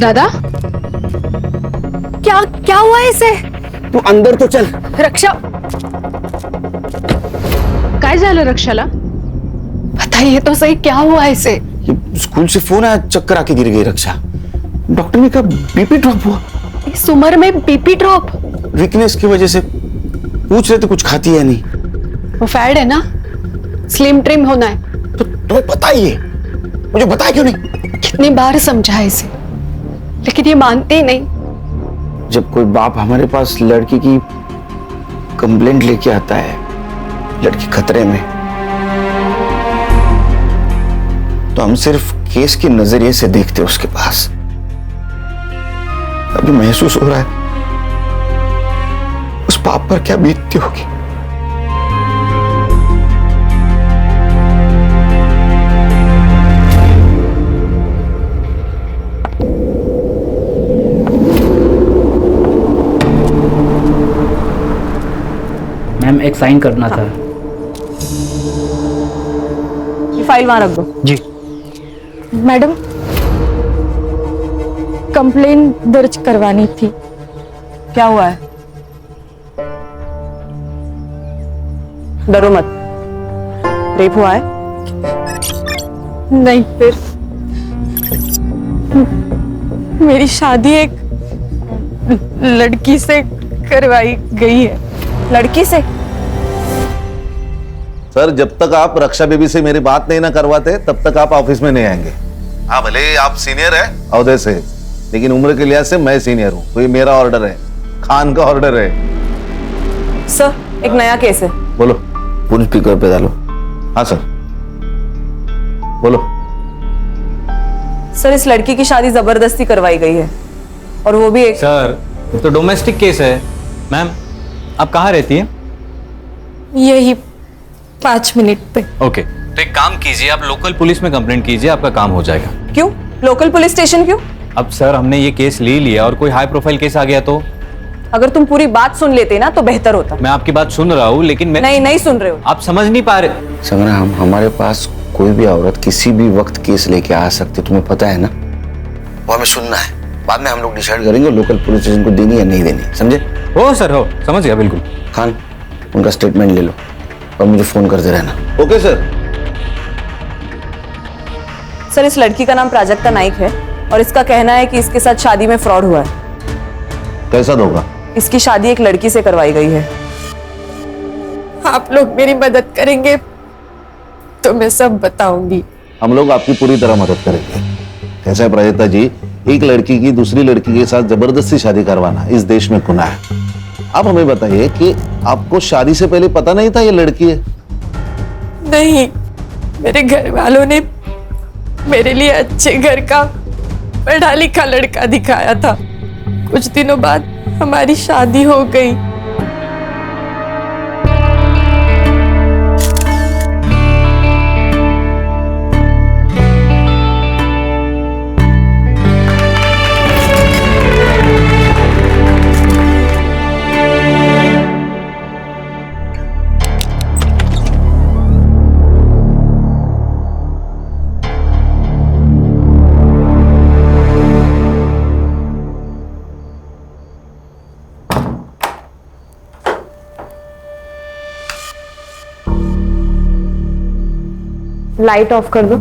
दादा, क्या क्या हुआ इसे? तू अंदर तो चल। रक्षा, काय झालं रक्षाला? बताइए तो सही, क्या हुआ इसे? ये स्कूल से फोन आया, चक्कर आके गिर गई रक्षा। डॉक्टर ने कहा बीपी ड्रॉप हुआ। इस उम्र में बीपी ड्रॉप? वीकनेस की वजह से। पूछ रहे थे कुछ खाती है नहीं। वो फैड है ना, स्लिम ट्रिम होना है। तो तुम्हें पता ही है, मुझे बताया क्यों नहीं? कितनी बार समझा इसे, लेकिन ये मानती नहीं। जब कोई बाप हमारे पास लड़की की कंप्लेंट लेके आता है, लड़की खतरे में, तो हम सिर्फ केस के नजरिए से देखते हैं उसके पास। अभी महसूस हो रहा है उस बाप पर क्या बीतती होगी। मैम एक साइन करना था। ये फाइल वहां रख दो। जी मैडम, कंप्लेंट दर्ज करवानी थी। क्या हुआ है? डरो मत। रेप हुआ है? नहीं, फिर मेरी शादी एक लड़की से करवाई गई है। लड़की से? सर, जब तक आप रक्षा बेबी से मेरी बात नहीं ना करवाते तब तक आप ऑफिस में नहीं आएंगे। हाँ, भले ही आप सीनियर है औहदे से, लेकिन उम्र के लिहाज से मैं सीनियर हूँ, तो ये मेरा ऑर्डर है, खान का ऑर्डर है। सर, एक नया केस है। बोलो। फोन स्पीकर पे डालो। हाँ सर, बोलो। सर, इस लड़की की शादी जबरदस्ती करवाई गई है, और वो भी एक। सर, ये तो डोमेस्टिक केस है। मैम, आप कहाँ रहती हैं? यही 5 मिनट पे। ओके, तो एक काम कीजिए, आप लोकल पुलिस में कंप्लेंट कीजिए, आपका काम हो जाएगा। क्यों? लोकल पुलिस स्टेशन क्यों? अब सर, हमने ये केस ले लिया और कोई हाई प्रोफाइल केस आ गया तो? अगर तुम पूरी बात सुन लेते ना तो बेहतर होता। मैं आपकी बात सुन रहा हूँ, लेकिन मैं नहीं सुन रहे हो। आप समझ नहीं पा रहे। संग्राम, हमारे पास कोई भी औरत किसी भी वक्त केस लेके आ सकती, तुम्हें पता है ना। वो हमें सुनना है, बाद में हम लोग डिसाइड करेंगे लोकल पुलिस स्टेशन को देनी या नहीं देनी। समझे? हो सर, हो, समझ गया बिल्कुल। खान, उनका स्टेटमेंट ले लो और मुझे फोन करते रहना। Okay sir. सर, इस लड़की का नाम प्राजक्ता नाइक है, और इसका कहना है कि इसके साथ शादी में फ्रॉड हुआ है। कैसा होगा? इसकी शादी एक लड़की से करवाई गई है। आप लोग मेरी मदद करेंगे तो मैं सब बताऊंगी। हम लोग आपकी पूरी तरह मदद करेंगे। कैसा है प्राजक्ता जी, एक लड़की की दूसरी लड़की के साथ जबरदस्ती शादी करवाना इस देश में गुनाह है। आप हमें बताइए कि आपको शादी से पहले पता नहीं था ये लड़की है? नहीं, मेरे घर वालों ने मेरे लिए अच्छे घर का पढ़ा लिखा लड़का दिखाया था। कुछ दिनों बाद हमारी शादी हो गई। लाइट ऑफ कर दो।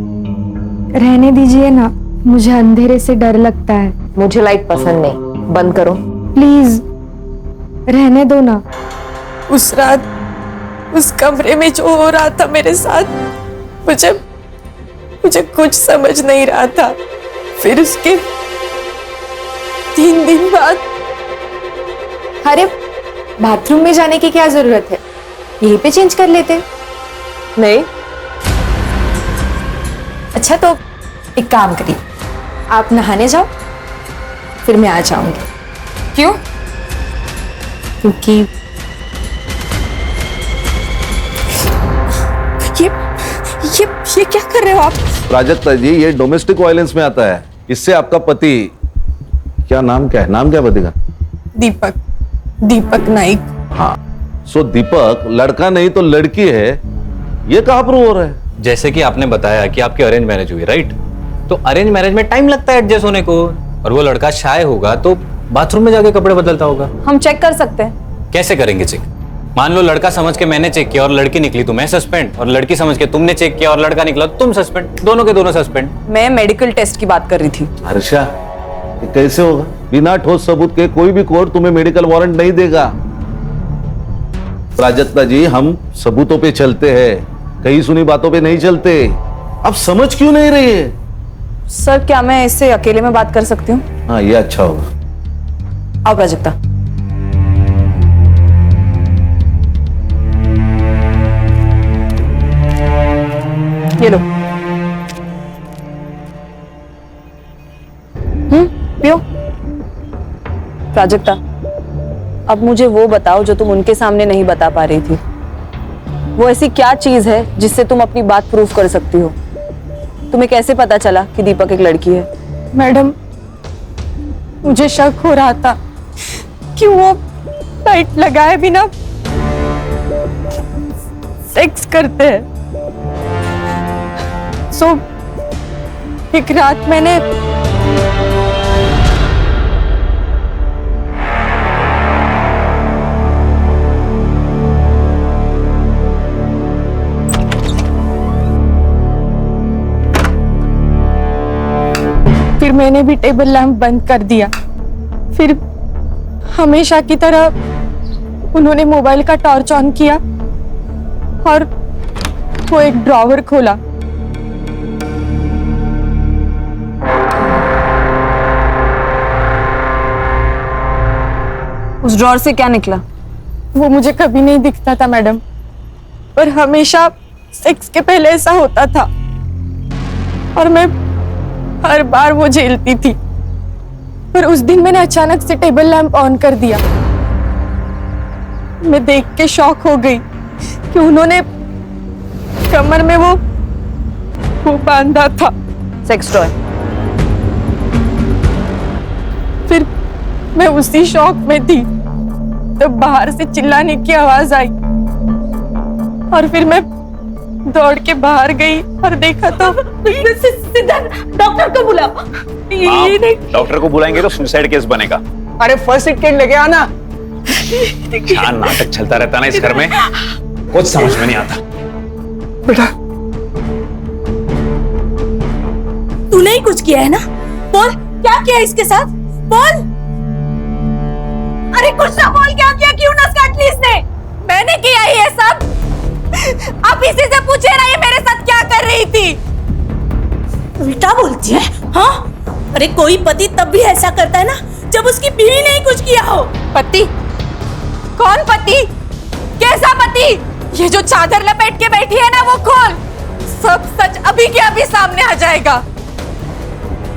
रहने दीजिए ना, मुझे अंधेरे से डर लगता है। मुझे लाइट पसंद नहीं, बंद करो। प्लीज रहने दो ना। उस रात उस कमरे में जो हो रहा था मेरे साथ, मुझे कुछ समझ नहीं रहा था। फिर उसके 3 दिन बाद। अरे, बाथरूम में जाने की क्या जरूरत है, यहीं पे चेंज कर लेते। नहीं। अच्छा, तो एक काम करिए, आप नहाने जाओ, फिर मैं आ जाऊंगी। क्यों? क्योंकि ये क्या कर रहे हो आप? प्राजक्ता जी, ये डोमेस्टिक वायलेंस में आता है। इससे आपका पति, क्या नाम क्या है? नाम क्या पति का? दीपक नाइक। हाँ, सो दीपक लड़का नहीं तो लड़की है, ये कहाँ प्रूव हो रहा है? जैसे कि आपने बताया कि आपकी अरेंज मैरिज हुई, राइट? तो अरेंज मैरिज में टाइम लगता है एडजस्ट होने को, और वो लड़का शाय होगा तो बाथरूम में जाके कपड़े बदलता होगा। हम चेक कर सकते हैं। कैसे करेंगे चेक? मान लो लड़का समझ के मैंने चेक किया और लड़की निकली तो मैं सस्पेंड, और लड़की समझ के तुमने चेक किया और लड़का निकला तो तुम सस्पेंड, दोनों के दोनों सस्पेंड। मैं मेडिकल टेस्ट की बात कर रही थी। हर्षा, ये कैसे होगा? बिना ठोस सबूत के कोई भी कोर्ट तुम्हें मेडिकल वारंट नहीं देगा। प्राजक्ता जी, हम सबूतों पे चलते हैं, कहीं सुनी बातों पे नहीं चलते। अब समझ क्यों नहीं रही है? सर, क्या मैं इससे अकेले में बात कर सकती हूँ? हाँ, ये अच्छा होगा। आओ प्राजक्ता। ये लो। पियो। प्राजक्ता, अब मुझे वो बताओ जो तुम उनके सामने नहीं बता पा रही थी। वो ऐसी क्या चीज है जिससे तुम अपनी बात प्रूफ कर सकती हो? तुम्हें कैसे पता चला कि दीपक एक लड़की है? मैडम, मुझे शक हो रहा था कि वो लाइट लगाए बिना सेक्स करते हैं। सो एक रात मैंने फिर मैंने भी टेबल लैंप बंद कर दिया। फिर हमेशा की तरह उन्होंने मोबाइल का टॉर्च ऑन किया और वो एक ड्रॉवर खोला। उस ड्रॉर से क्या निकला? वो मुझे कभी नहीं दिखता था मैडम, पर हमेशा सेक्स के पहले ऐसा होता था और मैं हर बार वो झेलती थी। पर उस दिन मैंने अचानक से टेबल लैंप ऑन कर दिया। मैं देख के शॉक हो गई कि उन्होंने कमर में वो बांधा था। Sex toy. फिर मैं उसी शॉक में थी तो बाहर से चिल्लाने की आवाज आई और फिर मैं दौड़ के बाहर गई और देखा तो सीधा डॉक्टर को बुला। डॉक्टर को बुलाएंगे तो सुसाइड केस बनेगा। अरे फर्स्ट एड किट लेके आना। क्या नाटक चलता रहता ना इस घर में, कुछ समझ में नहीं आता। बेटा, तूने ही कुछ किया है ना? बोल, क्या किया इसके साथ? बोल। अरे कुछ ना बोल, क्या किया? क्यों नस काट ली इसने? मैंने किया ये सब। आप इसी से पूछे ना ये मेरे साथ क्या कर रही थी? उल्टा बोलती है, हाँ? अरे कोई पति तब भी ऐसा करता है ना जब उसकी बीवी ने ही कुछ किया हो। पति? कौन पति? कैसा पति? ये जो चादर लपेट के बैठी है ना वो खोल, सब सच अभी के अभी सामने आ जाएगा।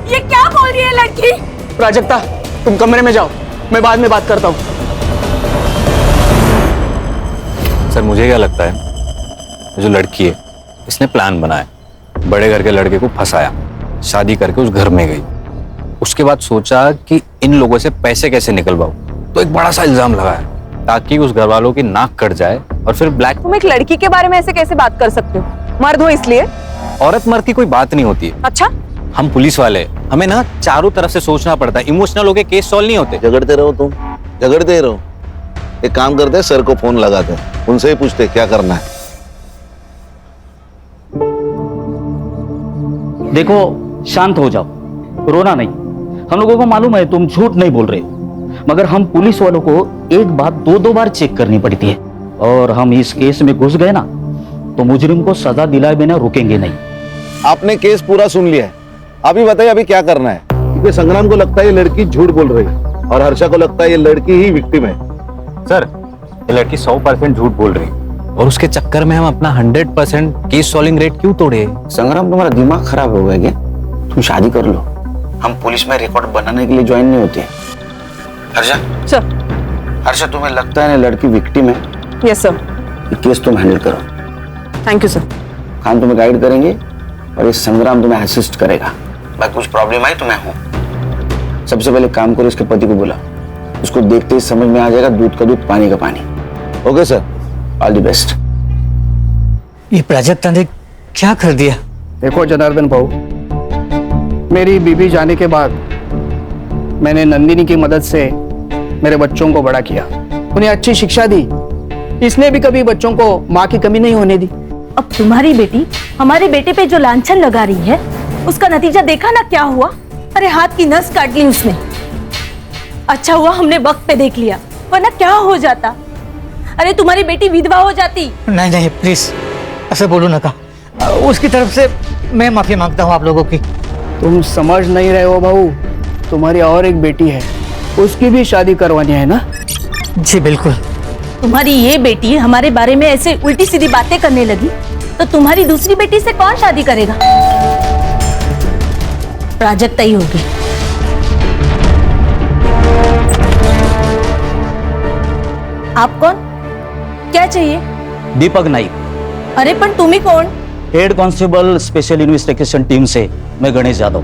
ये क्या बोल रही है लड़की? प्राजक्ता, तुम कमरे में जाओ, मैं बाद में बात करता हूँ। सर, मुझे क्या लगता है, जो लड़की है इसने प्लान बनाया, बड़े घर के लड़के को फंसाया, शादी करके उस घर में गई, उसके बाद सोचा कि इन लोगों से पैसे कैसे निकलवाऊं, तो एक बड़ा सा इल्जाम लगाया ताकि उस घर वालों की नाक कट जाए और फिर ब्लैक। तुम एक लड़की के बारे में ऐसे कैसे बात कर सकते हो? मर्द हो इसलिए? औरत मर्द की कोई बात नहीं होती है। अच्छा, हम पुलिस वाले, हमें ना चारों तरफ से सोचना पड़ता है, इमोशनल होके केस सॉल्व नहीं होते। झगड़ते रहो तुम, झगड़ते रहो। एक काम करते, सर को फोन लगाते, उनसे ही पूछते क्या करना है। देखो, शांत हो जाओ, रोना नहीं। हम लोगों को मालूम है तुम झूठ नहीं बोल रहे हो, मगर हम पुलिस वालों को एक बात दो बार चेक करनी पड़ती है, और हम इस केस में घुस गए ना तो मुजरिम को सजा दिलाए बिना रुकेंगे नहीं। आपने केस पूरा सुन लिया है, अभी बताइए अभी क्या करना है? क्योंकि संग्राम को लगता है ये लड़की झूठ बोल रही है और हर्षा को लगता है ये लड़की ही विक्टिम है। सर, ये लड़की 100% झूठ बोल रही है और उसके चक्कर में हम अपना 100% केस सॉल्विंग रेट क्यों तोड़े? संग्राम, तुम्हारा दिमाग खराब हो गया क्या? तुम शादी कर लो, हम पुलिस में रिकॉर्ड बनाने के लिए ज्वाइन नहीं होते। हर्षा सर। हर्षा, तुम्हें लगता है ना लड़की विक्टिम है? Yes sir. ये केस तुम हैंडल करो। Thank you sir. हम तुम्हें गाइड करेंगे और ये संग्राम तुम्हें असिस्ट करेगा। भाई कुछ प्रॉब्लम आई तो मैं हूँ। सबसे पहले काम करो, इसके पति को बुला, उसको देखते ही समझ में आ जाएगा दूध का दूध पानी का पानी। Okay sir, all the best. ये प्राजक्ता ने क्या कर दिया? देखो जनार्दन भाऊ, मेरी बीबी जाने के बाद मैंने नंदिनी की मदद से मेरे बच्चों को बड़ा किया, उन्हें अच्छी शिक्षा दी। इसने भी कभी बच्चों को माँ की कमी नहीं होने दी। अब तुम्हारी बेटी हमारे बेटे पे जो लांछन लगा रही है, उसका नतीजा देखा ना क्या हुआ। अरे हाथ की नस काट ली उसने। अच्छा हुआ हमने वक्त पे देख लिया, वरना क्या हो जाता। अरे तुम्हारी बेटी विधवा हो जाती। नहीं नहीं प्लीज ऐसे बोलो ना का। उसकी तरफ से मैं माफी मांगता हूँ आप लोगों की। तुम समझ नहीं रहे हो बहू, तुम्हारी और एक बेटी है, उसकी भी शादी करवानी है ना। जी बिल्कुल। तुम्हारी ये बेटी हमारे बारे में ऐसे उल्टी सीधी बातें करने लगी तो तुम्हारी दूसरी बेटी से कौन शादी करेगा? प्राजक्ता ही होगी। आप कौन? क्या चाहिए? दीपक नाइक। अरे पर तुम ही कौन? Head constable special investigation team से मैं गणेश यादव।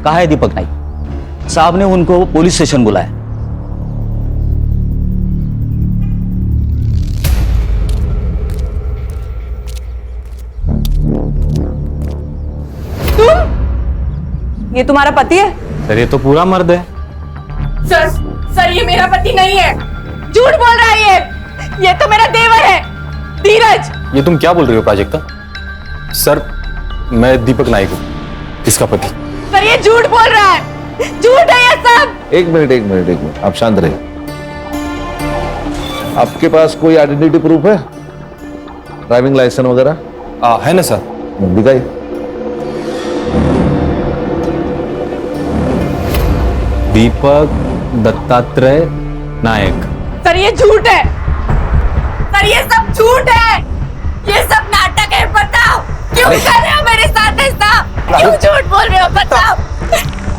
कहाँ है दीपक नाइक? साहब ने उनको पुलिस स्टेशन बुलाया। ये तुम्हारा पति है? सर ये तो पूरा मर्द है। सर ये मेरा पति नहीं है, झूठ बोल रहा है ये तो मेरा देवर है, धीरज। ये तुम क्या बोल रही हो प्राजक्ता? सर मैं दीपक नाइक हूँ, इसका पति। सर ये झूठ बोल रहा है, झूठ है ये सब। एक मिनट, आप शांत रहिए। आपके पास कोई आइडेंटिटी प्रूफ है? ड्राइविंग लाइसेंस वगैरह? है ना सर। दिखाइए। दीपक दत्तात्रेय नायक। सर ये झूठ है, सर ये सब झूठ है, ये सब नाटक है। बताओ क्यों कर रहे हो मेरे साथ ऐसा? क्यों झूठ बोल रहे हो? बताओ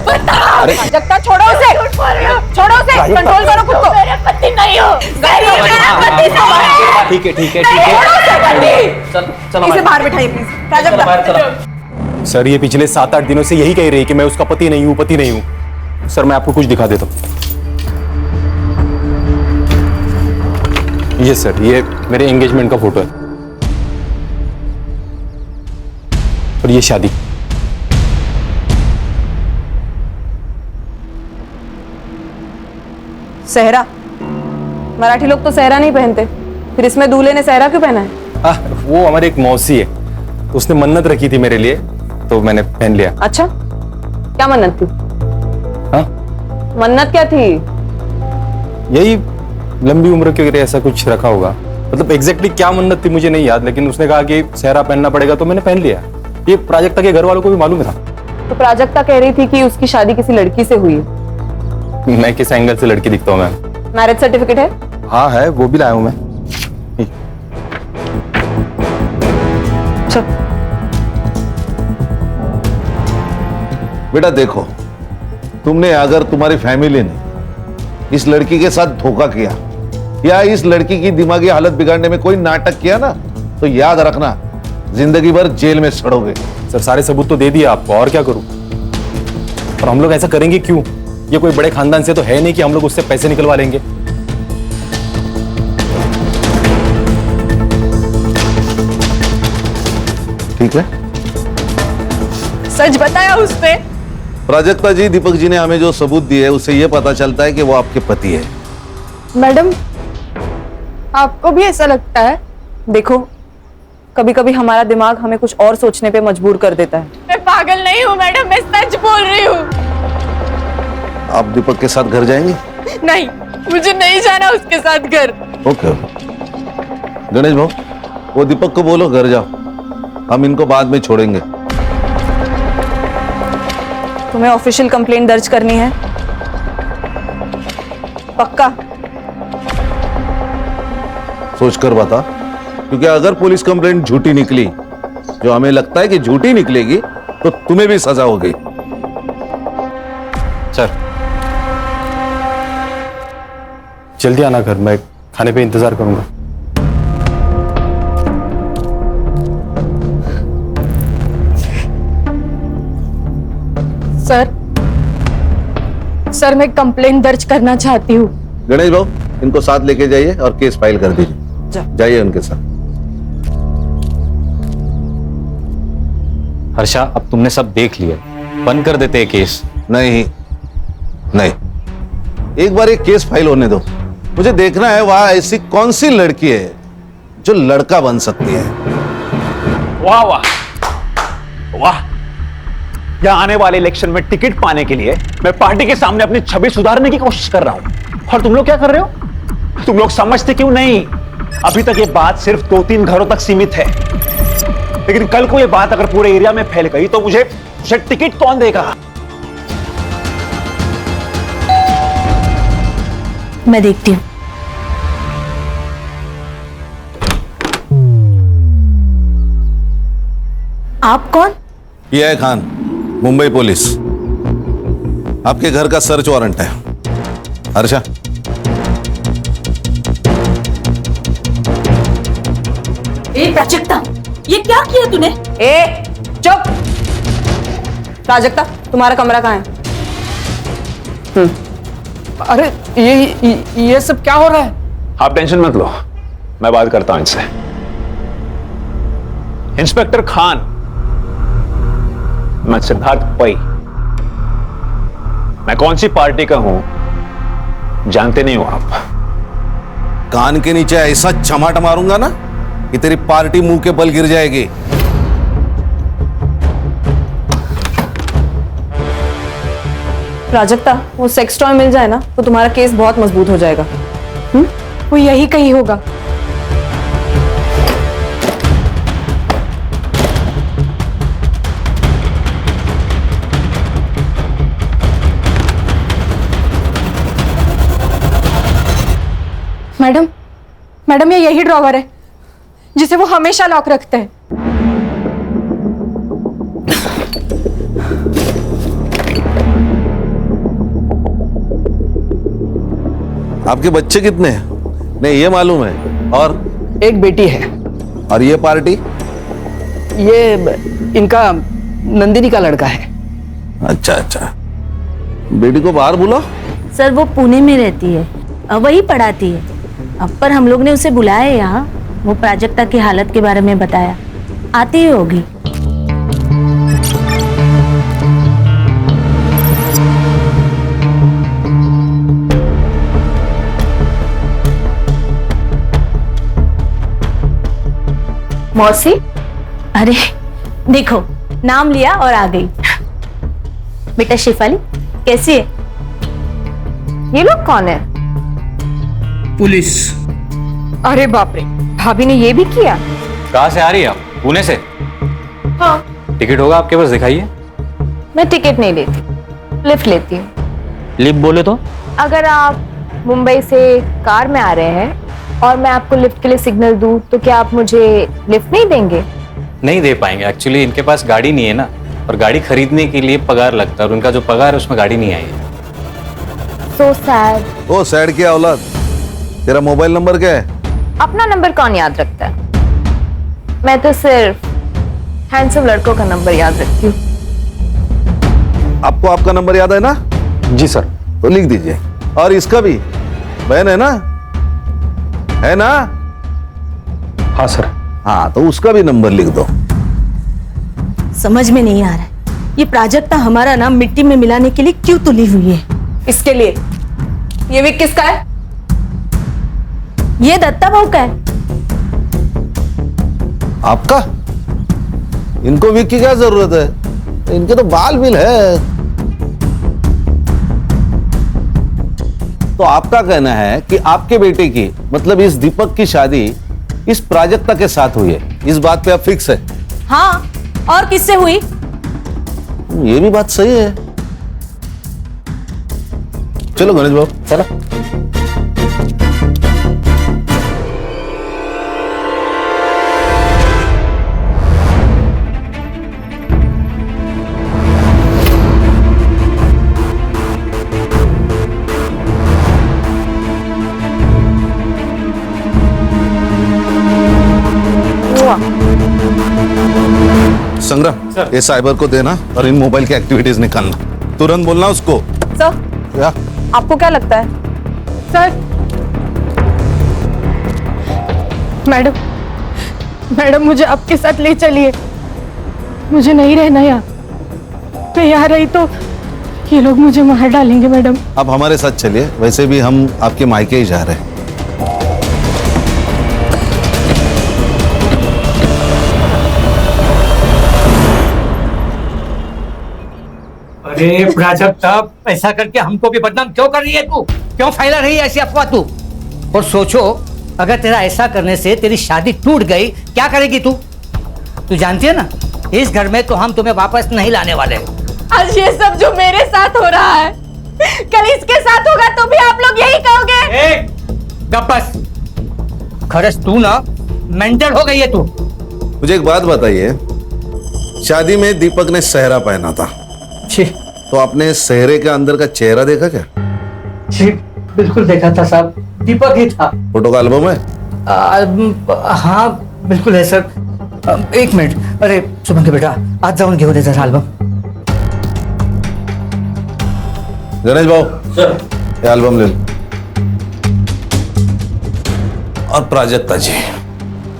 बताओ। प्राजक्ता छोड़ो उसे, छोड़ो उसे, कंट्रोल करो खुद को। मेरे पति नहीं हो, मेरा पति नहीं है। ठीक है छोड़ो उसे पति। चलो इसे बाहर बैठाइए प्लीज। प्राजक्ता सर ये पिछले 7-8 दिनों से यही कह रही है कि मैं उसका पति नहीं हूँ। सर मैं आपको कुछ दिखा देता हूँ। ये सर, ये मेरे एंगेजमेंट का फोटो है और ये शादी। सहरा, मराठी लोग तो सहरा नहीं पहनते, फिर इसमें दूल्हे ने सहरा क्यों पहना है? वो हमारी एक मौसी है, उसने मन्नत रखी थी मेरे लिए तो मैंने पहन लिया। अच्छा, क्या मन्नत थी? हाँ? मन्नत क्या थी? यही लंबी उम्र के लिए ऐसा कुछ रखा होगा। मतलब एग्जैक्टली क्या मन्नत थी मुझे नहीं याद, लेकिन उसने कहा कि सहरा पहनना पड़ेगा तो मैंने पहन लिया। ये प्राजक्ता के घर वालों को भी मालूम था। तो प्राजक्ता कह रही थी कि उसकी शादी किसी लड़की से हुई है। मैं किस एंगल से लड़की दिखता हूँ मैम? मैरिज सर्टिफिकेट है? हाँ है, वो भी लाया हूँ मैं। बेटा देखो, तुमने अगर तुम्हारी फैमिली ने इस लड़की के साथ धोखा किया या इस लड़की की दिमागी हालत बिगाड़ने में कोई नाटक किया ना, तो याद रखना जिंदगी भर जेल में सड़ोगे। सर सारे सबूत तो दे दिए आपको, और क्या करूं? और हम लोग ऐसा करेंगे क्यों? ये कोई बड़े खानदान से तो है नहीं कि हम लोग उससे पैसे निकलवा लेंगे। ठीक है, सच बताया उसने। प्राजक्ता जी, दीपक जी ने हमें जो सबूत दिए उससे यह पता चलता है कि वो आपके पति है। मैडम, आपको भी ऐसा लगता है? देखो, कभी कभी हमारा दिमाग हमें कुछ और सोचने पे मजबूर कर देता है। मैं पागल नहीं हूँ मैडम, मैं सच बोल रही हूँ। आप दीपक के साथ घर जाएंगे? नहीं, मुझे नहीं जाना उसके साथ घर। ओके गणेश भाऊ, वो दीपक को बोलो घर जाओ, हम इनको बाद में छोड़ेंगे। तुम्हें ऑफिशियल कंप्लेंट दर्ज करनी है? पक्का? सोचकर बता, क्योंकि अगर पुलिस कंप्लेंट झूठी निकली, जो हमें लगता है कि झूठी निकलेगी, तो तुम्हें भी सजा होगी। सर जल्दी आना घर, मैं खाने पे इंतजार करूंगा। सर मैं कंप्लेंट दर्ज करना चाहती हूँ। गणेश भाऊ, इनको साथ लेके जाइए और केस फाइल कर दीजिए। जाइए उनके साथ। हर्षा, अब तुमने सब देख लिया, बंद कर देते हैं केस। नहीं नहीं, एक बार एक केस फाइल होने दो, मुझे देखना है वहां ऐसी कौन सी लड़की है जो लड़का बन सकती है। वाह वाह वाह, यहाँ आने वाले इलेक्शन में टिकट पाने के लिए मैं पार्टी के सामने अपनी छवि सुधारने की कोशिश कर रहा हूं, और तुम लोग क्या कर रहे हो? तुम लोग समझते क्यों नहीं? अभी तक ये बात सिर्फ 2-3 घरों तक सीमित है, लेकिन कल को ये बात अगर पूरे एरिया में फैल गई तो मुझे टिकट कौन देगा? मैं देखती हूँ। आप कौन? ये है खान, मुंबई पुलिस। आपके घर का सर्च वारंट है। हर्षा, ए प्राजक्ता, ये क्या किया तूने? ए चुप! प्राजक्ता, तुम्हारा कमरा कहाँ है? अरे ये सब क्या हो रहा है? आप टेंशन मत लो, मैं बात करता हूं इनसे। इंस्पेक्टर खान, मैं सिद्धार्थ पै, मैं कौन सी पार्टी का हूं जानते नहीं हो आप? कान के नीचे ऐसा चमाट मारूंगा ना कि तेरी पार्टी मुंह के बल गिर जाएगी। प्राजक्ता, वो सेक्स टॉय मिल जाए ना तो तुम्हारा केस बहुत मजबूत हो जाएगा। वो यही कहीं होगा। मैडम, मैडम ये यही ड्रॉवर है जिसे वो हमेशा लॉक रखते हैं। आपके बच्चे कितने हैं? नहीं, ये मालूम है। और एक बेटी है। और ये पार्टी? ये इनका नंदिनी का लड़का है। अच्छा अच्छा, बेटी को बाहर बुलाओ। सर वो पुणे में रहती है, वही पढ़ाती है। अब पर हम लोग ने उसे बुलाया है यहाँ, वो प्राजक्ता की हालत के बारे में बताया, आती ही होगी। मौसी, अरे देखो नाम लिया और आ गई। बेटा शिफाली कैसी है? ये लोग कौन है? पुलिस। अरे बाप रे, भाभी ने ये भी किया? कहाँ से आ रही है आप? पुणे से? हाँ। टिकट होगा आपके पास, दिखाइए। मैं टिकट नहीं लेती, लिफ्ट लेती हूँ। लिफ्ट बोले तो? अगर आप मुंबई से कार में आ रहे हैं और मैं आपको लिफ्ट के लिए सिग्नल दूं तो क्या आप मुझे लिफ्ट नहीं देंगे? नहीं दे पाएंगे, एक्चुअली इनके पास गाड़ी नहीं है ना, और गाड़ी खरीदने के लिए पगार लगता है और उनका जो पगार है उसमें गाड़ी नहीं आई है। So sad। ओ सैड क्या औलाद, तेरा मोबाइल नंबर क्या है? अपना नंबर कौन याद रखता है? मैं तो सिर्फ हैंडसम लड़कों का नंबर याद रखती हूँ। आपको आपका नंबर याद है ना? जी सर। तो लिख दीजिए। और इसका भी, बहन है ना? है ना? हाँ सर। हाँ, तो उसका भी नंबर लिख दो। समझ में नहीं आ रहा है, ये प्राजक्ता हमारा नाम मिट्टी में मिलाने के लिए क्यों तुली हुई है? इसके लिए ये विक किसका है? ये दत्ता बहू का है। आपका? इनको विक की क्या जरूरत है? इनके तो बाल बिल है। तो आपका कहना है कि आपके बेटे की, मतलब इस दीपक की शादी इस प्राजक्ता के साथ हुई है, इस बात पे आप फिक्स है? हाँ, और किससे हुई? ये भी बात सही है। चलो गणेश बाबू, चलो। संग्राम, ये साइबर को देना और इन मोबाइल की एक्टिविटीज निकालना। तुरंत बोलना उसको। सर, क्या? आपको क्या लगता है? सर, मैडम मुझे आपके साथ ले चलिए, मुझे नहीं रहना यहाँ। मैं यहाँ रही तो ये लोग मुझे मार डालेंगे मैडम। आप हमारे साथ चलिए, वैसे भी हम आपके मायके ही जा रहे हैं। अरे प्राजक्ता, ऐसा करके हमको भी बदनाम क्यों कर रही है तू? क्यों फैला रही है ऐसी अफवाह तू? और सोचो, अगर तेरा ऐसा करने से तेरी शादी टूट गई, क्या करेगी तू? तू जानती है ना, इस घर में तो हम तुम्हें वापस नहीं लाने वाले। आज ये सब जो मेरे साथ हो रहा है, कल इसके साथ होगा तो भी आप लोग यही कहोगे। गप बस। खरस तू ना मेंटल हो गई है तू। मुझे एक बात बताइए, शादी में दीपक ने सेहरा पहना था, तो आपने सेहरे के अंदर का चेहरा देखा क्या? जी बिल्कुल देखा था साहब, दीपक ही था। फोटो का एल्बम है? हाँ बिल्कुल है सर। एक मिनट, अरे सुमन के बेटा आज जाऊन घेऊन दे एल्बम। गणेश भाऊ सर, ये एल्बम ले लो। और प्राजक्ता जी,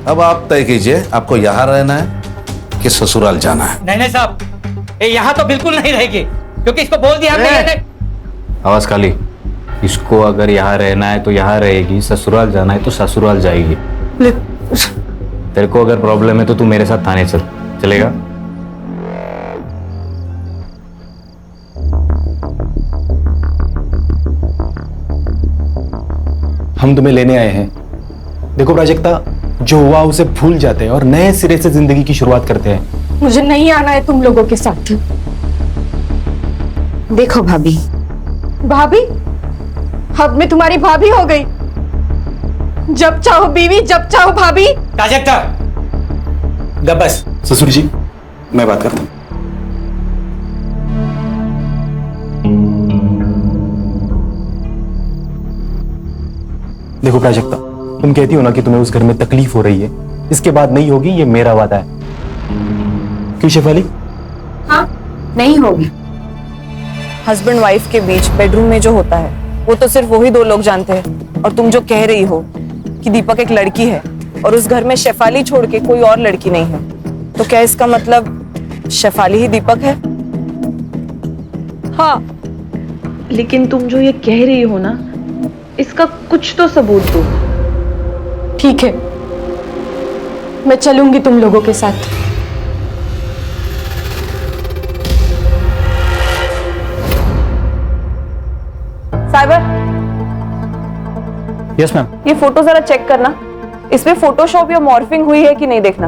अब आप तय कीजिए, आपको यहाँ रहना है कि ससुराल जाना है? नहीं साहब, ये यहाँ तो बिल्कुल नहीं रहेगी, क्योंकि इसको बोल दिया हमने। आवाज खाली। इसको अगर यहाँ रहना है तो यहाँ रहेगी, ससुराल जाना है तो ससुराल जाएगी। तेरे को अगर प्रॉब्लम है तो तू मेरे साथ थाने चल, चलेगा? हम तुम्हें लेने आए हैं। देखो प्राजक्ता, जो हुआ उसे भूल जाते हैं और नए सिरे से जिंदगी की शुरुआत करते हैं। मुझे नहीं आना है तुम लोगों के साथ। देखो भाभी, भाभी? अब मैं तुम्हारी भाभी हो गई। जब चाहो बीवी, जब चाहो भाभी। प्राजक्ता गप बस। ससुर जी, मैं बात करता हूं। देखो प्राजक्ता, तुम कहती हो ना कि तुम्हें उस घर में तकलीफ हो रही है, इसके बाद नहीं होगी, ये मेरा वादा है। क्यों शेफाली? हाँ, नहीं होगी। हस्बैंड वाइफ के बीच बेडरूम में जो होता है वो तो सिर्फ वही दो लोग जानते हैं। और तुम जो कह रही हो कि दीपक एक लड़की है और उस घर में शेफाली छोड़ के कोई और लड़की नहीं है, तो क्या इसका मतलब शेफाली ही दीपक है? हाँ, लेकिन तुम जो ये कह रही हो ना, इसका कुछ तो सबूत दो। ठीक है, मैं चलूंगी तुम लोगों के साथ। Cyber, yes ma'am. ये फोटो जरा चेक करना, इसमें फोटोशॉप या मॉर्फिंग हुई है कि नहीं देखना।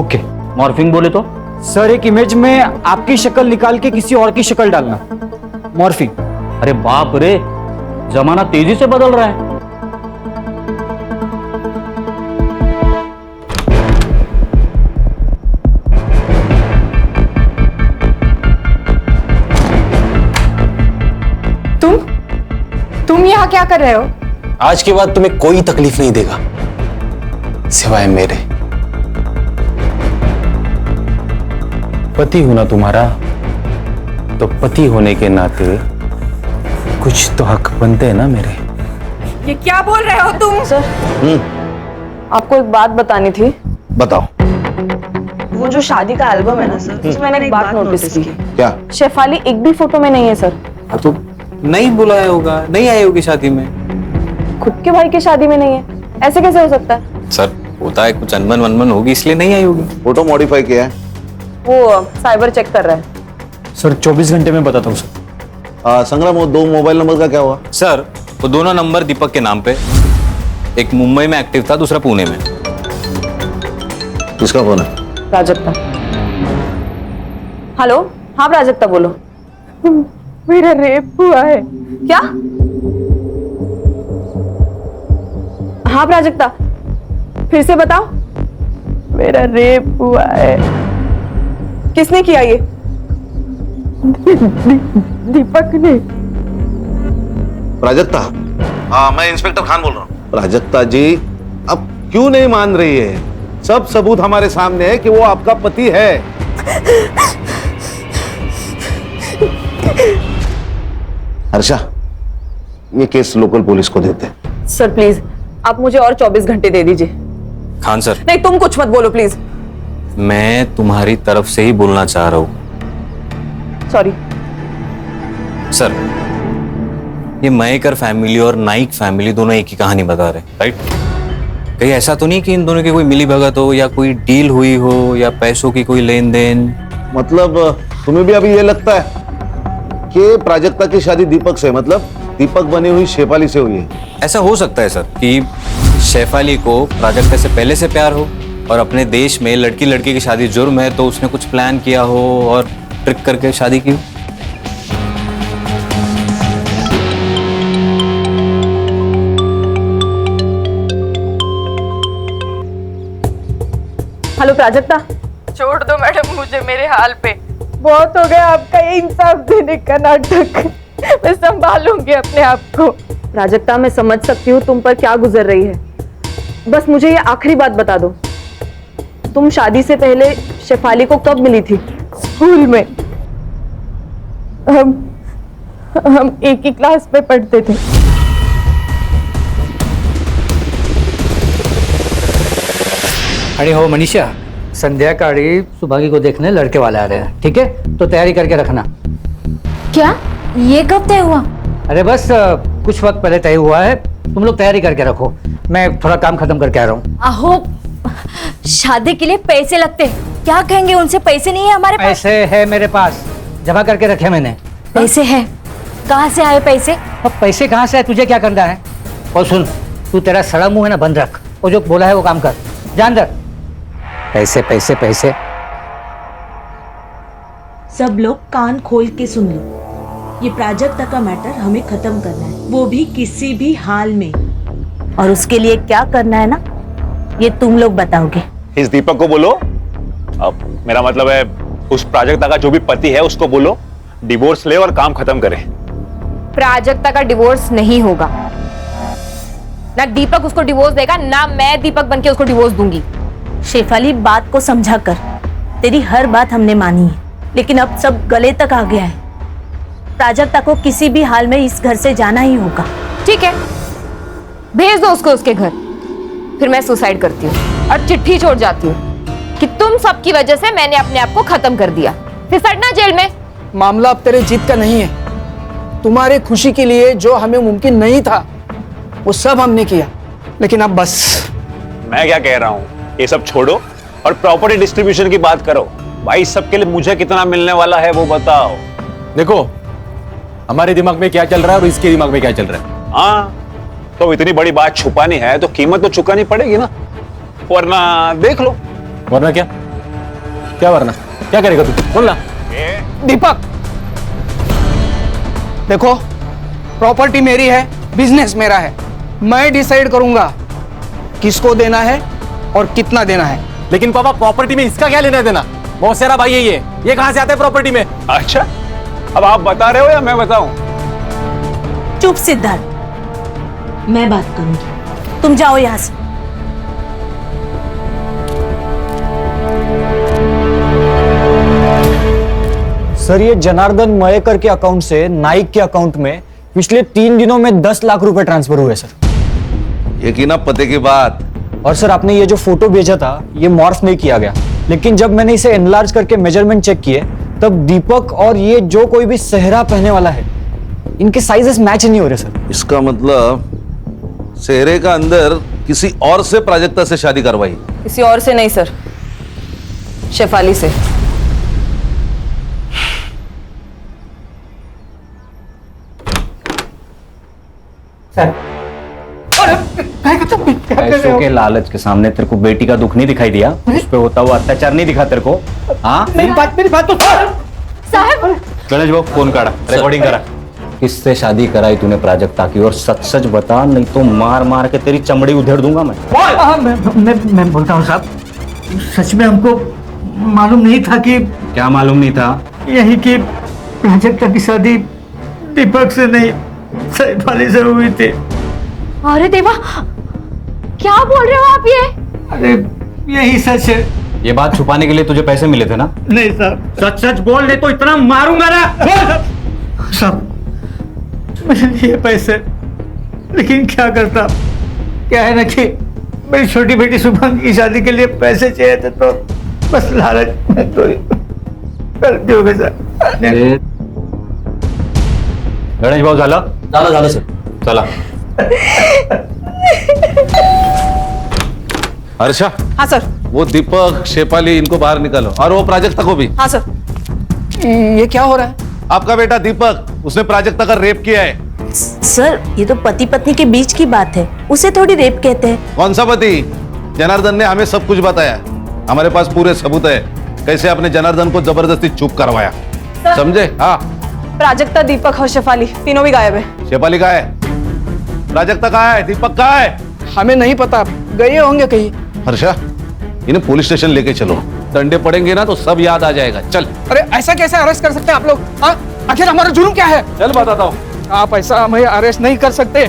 ओके। मॉर्फिंग बोले तो? सर एक इमेज में आपकी शक्ल निकाल के किसी और की शक्ल डालना, मॉर्फिंग। अरे बाप रे, जमाना तेजी से बदल रहा है। तुम यहाँ क्या कर रहे हो? आज के बाद तुम्हें कोई तकलीफ नहीं देगा सिवाय मेरे। पति हूं ना तुम्हारा, तो पति होने के नाते कुछ तो हक बनते हैं ना मेरे। ये क्या बोल रहे हो तुम? सर, आपको एक बात बतानी थी। बताओ। वो जो शादी का एल्बम है ना सर, उसमें मैंने एक बात नोटिस की। क्या? शेफाली एक भी फोटो में नहीं है सर। तो नहीं बुलाया होगा, नहीं आई होगी शादी में। खुद के भाई की शादी में नहीं है, ऐसे कैसे हो सकता है? सर होता है, कुछ अनबन वनबन होगी इसलिए नहीं आई होगी। फोटो मॉडिफाई किया है? वो साइबर चेक कर रहा है। सर 24 घंटे में बताता हूँ सर। संग्राम, वो 2 मोबाइल नंबर का क्या हुआ? सर वो दोनों नंबर दीपक के नाम पे, एक मुंबई में एक्टिव था, दूसरा पुणे में। किसका फोन है? प्राजक्ता। हेलो, हाँ प्राजक्ता बोलो। मेरा रेप हुआ है। क्या? हाँ प्राजक्ता, फिर से बताओ। मेरा रेप हुआ है। किसने किया ये? दीपक ने। प्राजक्ता? हाँ, मैं इंस्पेक्टर खान बोल रहा हूँ। प्राजक्ता जी, अब क्यों नहीं मान रही है? सब सबूत हमारे सामने है कि वो आपका पति है। हर्षा, ये केस लोकल पुलिस को देते हैं। सर प्लीज, आप मुझे और 24 घंटे दे दीजिए। खान सर, नहीं, तुम कुछ मत बोलो प्लीज। मैं तुम्हारी तरफ से ही बोलना चाह रहा हूँ। सॉरी। सर, ये मयेकर फैमिली और नाइक फैमिली दोनों एक ही कहानी बता रहे, राइट? कहीं ऐसा तो नहीं कि इन दोनों की कोई मिली भगत हो या कोई डील हुई हो या पैसों की कोई लेन देन? मतलब तुम्हें भी अभी ये लगता है कि प्राजक्ता की शादी दीपक से, मतलब दीपक बनी हुई शेफाली से हुई है? ऐसा हो सकता है सर कि शेफाली को प्राजक्ता से पहले से प्यार हो और अपने देश में लड़की लड़की की शादी जुर्म है तो उसने कुछ प्लान किया हो और ट्रिक करके शादी की। हेलो प्राजक्ता। छोड़ दो मैडम मुझे मेरे हाल पे, बहुत हो गया आपका ये इंसाफ देने का नाटक। मैं संभालूंगी अपने आप को। प्राजक्ता, मैं समझ सकती हूँ तुम पर क्या गुजर रही है, बस मुझे ये आखिरी बात बता दो, तुम शादी से पहले शेफाली को कब मिली थी? स्कूल में। हम एक ही क्लास में पढ़ते थे। अरे हो मनीषा, संध्याकाळी सुभागी को देखने लड़के वाले आ रहे हैं, ठीक है? तो तैयारी करके रखना। क्या ये कब तय हुआ? अरे बस कुछ वक्त पहले तय हुआ है, तुम लोग तैयारी करके रखो, मैं थोड़ा काम खत्म करके आ रहा हूँ। आहो, शादी के लिए पैसे लगते, क्या कहेंगे उनसे? पैसे नहीं है हमारे पास। पैसे है मेरे पास, जमा करके रखे मैंने। पैसे है? कहाँ से आए पैसे? अब पैसे कहाँ से आए, तुझे क्या करना है? और सुन, तू तेरा सड़ा मुंह है ना बंद रख, वो जो बोला है वो काम कर, जान दर। पैसे पैसे पैसे। सब लोग कान खोल के सुन लो, ये प्राजक्ता का मैटर हमें खत्म करना है, वो भी किसी भी हाल में। और उसके लिए क्या करना है ना, ये तुम लोग बताओगे। इस दीपक को बोलो, अब मेरा मतलब है उस प्राजक्ता का जो भी पति है उसको बोलो डिवोर्स ले और काम खत्म करे। प्राजक्ता का डिवोर्स नहीं होगा, ना दीपक उसको डिवोर्स देगा, ना मैं दीपक बनके उसको डिवोर्स दूंगी। शेफाली, बात को समझा कर, तेरी हर बात हमने मानी है, लेकिन अब सब गले तक आ गया है। प्राजक्ता को किसी भी हाल में इस घर से जाना ही होगा। ठीक है, भेज दो उसको उसके घर, फिर मैं सुसाइड करती हूँ और चिट्ठी छोड़ जाती हूँ कि तुम सबकी वजह से मैंने अपने आप को खत्म कर दिया, फिर सड़ना जेल में। मामला अब तेरे जीत का नहीं है, तुम्हारे खुशी के लिए जो हमें मुमकिन नहीं था वो सब हमने किया, लेकिन अब बस। मैं क्या कह रहा हूँ, ये सब छोड़ो और प्रॉपर्टी डिस्ट्रीब्यूशन की बात करो। भाई सबके लिए मुझे कितना मिलने वाला है वो बताओ। देखो हमारे दिमाग में क्या चल रहा है और इसके दिमाग में क्या चल रहा है। हाँ, तो इतनी बड़ी बात छुपानी है तो कीमत तो चुकानी पड़ेगी ना, वरना देख लो। वरना क्या? क्या वरना? क्या करेगा तू? बोलना। दीपक देखो, प्रॉपर्टी मेरी है, बिजनेस मेरा है, मैं डिसाइड करूंगा किसको देना है और कितना देना है। लेकिन पापा, प्रॉपर्टी में इसका क्या लेना देना? मौसेरा भाई है ये कहां से आता है प्रॉपर्टी में? अच्छा, अब आप बता रहे हो या मैं बताऊं? चुप सिद्धार्थ, मैं बात करूंगी, तुम जाओ यहां से। सर, ये जनार्दन मयेकर के अकाउंट से नाइक के अकाउंट में पिछले 3 दिनों में 10 लाख रुपए ट्रांसफर हुए सर। ये की ना पते की बात। और सर, आपने ये जो फोटो भेजा था ये मॉर्फ नहीं किया गया, लेकिन जब मैंने इसे एनलार्ज करके मेजरमेंट चेक किए तब दीपक और ये जो कोई भी सेहरा पहनने वाला है इनके साइजेस मैच नहीं हो रहे सर। इसका मतलब सेहरे का अंदर किसी और से प्राजक्ता से शादी करवाई? किसी और से नहीं सर, शेफाली से। सर, पैसों के लालच के सामने तेरे को बेटी का दुख नहीं दिखाई दिया? उस पे होता हुआ अत्याचार नहीं दिखा तेरे को? हाँ, मेरी बात तो साहब। गणेश बाबू फोन काटा, रिकॉर्डिंग करा। किससे शादी कराई तूने प्राजक्ता की? और सच सच बता, नहीं तो मार मार के तेरी चमड़ी उधेड़ दूंगा मैं। मैं बोलता हूँ साहब, सच में हमको मालूम नहीं था कि। क्या मालूम नहीं था? यही कि प्राजक्ता की शादी दीपक से नहीं शेफाली से हुई थी। अरे देवा, क्या बोल रहे हो आप ये? अरे यही सच है। ये बात छुपाने के लिए तुझे पैसे मिले थे ना? नहीं साहब, सच सच बोल ले तो इतना मारूंगा ना। साहब, मैंने लिए पैसे, लेकिन क्या करता, क्या है ना कि मेरी छोटी बेटी शुभांगी की शादी के लिए पैसे चाहिए थे, तो बस लालच में तो गलती हो गई सर। गणेश भाऊ झालं झालं सर. चला. हर्षा, हाँ सर. वो दीपक, शेफाली, इनको बाहर निकालो और वो प्राजक्ता को भी. हाँ सर. ये क्या हो रहा है? आपका बेटा दीपक, उसने प्राजक्ता का रेप किया है. सर ये तो पति पत्नी के बीच की बात है, उसे थोड़ी रेप कहते हैं. कौन सा पति? जनार्दन ने हमें सब कुछ बताया. हमारे पास पूरे सबूत है कैसे आपने जनार्दन को जबरदस्ती चुप करवाया. समझे? हाँ. प्राजक्ता, दीपक और शेफाली तीनों भी गायब है. शेफाली कहाँ है? प्राजक्ता कहाँ है? दीपक कहाँ है? हमें नहीं पता, गए होंगे कहीं. हर्षा, इन्हें पुलिस स्टेशन लेके चलो. डंडे पड़ेंगे ना तो सब याद आ जाएगा. चल. अरे ऐसा कैसे अरेस्ट कर सकते हैं आप लोग? हाँ, आखिर हमारा जुर्म क्या है? चल बताता हूँ. आप ऐसा हमें अरेस्ट नहीं कर सकते.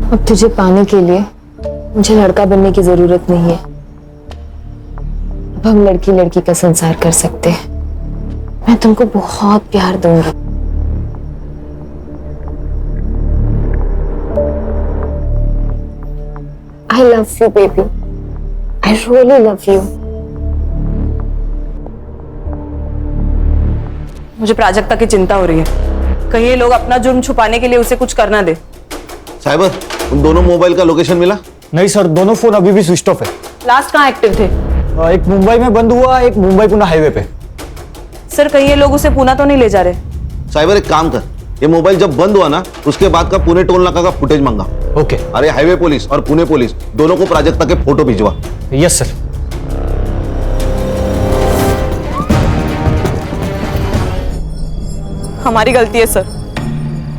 अब तुझे पाने के लिए मुझे लड़का बनने की जरूरत नहीं है. अब हम लड़की लड़की का संसार कर सकते हैं. मैं तुमको बहुत प्यार दूंगा. I love you, baby. I really love you. मुझे प्राजक्ता की चिंता हो रही है. कहीं ये लोग अपना जुर्म छुपाने के लिए उसे कुछ करना दे. साइबर, उन दोनों मोबाइल का लोकेशन मिला? नहीं सर, दोनों फोन अभी भी स्विच ऑफ है. लास्ट कहाँ एक्टिव थे? एक मुंबई में बंद हुआ, एक मुंबई पुणे हाईवे पे. सर कहीं ये लोग उसे पूना तो नहीं ले जा रहे? साइबर, एक काम कर, ये मोबाइल जब बंद हुआ ना उसके बाद का पुणे टोल नाका का फुटेज मांगा. ओके. अरे हाईवे पुलिस और पुणे पुलिस दोनों को प्राजक्ता के फोटो भिजवा. Yes sir. हमारी गलती है सर.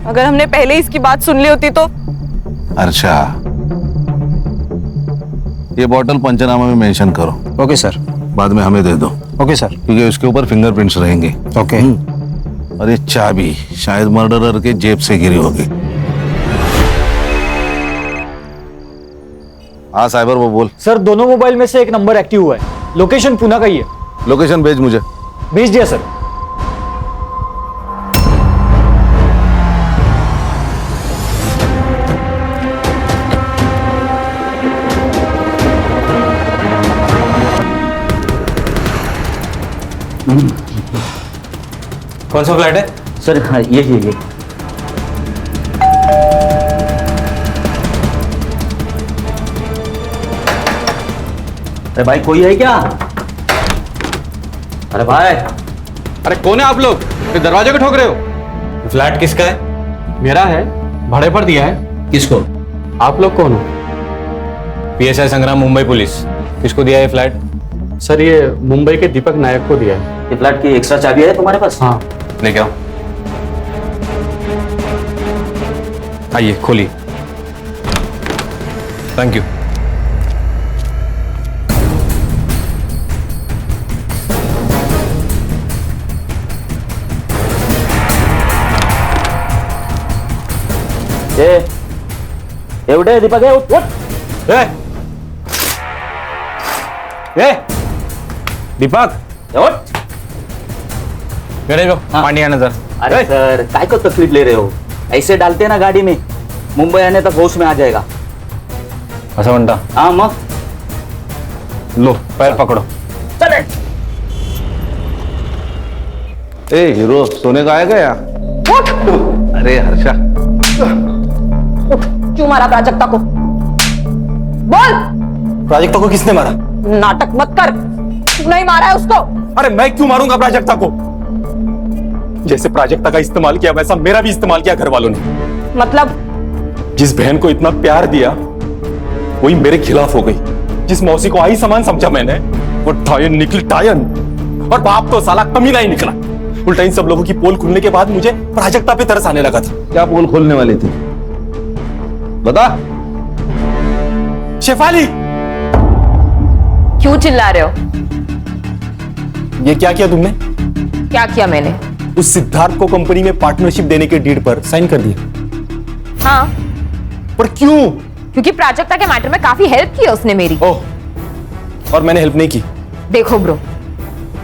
अगर हमने पहले इसकी बात सुन ली होती तो. अच्छा, ये बॉटल पंचनामा में मेंशन करो. Okay sir. बाद में हमें दे दो. Okay sir. क्योंकि उसके ऊपर फिंगरप्रिंट्स रहेंगे. ओके. और ये चाबी शायद मर्डरर के जेब से गिरी होगी. हाँ साइबर, वो बोल. सर दोनों मोबाइल में से एक नंबर एक्टिव हुआ है. लोकेशन पुणे का ही है. लोकेशन भेज मुझे. भेज दिया सर. कौन सा फ्लैट है? सर हाँ, ये. अरे भाई कोई है क्या? अरे भाई. अरे कौन है आप लोग? ये दरवाजे को ठोक रहे हो? फ्लैट किसका है? मेरा है, भाड़े पर दिया है. किसको? आप लोग कौन हो? PSI संग्राम, मुंबई पुलिस. किसको दिया है फ्लैट? सर ये मुंबई के दीपक नायक को दिया है. ये फ्लैट की एक्स्ट्रा चाबी है तुम्हारे पास? हाँ. लेके आओ. आइए खोलिए. Thank you. एवढे दीपक आहे. उठ. दीपक, उठ. गणेश भाऊ, पानी आना जरा. अरे सर काय को तकलीफ ले रहे हो? ऐसे डालते ना गाड़ी में, मुंबई आने तक होश में आ जाएगा. असं म्हणता? हाँ मग. लो पैर पकड़ो. चले. ए हीरो, सोने का आएगा या? अरे हर्षा, क्यों मारा प्राजक्ता को? बोल. प्राजक्ता को किसने मारा? नाटक मत कर. तू नहीं मारा है उसको. अरे मैं क्यों मारूंगा प्राजक्ता को? जैसे प्राजक्ता का इस्तेमाल किया वैसा मेरा भी इस्तेमाल किया घर वालों ने. मतलब? जिस बहन को इतना प्यार दिया वही मेरे खिलाफ हो गई. जिस मौसी को आई समान समझा मैंने, वो टायन निकली टायन. और बाप तो साला कमीना ही निकला. उल्टा इन सब लोगों की पोल खुलने के बाद मुझे प्राजक्ता पे तरस आने लगा था. क्या पोल खोलने वाली थी? बता. शेफाली, क्यों चिल्ला रहे हो? ये क्या किया तुमने? क्या किया मैंने? उस सिद्धार्थ को कंपनी में पार्टनरशिप देने के डीड पर साइन कर दिया. हाँ. पर क्यों? क्योंकि प्राजक्ता के मैटर में काफी हेल्प की है उसने मेरी. ओह, और मैंने हेल्प नहीं की. देखो ब्रो,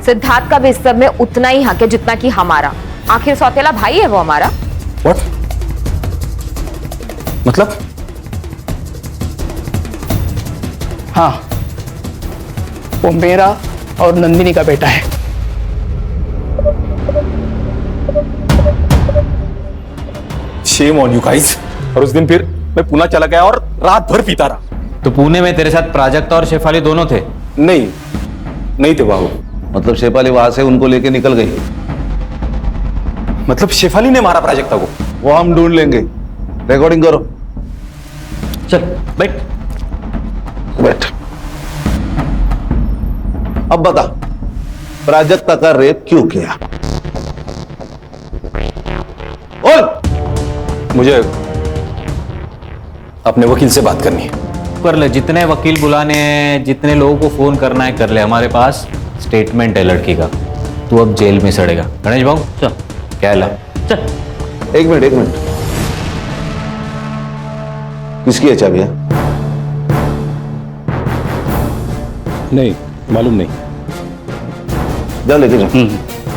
सिद्धार्थ का भी इस सब में उतना ही हक है जितना कि हमारा. आखिर सौतेला भाई है वो हमारा. व्हाट? मतलब? हाँ, वो मेरा और नंदिनी का बेटा है. Shame on you guys. और उस दिन फिर मैं पुणे चला गया और रात भर पीता रहा। तो पुणे में तेरे साथ प्राजक्ता और शेफाली दोनों थे? नहीं थे बाबू। मतलब शेफाली वहां से उनको लेके निकल गई? मतलब शेफाली ने मारा प्राजक्ता को? वो हम ढूंढ लेंगे। रिकॉर्डिंग करो। चल बैठ। बैठ। अब बता, प्राजक्ता का रेप क्यों किया? बोल। मुझे अपने वकील से बात करनी है। कर ले, जितने वकील बुलाने हैं, जितने लोगों को फोन करना है कर ले। हमारे पास स्टेटमेंट है लड़की का। तू अब जेल में सड़ेगा। गणेश भाऊ चल। क्या ला? चल। एक मिनट। किसकी है चाबी? नहीं मालूम नहीं। जा लेके जा।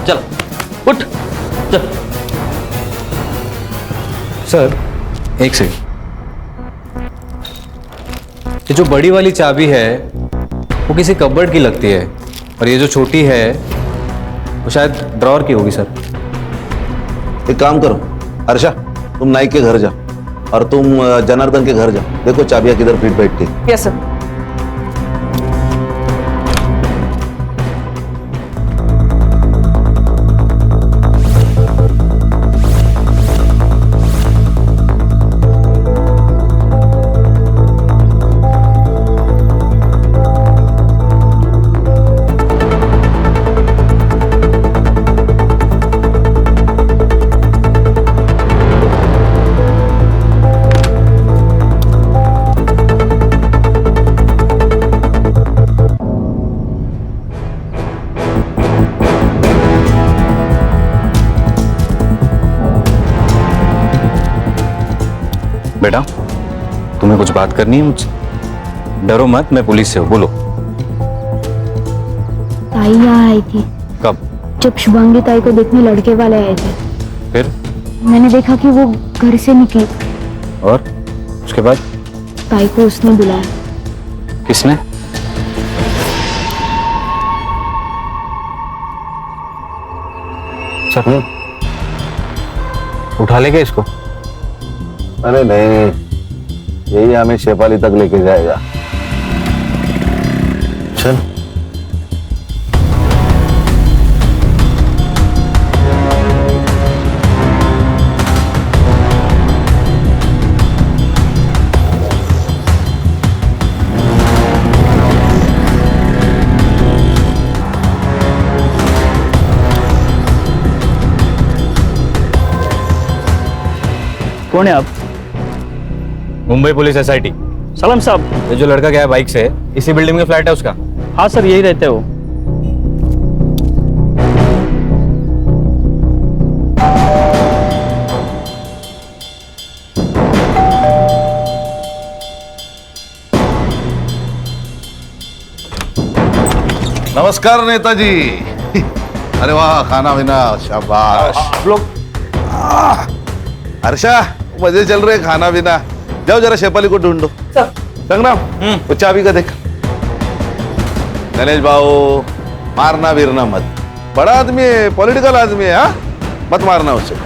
चल उठ चल। सर एक सेकंड, ये जो बड़ी वाली चाबी है वो किसी कबर्ड की लगती है और ये जो छोटी है वो शायद ड्रॉअर की होगी सर। एक काम करो अर्षा, तुम नाइक के घर जा और तुम जनार्दन के घर जा। देखो चाबियां किधर फिट बैठती। Yes sir. बेटा तुम्हें कुछ बात करनी है मुझसे? डरो मत, मैं पुलिस से हूँ। बोलो। ताई यहाँ आई थी। कब? जब शुभांगी ताई को देखने लड़के वाले आए थे। फिर? मैंने देखा कि वो घर से निकली। और उसके बाद? ताई को उसने बुलाया। किसने? सर उठा लेगा इसको? अरे नहीं, यही हमें शेफाली तक लेके जाएगा। चल। कौन है आप? Mumbai police SIT। सलाम साहब। ये जो लड़का गया बाइक से, इसी बिल्डिंग में फ्लैट है उसका? हाँ सर, यही रहते हो। नमस्कार नेताजी। अरे वाह, खाना पीना शाबाश। आप लोग हर्षा मजे चल रहे, खाना पीना। जाओ जरा शेफाली को ढूंढो। संग्राम वो चाबी का देख। गणेश भाऊ मारना वीरना मत, बड़ा आदमी है, पॉलिटिकल आदमी है। हाँ मत मारना उसे।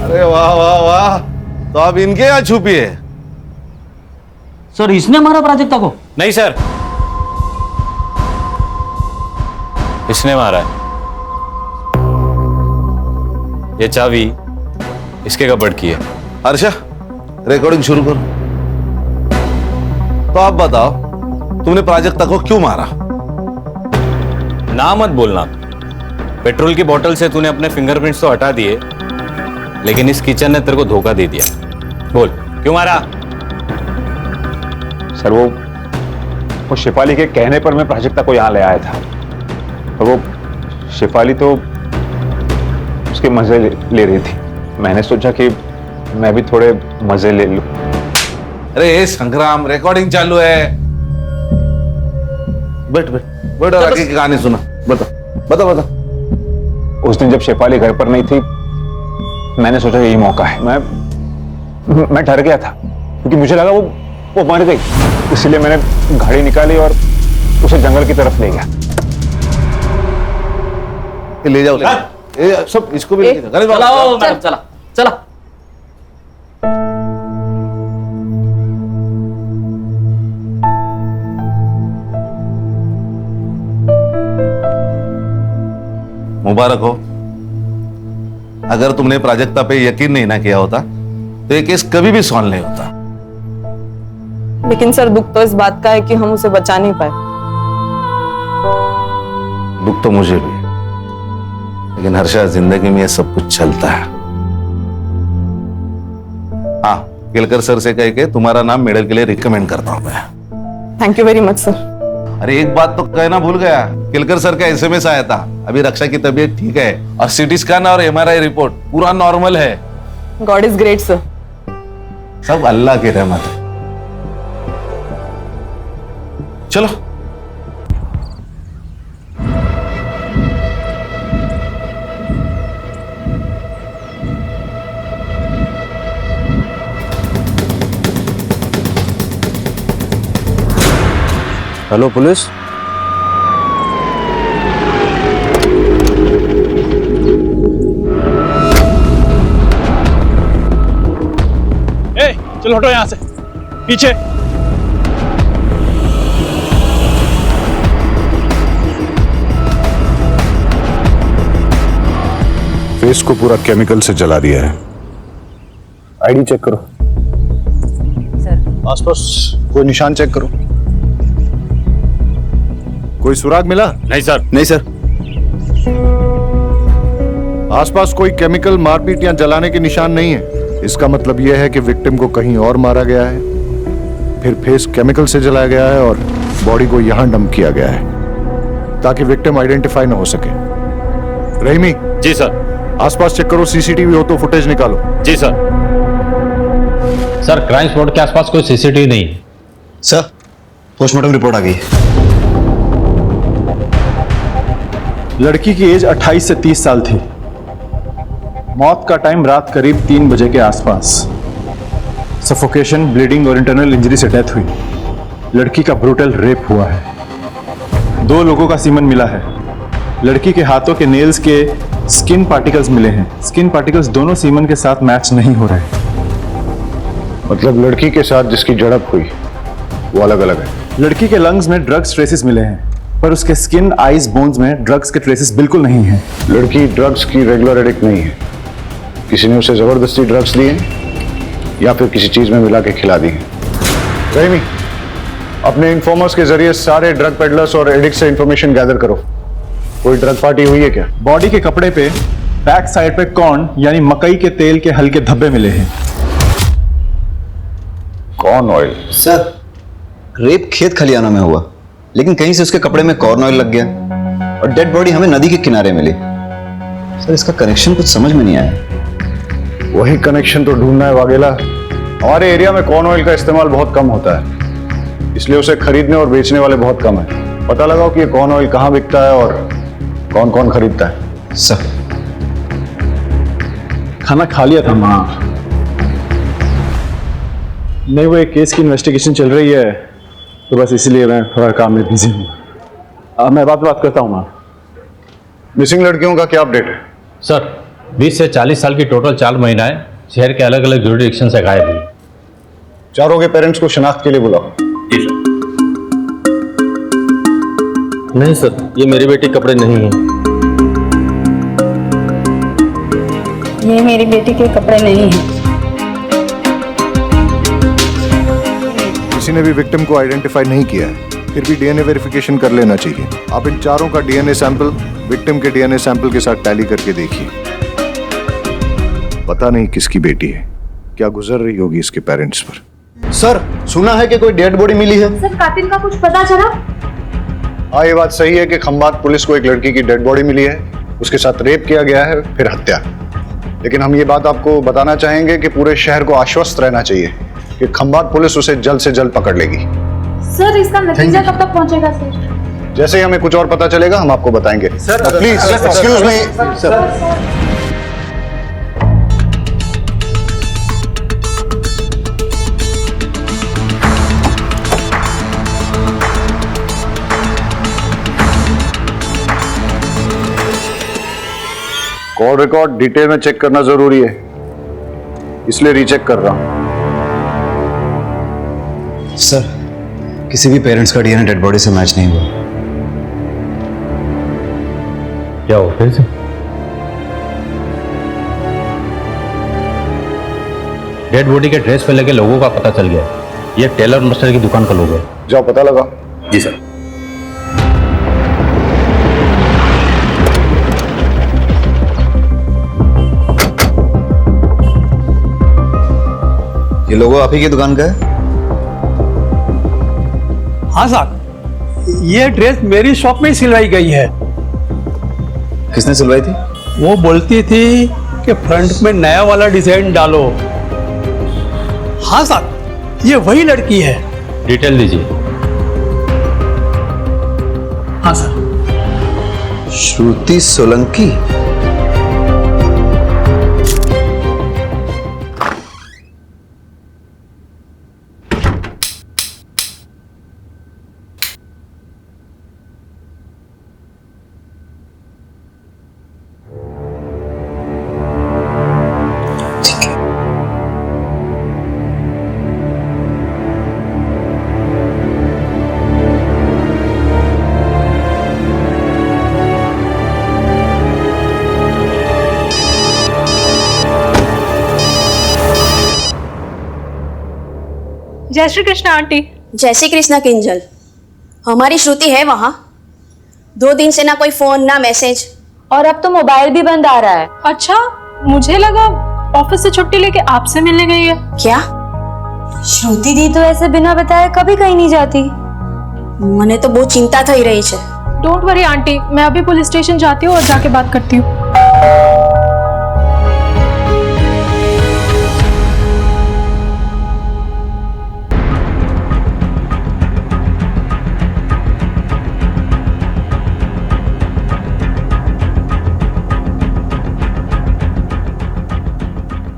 अरे वाह वाह वाह, तो आप इनके यहाँ छुपी है? सर इसने मारा प्राजक्ता को? नहीं सर, इसने मारा है। ये चाबी इसके कबर्ड की है। हर्षा रिकॉर्डिंग शुरू करो। तो आप बताओ, तुमने प्राजक्ता को क्यों मारा? ना मत बोलना। पेट्रोल की बोतल से तूने अपने फिंगरप्रिंट्स तो हटा दिए, लेकिन इस किचन ने तेरे को धोखा दे दिया। बोल क्यों मारा? सर वो शेफाली के कहने पर मैं प्राजक्ता को यहाँ ले आया था, और वो शेफाली तो उसके मजे ले रही थी। मैंने सोचा कि मैं भी थोड़े मजे ले लूं। अरे संग्राम, रिकॉर्डिंग चालू है। बैठ बैठ बैठ और आगे की कहानी सुना। बता बता बता। उस दिन जब शेफाली घर पर नहीं थी मैंने सोचा यही मौका है। मैं डर गया था क्योंकि मुझे लगा वो मर गई, इसलिए मैंने गाड़ी निकाली और उसे जंगल की तरफ ले गया। ले जाओ सब, इसको भी चलाओ मैडम, चला चला। मुबारक हो। अगर तुमने प्राजक्ता पे यकीन नहीं ना किया होता तो ये केस कभी भी सॉल्व नहीं होता। लेकिन सर दुख तो इस बात का है कि हम उसे बचा नहीं पाए। दुख तो मुझे भी है, लेकिन हर्षा जिंदगी में ये सब कुछ चलता है। हाँ, केलकर सर से कह के तुम्हारा नाम मेडल के लिए रिकमेंड करता हूं मैं। Thank you very much sir. अरे एक बात तो कहना भूल गया, केलकर सर का एसएमएस आया था। अभी रक्षा की तबीयत ठीक है और सीटी स्कैन और एमआरआई रिपोर्ट पूरा नॉर्मल है। God is great sir. सब अल्लाह की रहमत है। चलो हेलो पुलिस। चलो हटो यहां से, पीछे। फेस को पूरा केमिकल से जला दिया है। आईडी चेक करो। सर आसपास कोई निशान चेक करो। कोई सुराग मिला? नहीं सर। नहीं सर। आसपास कोई केमिकल, मारपीट या जलाने के निशान नहीं है। इसका मतलब यह है कि विक्टिम को कहीं और मारा गया है, फिर फेस केमिकल से जलाया गया है और बॉडी को यहां डंप किया गया है ताकि विक्टिम आइडेंटिफाई ना हो सके। रहीमी। जी सर। आसपास चेक करो, सीसीटीवी हो तो फुटेज निकालो। जी सर। सर क्राइम स्पॉट के आसपास कोई सीसीटीवी नहीं है। सर पोस्टमार्टम रिपोर्ट आ गई। लड़की की एज 28 से 30 साल थी। मौत का टाइम रात करीब 3 बजे के आसपास। सफोकेशन, ब्लीडिंग और इंटरनल इंजरी से डेथ हुई। लड़की का ब्रूटल रेप हुआ है। 2 लोगों का सीमन मिला है। लड़की के हाथों के नेल्स के स्किन पार्टिकल्स मिले हैं। स्किन पार्टिकल्स दोनों सीमन के साथ मैच नहीं हो रहे। मतलब लड़की के साथ जिसकी झड़प हुई वो अलग अलग है। लड़की के लंग्स में ड्रग्स ट्रेसेस मिले हैं, पर उसके स्किन, आईज, बोन्स में ड्रग्स के ट्रेसेस बिल्कुल नहीं हैं। लड़की ड्रग्स की रेगुलर एडिक्ट नहीं है। किसी ने उसे जबरदस्ती ड्रग्स दिए या फिर किसी चीज में मिला के खिला दिए। रहीमी, अपने इन्फॉर्मर्स के जरिए सारे ड्रग पेडलर्स और एडिक्ट से इंफॉर्मेशन गैदर करो। कोई ड्रग पार्टी हुई है क्या? बॉडी के कपड़े पे बैक साइड पे कॉर्न यानी मकई के तेल के हल्के धब्बे मिले हैं। Corn oil? सर रेप खेत खलियाना में हुआ, लेकिन कहीं से उसके कपड़े में कॉर्न ऑयल लग गया और डेड बॉडी हमें नदी के किनारे मिली। सर इसका कनेक्शन कुछ समझ में नहीं आया। वही कनेक्शन तो ढूंढना है वाघेला। हमारे एरिया में कॉर्न ऑयल का इस्तेमाल बहुत कम होता है, इसलिए उसे खरीदने और बेचने वाले बहुत कम है। पता लगाओ कि ये कॉर्न ऑयल कहाँ बिकता है और कौन कौन खरीदता है। सर खाना खा लिया था माँ। नहीं, वो एक केस की इन्वेस्टिगेशन चल रही है तो बस इसलिए मैं थोड़ा काम में बिजी हूँ। मैं बात करता हूँ माँ। मिसिंग लड़कियों का क्या अपडेट है? सर 20 से 40 साल की टोटल 4 महिलाएं शहर के अलग अलग जुरिडिक्शन से गायब हुई। चारों के पेरेंट्स को शिनाख्त के लिए बुलाओ। नहीं सर, ये मेरी बेटी कपड़े नहीं है। ये मेरी बेटी के कपड़े नहीं हैं। किसी ने भी विक्टिम को आइडेंटिफाई नहीं किया है, फिर भी डीएनए वेरिफिकेशन कर लेना चाहिए। आप इन चारों का डीएनए सैंपल विक्टिम के डीएनए सैंपल के साथ टैली करके देखिए। पता नहीं किसकी बेटी है, क्या गुजर रही होगी इसके पेरेंट्स पर। सर सुना है कि कोई डेड बॉडी मिली है। सर कातिल का कुछ पता चला? हाँ, ये बात सही है कि खंबात पुलिस को एक लड़की की डेड बॉडी मिली है, उसके साथ रेप किया गया है, फिर हत्या। लेकिन हम ये बात आपको बताना चाहेंगे कि पूरे शहर को आश्वस्त रहना चाहिए कि खंबात पुलिस उसे जल्द से जल्द पकड़ लेगी। सर इसका नतीजा कब तक पहुंचेगा सर? जैसे ही हमें कुछ और पता चलेगा हम आपको बताएंगे। Please excuse me sir. Call record detail में चेक करना जरूरी है, इसलिए रीचेक कर रहा हूं। सर, किसी भी पेरेंट्स का डीएनए डेड बॉडी से मैच नहीं हुआ। क्या हो फिर से? डेड बॉडी के ड्रेस पे लगे लोगों का पता चल गया। ये टेलर मास्टर की दुकान का लोग है। जाओ पता लगा। जी सर। ये लोगो आप ही की दुकान का है? हाँ साहब, ये ड्रेस मेरी शॉप में ही सिलवाई गई है। किसने सिलवाई थी? वो बोलती थी कि फ्रंट में नया वाला डिजाइन डालो। हाँ साहब, ये वही लड़की है। डिटेल दीजिए। हाँ सर। श्रुति सोलंकी। जय श्री कृष्णा आंटी। जय श्री कृष्णा किंजल। हमारी श्रुति है वहाँ। 2 दिन से ना कोई फोन ना मैसेज, और अब तो मोबाइल भी बंद आ रहा है। अच्छा, मुझे लगा ऑफिस से छुट्टी लेके आपसे मिलने गई है। क्या? श्रुति दी तो ऐसे बिना बताए कभी कहीं नहीं जाती। मने तो बहुत चिंता थई रही है। डोंट वरी आंटी, मैं अभी पुलिस स्टेशन जाती हूँ और जाके बात करती हूँ।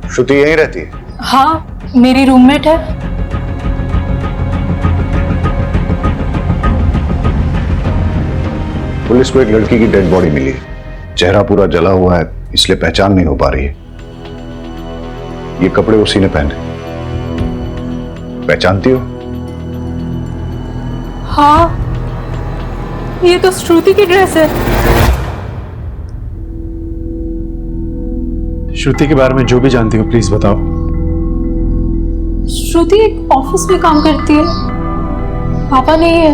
श्रुति यहीं रहती है? हाँ, मेरी रूममेट है। पुलिस को एक लड़की की डेड बॉडी मिली है। चेहरा पूरा जला हुआ है, इसलिए पहचान नहीं हो पा रही है। ये कपड़े उसी ने पहने। पहचानती हो? हाँ, ये तो श्रुति की ड्रेस है। श्रुति के बारे में जो भी जानती हो प्लीज बताओ। श्रुति एक ऑफिस में काम करती है। पापा नहीं है,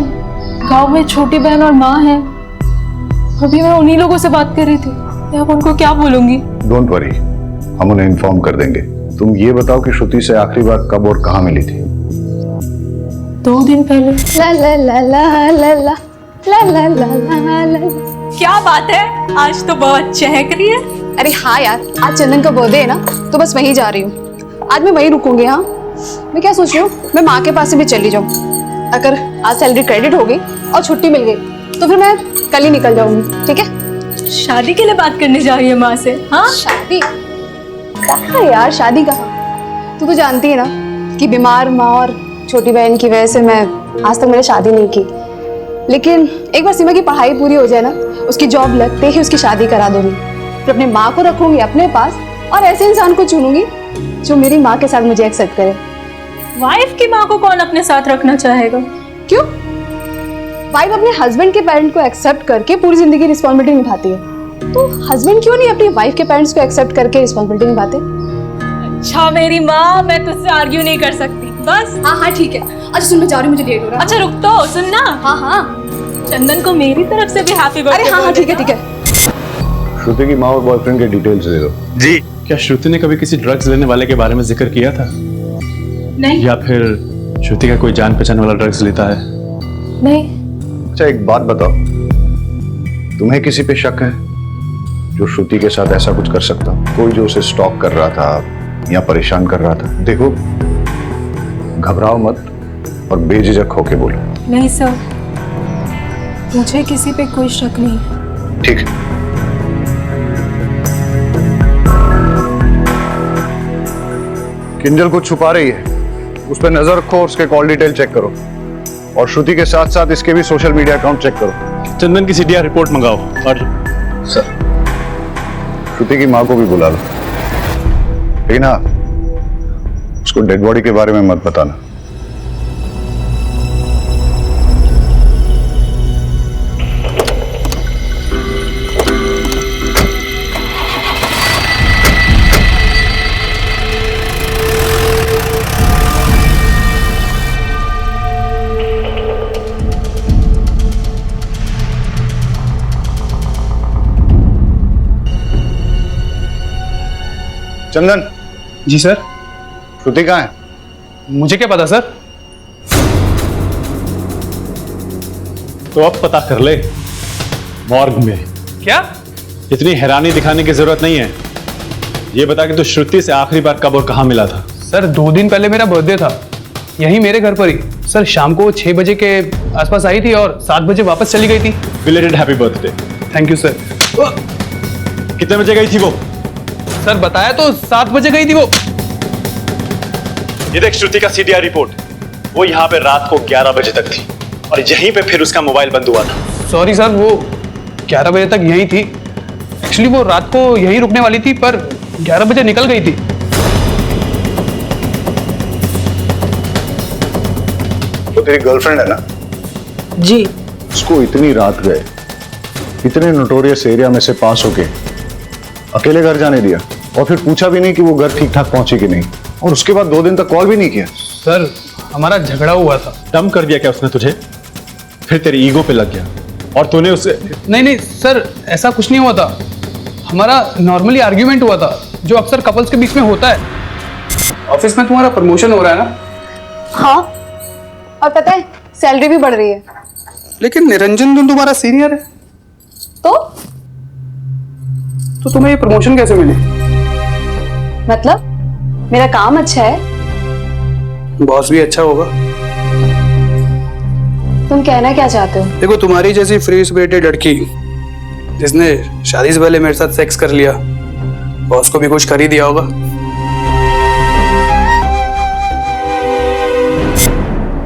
गांव में छोटी बहन और माँ है। अभी मैं उन्हीं लोगों से बात कर रही थी। मैं अब उनको क्या बोलूंगी? डोंट वरी, हम उन्हें इन्फॉर्म कर देंगे। तुम ये बताओ कि श्रुति से आखिरी बार कब और कहाँ मिली थी? 2 दिन पहले। ला ला ला ला ला ला ला ला ला ला ला। क्या बात है, आज तो बहुत चहक रही है। अरे हाँ यार, आज चंदन का बर्थडे है ना, तो बस वहीं जा रही हूँ। आज मैं वहीं रुकूंगी। हाँ, मैं क्या सोच रही हूँ, मैं माँ के पास से भी चली जाऊँ। अगर आज सैलरी क्रेडिट हो गई और छुट्टी मिल गई तो फिर मैं कल ही निकल जाऊंगी। ठीक है? शादी के लिए बात करने जा रही है माँ से? हाँ, शादी कहाँ यार, शादी कहाँ? तू तो जानती है ना कि बीमार माँ और छोटी बहन की वजह से मैं आज तक मैंने शादी नहीं की। लेकिन एक बार सीमा की पढ़ाई पूरी हो जाए ना, उसकी जॉब लगते ही उसकी शादी करा दूंगी। फिर अपने माँ को रखूंगी अपने पास और ऐसे इंसान को चुनूंगी जो मेरी माँ के साथ मुझे एक्सेप्ट करे। वाइफ की माँ को कौन अपने साथ रखना चाहेगा? क्यों? वाइफ अपने हस्बैंड के पेरेंट को एक्सेप्ट करके पूरी जिंदगी रिस्पॉन्सिबिलिटी निभाती है, तो हस्बैंड क्यों नहीं अपनी वाइफ के पेरेंट्स को एक्सेप्ट करके रिस्पॉन्सिबिलिटी निभाते? अच्छा मेरी माँ, मैं तुझसे आर्ग्यू नहीं कर सकती। बस हाँ हाँ ठीक है। अच्छा सुन, मैं जा रही हूँ, मुझे लेट हो रहा है। अच्छा रुक तो, सुनना। हाँ हाँ, चंदन को मेरी तरफ से भी हैप्पी बर्थडे। अरे हाँ हाँ ठीक है ठीक है। श्रुति की माँ और बॉयफ्रेंड के डिटेल्स दे दो। जी। क्या श्रुति ने कभी किसी ड्रग्स लेने वाले के बारे में जिक्र किया था? नहीं। या फिर श्रुति का कोई जान पहचान वाला ड्रग्स लेता है? नहीं। अच्छा एक बात बताओ, तुम्हें किसी पे शक है जो श्रुति के साथ ऐसा कुछ कर सकता? कोई जो उसे स्टॉक कर रहा था या परेशान कर रहा था? देखो, घबराओ मत और बेझिझक होके बोलो। नहीं सर, मुझे किसी पे कोई शक नहीं। ठीक है। किंजल कुछ छुपा रही है, उस पर नजर रखो, उसके कॉल डिटेल चेक करो और श्रुति के साथ साथ इसके भी सोशल मीडिया अकाउंट चेक करो। चंदन की सीडीआर रिपोर्ट मंगाओ। और सर श्रुति की माँ को भी बुला लो, लेकिन हाँ, उसको डेड बॉडी के बारे में मत बताना। चंदन। जी सर। श्रुति कहाँ है? मुझे क्या पता सर। तो अब पता कर ले, मॉर्ग में। क्या? इतनी हैरानी दिखाने की जरूरत नहीं है। ये बता कि तू श्रुति से आखिरी बार कब और कहां मिला था? सर 2 दिन पहले मेरा बर्थडे था, यही मेरे घर पर ही। सर शाम को 6 बजे के आसपास आई थी और 7 बजे वापस चली गई थी। Belated happy birthday. Thank you sir. कितने बजे गई थी वो? सर बताया तो 7 बजे गई थी वो। ये देख श्रुति का सीडीआर रिपोर्ट, वो यहाँ पे रात को 11 बजे तक थी और यहीं पे फिर उसका मोबाइल बंद हुआ था। सॉरी सर, वो 11 बजे तक यहीं थी। एक्चुअली वो रात को यहीं रुकने वाली थी पर 11 बजे निकल गई थी। वो तेरी गर्लफ्रेंड है ना? जी। उसको इतनी रात गए, इतने नोटोरियस एरिया में से पास होके अकेले घर जाने दिया और फिर पूछा भी नहीं कि वो घर ठीक ठाक पहुंची कि नहीं, और उसके बाद 2 दिन तक कॉल भी नहीं किया। सर हमारा झगड़ा हुआ था। डम कर दिया क्या उसने तुझे? फिर तेरी ईगो पे लग गया और तूने उसे? नहीं सर, ऐसा कुछ नहीं हुआ था। हमारा नॉर्मली आर्ग्यूमेंट हुआ था, जो अक्सर कपल्स के बीच में होता है। ऑफिस में तुम्हारा प्रमोशन हो रहा है ना? हाँ, और पता है सैलरी भी बढ़ रही है। लेकिन निरंजन तुम तुम्हारा सीनियर है, तो तुम्हें ये प्रमोशन कैसे मिली? मतलब मेरा काम अच्छा है। बॉस भी अच्छा होगा। तुम कहना क्या चाहते हो? देखो, तुम्हारी जैसी फ्री स्पिरिटेड लड़की जिसने शादी से पहले मेरे साथ सेक्स कर लिया, बॉस को भी कुछ कर ही दिया होगा।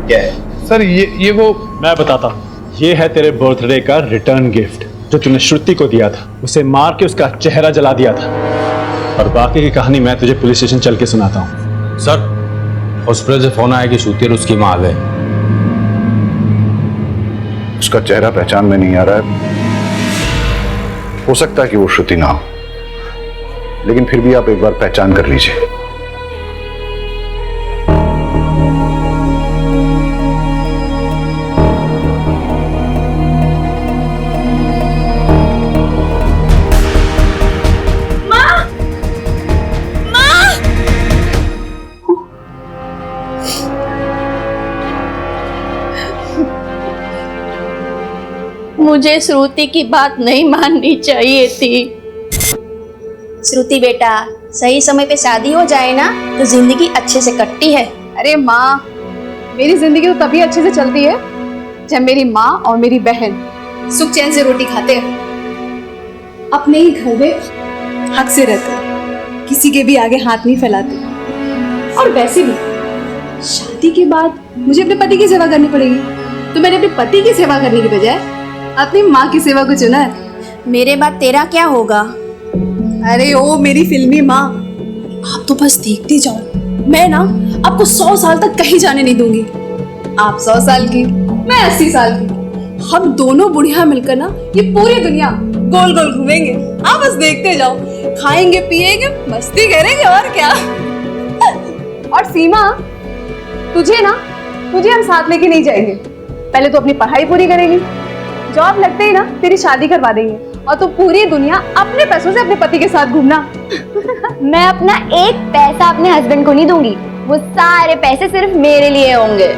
क्या है सर? ये वो मैं बताता हूँ। ये है तेरे बर्थडे का रिटर्न गिफ्ट जो तूने श्रुति को दिया था। उसे मार के उसका चेहरा जला दिया था, और बाकी की कहानी मैं तुझे पुलिस स्टेशन चल के सुनाता हूँ। सर, हॉस्पिटल से फोन आया कि श्रुति और उसकी मां आ गए। उसका चेहरा पहचान में नहीं आ रहा है। हो सकता है कि वो श्रुति ना हो, लेकिन फिर भी आप एक बार पहचान कर लीजिए। मुझे श्रुति की बात नहीं माननी चाहिए थी। श्रुति बेटा, सही समय पे शादी हो जाए ना तो जिंदगी अच्छे से कटती है। अरे माँ, मेरी जिंदगी तो तभी अच्छे से चलती है जब मेरी माँ और मेरी बहन सुख चैन से रोटी खाते हैं, अपने ही घर में हक से रहते हैं, किसी के भी आगे हाथ नहीं फैलाते। और वैसे भी शादी के बाद मुझे अपने पति की सेवा करनी पड़ेगी, तो मैंने अपने पति की सेवा करने की बजाय अपनी माँ की सेवा को चुना है। मेरे बाद तेरा क्या होगा? अरे ओ मेरी फिल्मी माँ, आप तो बस देखते जाओ। मैं ना आपको 100 साल तक कहीं जाने नहीं दूंगी। आप 100 साल की, मैं 80 साल की। हम दोनों बुढ़िया मिलकर ना ये पूरी दुनिया गोल गोल घूमेंगे। आप बस देखते जाओ, खाएंगे पिएंगे मस्ती करेंगे, और क्या। और सीमा, तुझे हम साथ लेके नहीं जाएंगे। पहले तो अपनी पढ़ाई पूरी करेंगी, जॉब लगते ही ना तेरी शादी करवा देंगे, और तू पूरी दुनिया अपने पैसों से अपने पति के साथ घूमना। मैं अपना एक पैसा अपने हस्बैंड को नहीं दूंगी, वो सारे पैसे सिर्फ मेरे लिए होंगे।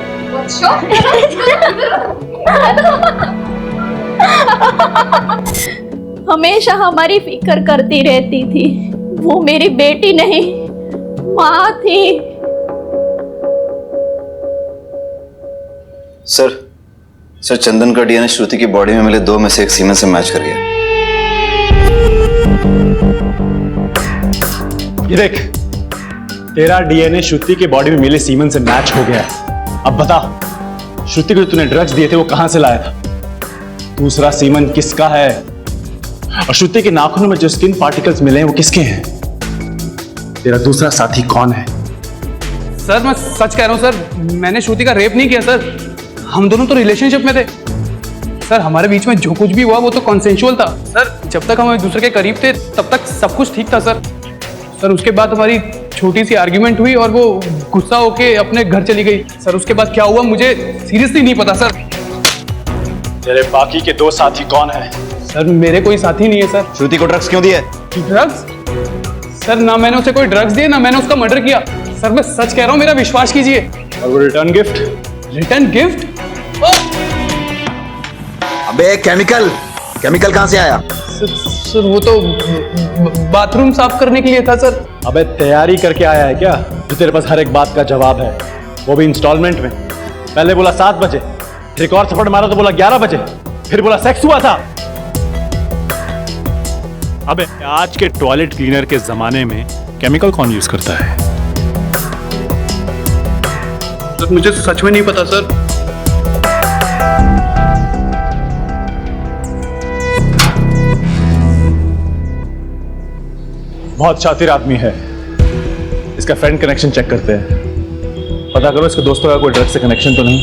हमेशा हमारी फिक्र करती रहती थी। वो मेरी बेटी नहीं, माँ थी। सर चंदन का डीएनए श्रुति की बॉडी में मिले 2 में से एक सीमेन से मैच कर गया। ये देख, तेरा डीएनए श्रुति के बॉडी में मिले सीमेन से मैच हो गया है। अब बता, श्रुति को तूने ड्रग्स दिए थे वो कहां से लाया था? दूसरा सीमेन किसका है? और श्रुति के नाखूनों में जो स्किन पार्टिकल्स मिले हैं वो किसके हैं? तेरा दूसरा साथी कौन है? सर मैं सच कह रहा हूँ सर, मैंने श्रुति का रेप नहीं किया सर। हम दोनों तो रिलेशनशिप में थे सर। हमारे बीच में जो कुछ भी हुआ वो तो कॉन्सेंशुअल था सर। जब तक हम एक दूसरे के करीब थे तब तक सब कुछ ठीक था सर। सर उसके बाद हमारी छोटी सी आर्ग्यूमेंट हुई और वो गुस्सा होके अपने घर चली गई सर। उसके बाद क्या हुआ मुझे सीरियसली नहीं पता सर। तेरे बाकी के 2 साथी कौन है? सर मेरे कोई साथी नहीं है सर। श्रुति को ड्रग्स क्यों दिए? ड्रग्स? सर ना मैंने उसे कोई ड्रग्स दिए ना मैंने उसका मर्डर किया सर। मैं सच कह रहा हूँ, मेरा विश्वास कीजिए। और वो रिटर्न गिफ्ट? Return gift? अबे केमिकल कहाँ से आया? सर वो तो बाथरूम साफ करने के लिए था सर। अबे तैयारी करके आया है क्या जो तेरे पास हर एक बात का जवाब है, वो भी इंस्टॉलमेंट में? पहले बोला 7 बजे, फिर एक और थप्पड़ मारा तो बोला 11 बजे, फिर बोला सेक्स हुआ था। अबे आज के टॉयलेट क्लीनर के जमाने में केमिकल कौन यूज करता है? सर मुझे सच में नहीं पता सर। बहुत शातिर आदमी है, इसका फ्रेंड कनेक्शन चेक करते हैं। पता करो इसके दोस्तों का कोई ड्रग से कनेक्शन तो नहीं।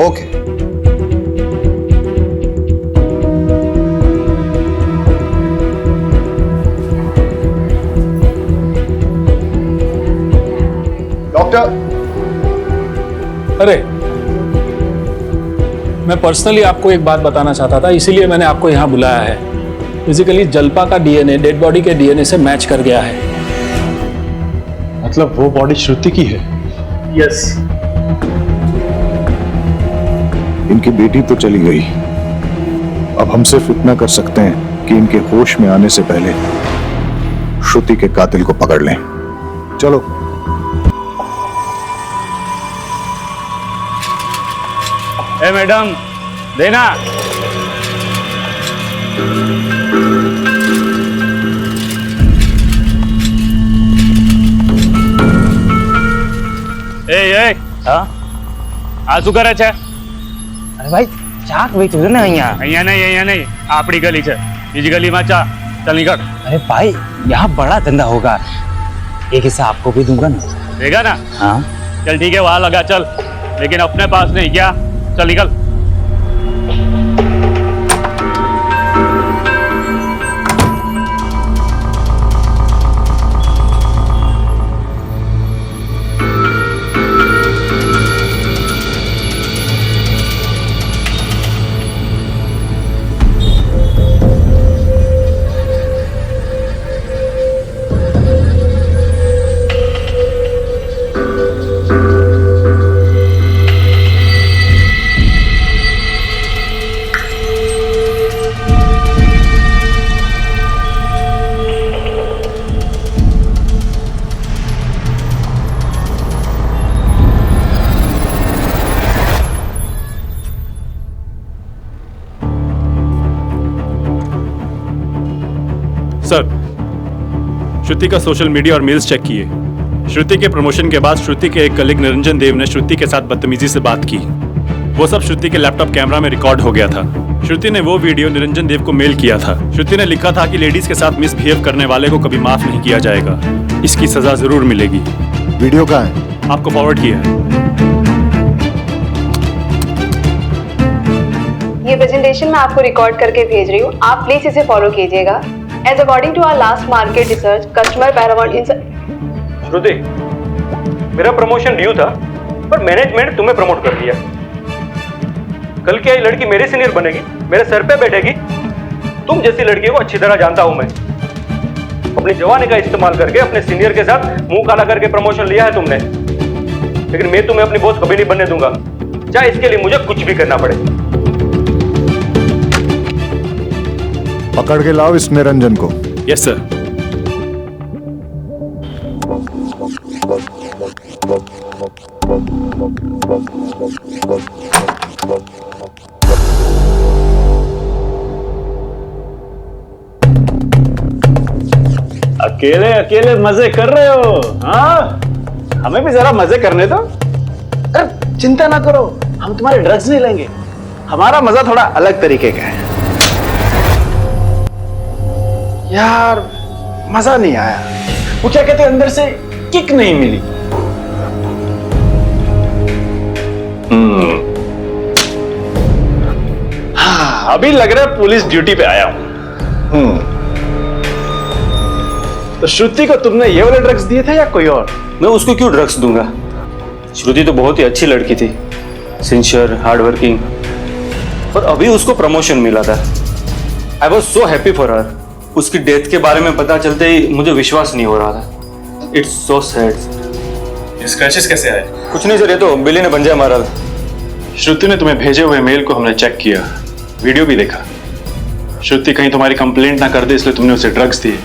Okay doctor. अरे मैं पर्सनली आपको एक बात बताना चाहता था, इसीलिए मैंने आपको यहाँ बुलाया है। फिजिकली जल्पा का डीएनए डेड बॉडी के डीएनए से मैच कर गया है। मतलब वो बॉडी श्रुति की है? यस। इनकी बेटी तो चली गई, अब हम सिर्फ इतना कर सकते हैं कि इनके होश में आने से पहले श्रुति के कातिल को पकड़ लें। चलो। ए मैडम देना। ए हाँ आजू करे छे? अरे भाई चाक वेच ने અહીંયા નહીં આપણી ગલી છે, બીજી ગલીમાં ચા। चल निकल। अरे भाई यहाँ बड़ा धंधा होगा, एक हिस्सा आपको भी दूंगा ना। देगा ना? हाँ चल ठीक है वहां लगा चल, लेकिन अपने पास नहीं क्या। चल निकल। सर, श्रुति का सोशल मीडिया और मेल्स चेक किए। श्रुति के प्रमोशन के बाद श्रुति के एक कलीग निरंजन देव ने श्रुति के साथ बदतमीजी से बात की। वो सब श्रुति के लैपटॉप कैमरा में रिकॉर्ड हो गया था। श्रुति ने वो वीडियो निरंजन देव को मेल किया था। श्रुति ने लिखा था कि लेडीज के साथ मिसबिहेव करने वाले को कभी माफ नहीं किया जाएगा, इसकी सजा जरूर मिलेगी। वीडियो कहाँ है? आपको फॉरवर्ड किया है। ये प्रेजेंटेशन मैं आपको रिकॉर्ड करके भेज रही हूँ, आप प्लीज इसे फॉलो कीजिएगा। As according to our last market research, customer paramount in श्रुति, मेरा प्रमोशन ड्यू था पर मैनेजमेंट तुम्हें प्रमोट कर दिया। कल क्या ये लड़की मेरे सीनियर बनेगी, मेरे सर पे बैठेगी? तुम जैसी लड़की को अच्छी तरह जानता हूं मैं। अपनी जवानी का इस्तेमाल करके अपने सीनियर के साथ मुंह काला करके प्रमोशन लिया है तुमने, लेकिन मैं तुम्हें अपनी बॉस कभी नहीं बनने दूंगा, चाहे इसके लिए मुझे कुछ भी करना पड़े। पकड़ के लाओ इस निरंजन को। Yes sir. अकेले अकेले मजे कर रहे हो? हाँ हमें भी जरा मजे करने दो। अरे चिंता ना करो, हम तुम्हारे ड्रग्स नहीं लेंगे, हमारा मजा थोड़ा अलग तरीके का है। यार मजा नहीं आया, वो क्या कहते हैं, अंदर से किक नहीं मिली। हाँ, अभी लग रहा है पुलिस ड्यूटी पे आया हूं। तो श्रुति को तुमने ये वाले ड्रग्स दिए थे या कोई और? मैं उसको क्यों ड्रग्स दूंगा? श्रुति तो बहुत ही अच्छी लड़की थी, सिंसियर, हार्ड वर्किंग, पर अभी उसको प्रमोशन मिला था। I was so happy for her. उसकी डेथ के बारे में पता चलते ही मुझे विश्वास नहीं हो रहा था। It's so sad. स्क्रैचेस कैसे आए? कुछ नहीं सर, ये तो बिल्ली ने पंजा मारा था। श्रुति ने तुम्हें भेजे हुए मेल को हमने चेक किया, वीडियो भी देखा। श्रुति कहीं तुम्हारी कंप्लेंट ना कर दे इसलिए तुमने उसे ड्रग्स दिए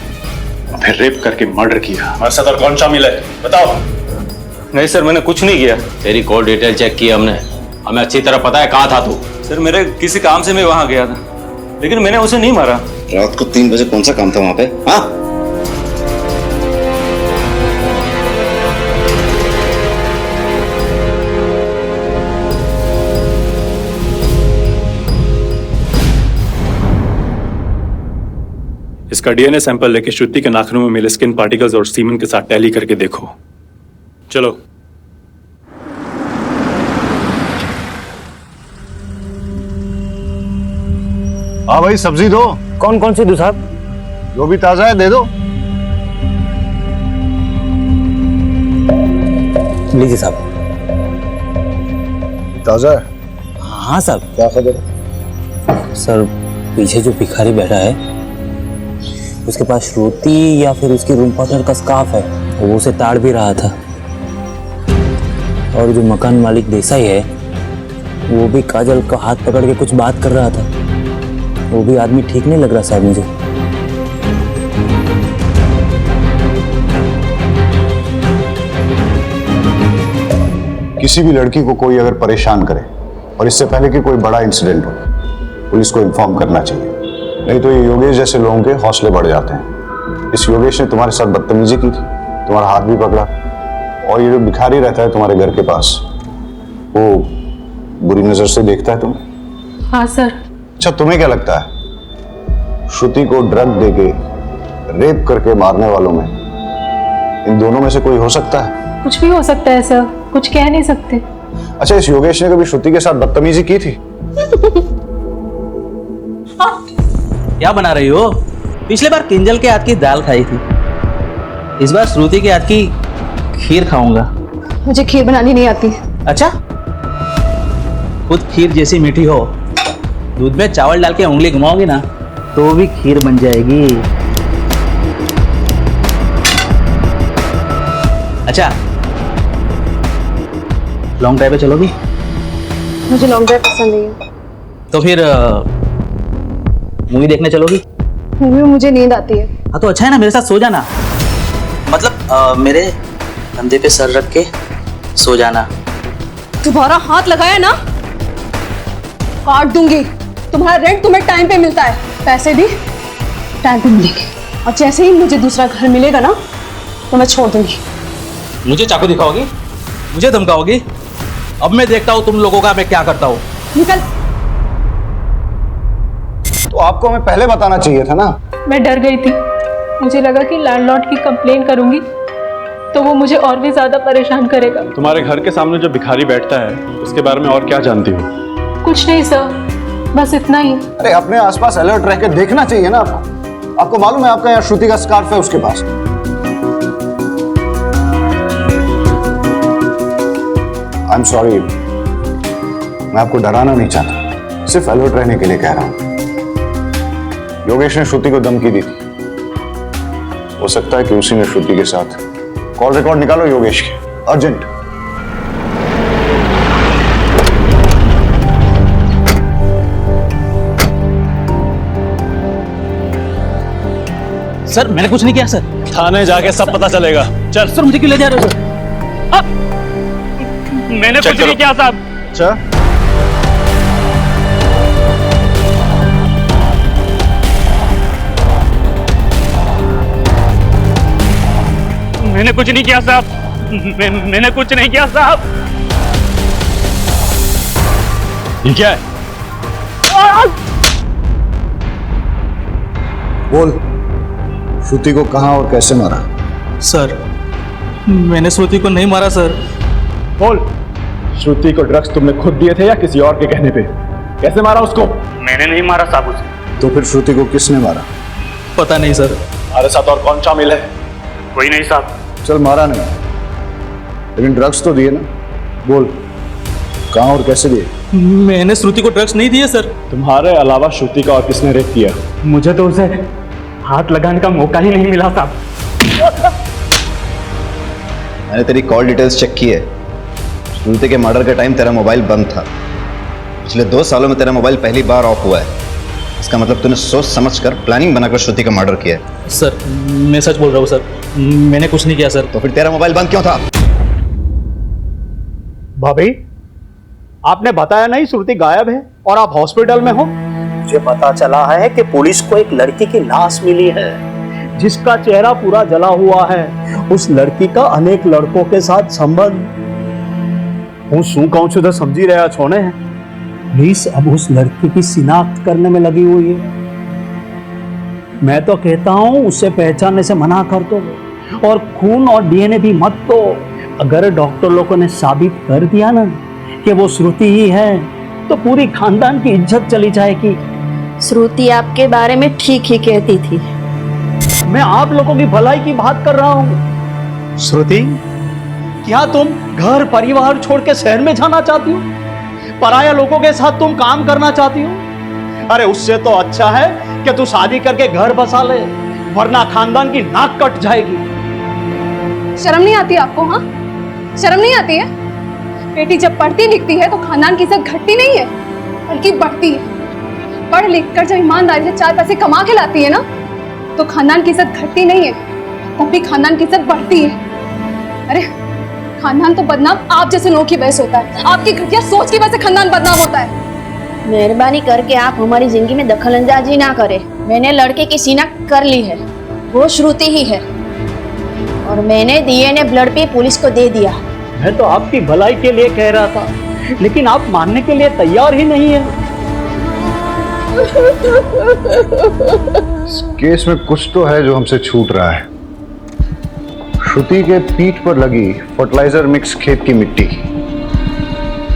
और फिर रेप करके मर्डर किया। हमारे साथ और कौन शामिल है बताओ? नहीं सर, मैंने कुछ नहीं किया। तेरी कॉल डिटेल चेक की हमने, हमें अच्छी तरह पता है कहाँ था तू। सर मेरे किसी काम से मैं वहां गया था, लेकिन मैंने उसे नहीं मारा। रात को 3 बजे कौन सा काम था वहां पे? हाँ, इसका डीएनए सैंपल लेके श्रुति के नाखूनों में मिले स्किन पार्टिकल्स और सीमन के साथ टैली करके देखो। चलो। हाँ भाई, सब्जी दो। कौन कौन सी दो साहब? जो भी ताजा है दे दो। लीजिए साहब। ताजा है? हाँ साहब। क्या खबर? सर पीछे जो भिखारी बैठा है उसके पास श्रुति या फिर उसकी रूम पार्टनर का स्कार्फ है, वो उसे ताड़ भी रहा था। और जो मकान मालिक देसाई है वो भी काजल का हाथ पकड़ के कुछ बात कर रहा था। वो भी आदमी ठीक नहीं लग रहा साहब मुझे। किसी भी लड़की को कोई अगर परेशान करे और इससे पहले कि कोई बड़ा इंसिडेंट हो, पुलिस को इन्फॉर्म करना चाहिए, नहीं तो ये योगेश जैसे लोगों के हौसले बढ़ जाते हैं। इस योगेश ने तुम्हारे साथ बदतमीजी की थी, तुम्हारा हाथ भी पकड़ा, और ये जो भिखारी रहता है तुम्हारे घर के पास, वो बुरी नजर से देखता है तुम्हें। हाँ सर। अच्छा, तुम्हें क्या लगता है श्रुति को ड्रग देके रेप करके मारने वालों में इन दोनों में से कोई हो सकता है? कुछ भी हो सकता है सर, कुछ कह नहीं सकते। अच्छा, इस योगेश ने कभी श्रुति के साथ बदतमीजी की थी? क्या बना रही हो? पिछले बार किंजल के हाथ की दाल खाई थी, इस बार श्रुति के हाथ की खीर खाऊंगा। मुझे खीर बनानी नहीं आती। अच्छा, खुद खीर जैसी मीठी हो, दूध में चावल डाल के उंगली घुमाओगी ना तो भी खीर बन जाएगी। अच्छा, लॉन्ग ड्राइव पे चलोगी? मुझे लॉन्ग ड्राइव पसंद नहीं है। तो फिर मूवी देखने चलोगी? मूवी में मुझे नींद आती है। हाँ तो अच्छा है ना, मेरे साथ सो जाना। मतलब मेरे कंधे पे सर रख के सो जाना। तुम्हारा हाथ लगाया ना काट दूंगी। तुम्हारा रेंट तुम्हें टाइम पे मिलता है, पैसे भी टाइम पे मिलेंगे, और जैसे ही मुझे दूसरा घर मिलेगा ना तो मैं छोड़ दूंगी। मुझे चाकू दिखाओगी? मुझे धमकाओगी? अब मैं देखता हूँ तुम लोगों का मैं क्या करता हूँ। निकल। तो आपको हमें पहले बताना चाहिए था ना। मैं डर गई थी, मुझे लगा कि लैंडलॉर्ड की कंप्लेन करूंगी तो वो मुझे और भी ज्यादा परेशान करेगा। तुम्हारे घर के सामने जो भिखारी बैठता है उसके बारे में और क्या जानती हो? कुछ नहीं सर, बस इतना ही। अरे अपने आसपास अलर्ट रह के देखना चाहिए ना आपको। आपको मालूम है आपका यहाँ श्रुति का स्कार्फ है उसके पास। आई एम सॉरी, मैं आपको डराना नहीं चाहता, सिर्फ अलर्ट रहने के लिए कह रहा हूं। योगेश ने श्रुति को धमकी दी थी, हो सकता है कि उसी ने श्रुति के साथ। कॉल रिकॉर्ड निकालो योगेश के, अर्जेंट। सर मैंने कुछ नहीं किया सर। थाने जाके सब पता चलेगा। चल। सर मुझे क्यों ले जा रहे हो सर? मैंने कुछ नहीं किया साहब। अच्छा, मैंने कुछ नहीं किया साहब। मैंने कुछ नहीं किया साहब। ये क्या है? बोल, श्रुति को कहां और कैसे मारा? सर, मैंने श्रुति को नहीं मारा सर। बोल, श्रुति को ड्रग्स तुमने खुद दिए थे या किसी और के कहने पे? कैसे मारा उसको? मैंने नहीं मारा साहब उसे। तो फिर श्रुति को किसने मारा? पता नहीं सर। हमारे साथ और कौन शामिल है? कोई नहीं साहब। चल, मारा नहीं, लेकिन ड्रग्स तो दिए ना। बोल, कहां और कैसे दिए? मैंने श्रुति को ड्रग्स नहीं दिए सर। तुम्हारे अलावा श्रुति का और किसने रेप किया? मुझे तो उसे हाथ लगाने का मौका ही नहीं मिला साहब। मैंने तेरी कॉल डिटेल्स चेक की है। श्रुति के मर्डर के टाइम तेरा मोबाइल बंद था। पिछले 2 सालों में तेरा मोबाइल पहली बार ऑफ हुआ है। इसका मतलब तूने सोच समझकर प्लानिंग बनाकर श्रुति का मर्डर किया है। सर, मैं सच बोल रहा हूँ सर, मैंने कुछ नहीं किया सर। तो फिर तेरा मोबाइल बंद क्यों था? भाभी, आपने बताया नहीं श्रुति गायब है और आप हॉस्पिटल में हो? मुझे पता चला है कि पुलिस को एक लड़की की लाश मिली है जिसका चेहरा पूरा जला हुआ है। उस लड़की का अनेक लड़कों के साथ संबंध। હું શું કહું છું તો સમજી રહ્યા છો ને? पुलिस अब उस लड़की की शिनाख्त करने में लगी हुई है। मैं तो कहता हूं उसे पहचानने से मना कर दो और खून और डीएनए भी मत दो। अगर डॉक्टर लोगों ने साबित कर दिया ना कि वो श्रुति ही है तो पूरी खानदान की इज्जत चली जाएगी। श्रुति आपके बारे में ठीक ही कहती थी। मैं आप लोगों की भलाई की बात कर रहा हूं। श्रुति, क्या तुम घर परिवार छोड़ के शहर में जाना चाहती हो? पराया लोगों के साथ तुम काम करना चाहती हो? अरे उससे तो अच्छा है कि तू शादी करके घर बसा ले, वरना खानदान की नाक कट जाएगी। शर्म नहीं आती आपको? हाँ, शर्म नहीं आती है? बेटी जब पढ़ती लिखती है तो खानदान की इज्जत घटती नहीं है बल्कि बढ़ती है। पढ़ लिख कर जब ईमानदारी से 4 पैसे कमा के लाती है ना तो खानदान की इज्जत घटती नहीं है, तब भी खानदान की इज्जत बढ़ती है। अरे खानदान तो बदनाम आप जैसे लोगों की वजह से होता है। आपकी घटिया सोच की वजह से खानदान बदनाम होता है। मेहरबानी करके आप हमारी जिंदगी में दखलंदाजी ना करें। मैंने लड़के की शिनाख्त कर ली है, वो श्रुति ही है और मैंने डीएनए ब्लड पे पुलिस को दे दिया। मैं तो आपकी भलाई के लिए कह रहा था, लेकिन आप मानने के लिए तैयार ही नहीं है। इस केस में कुछ तो है जो हमसे छूट रहा है। श्रुति के पीठ पर लगी फर्टिलाइजर मिक्स खेत की मिट्टी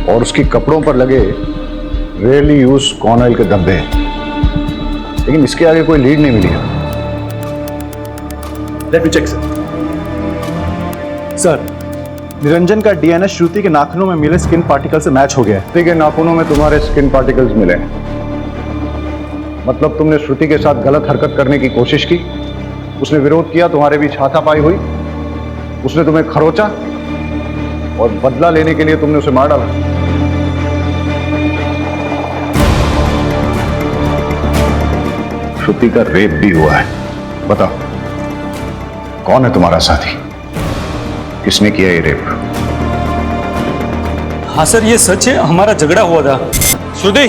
और उसके कपड़ों पर लगे रेयरली यूज कॉर्न ऑयल के धब्बे, लेकिन इसके आगे कोई लीड नहीं मिली है। Let me check sir. Niranjan का डीएनए श्रुति के नाखूनों में मिले स्किन पार्टिकल से मैच हो गया है। श्रुति के नाखूनों में तुम्हारे स्किन पार्टिकल्स मिले हैं, मतलब तुमने श्रुति के साथ गलत हरकत करने की कोशिश की, उसने विरोध किया, तुम्हारे बीच हाथापाई हुई, उसने तुम्हें खरोचा और बदला लेने के लिए तुमने उसे मार डाला। श्रुति का रेप भी हुआ है। बताओ, कौन है तुम्हारा साथी? किसने किया ये रेप? हाँ सर, ये सच है, हमारा झगड़ा हुआ था। श्रुति,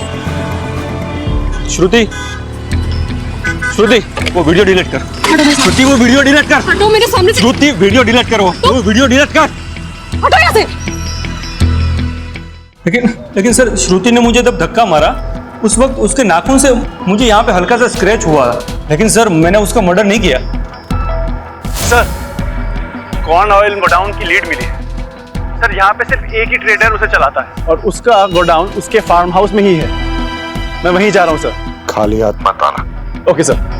श्रुति, श्रुति, वो वीडियो डिलीट कर। श्रुति, वो वीडियो डिलीट कर। हटो मेरे सामने से। श्रुति, वीडियो डिलीट करो। वो वीडियो डिलीट कर। हटो यहाँ से। लेकिन सर, श्रुति ने मुझे जब धक्का मारा उस वक्त उसके नाखून से मुझे यहाँ पे हल्का सा स्क्रैच हुआ, लेकिन सर मैंने उसका मर्डर नहीं किया। सर, कॉर्न ऑयल गोडाउन की लीड मिली है सर। यहाँ पे सिर्फ एक ही ट्रेडर उसे चलाता है और उसका गोडाउन उसके फार्म हाउस में ही है। मैं वहीं जा रहा हूँ सर। खाली हाथ मत आना। Okay sir.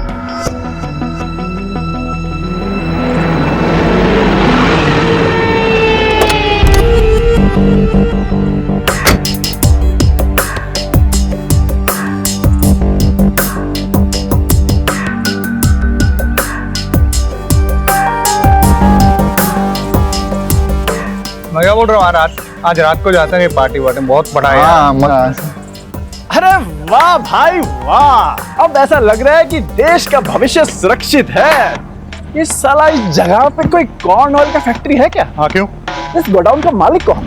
मैं क्या बोल रहा हूँ, आज रात को जाते हैं पार्टी वार्टी, बहुत बड़ा है। हाँ, अरे वाह भाई वाह, अब ऐसा लग रहा है कि देश का भविष्य सुरक्षित है। इस साला इस जगह पे कोई कॉर्न ऑयल का फैक्ट्री है क्या? हाँ, क्यों? इस गोडाउन का मालिक कौन है?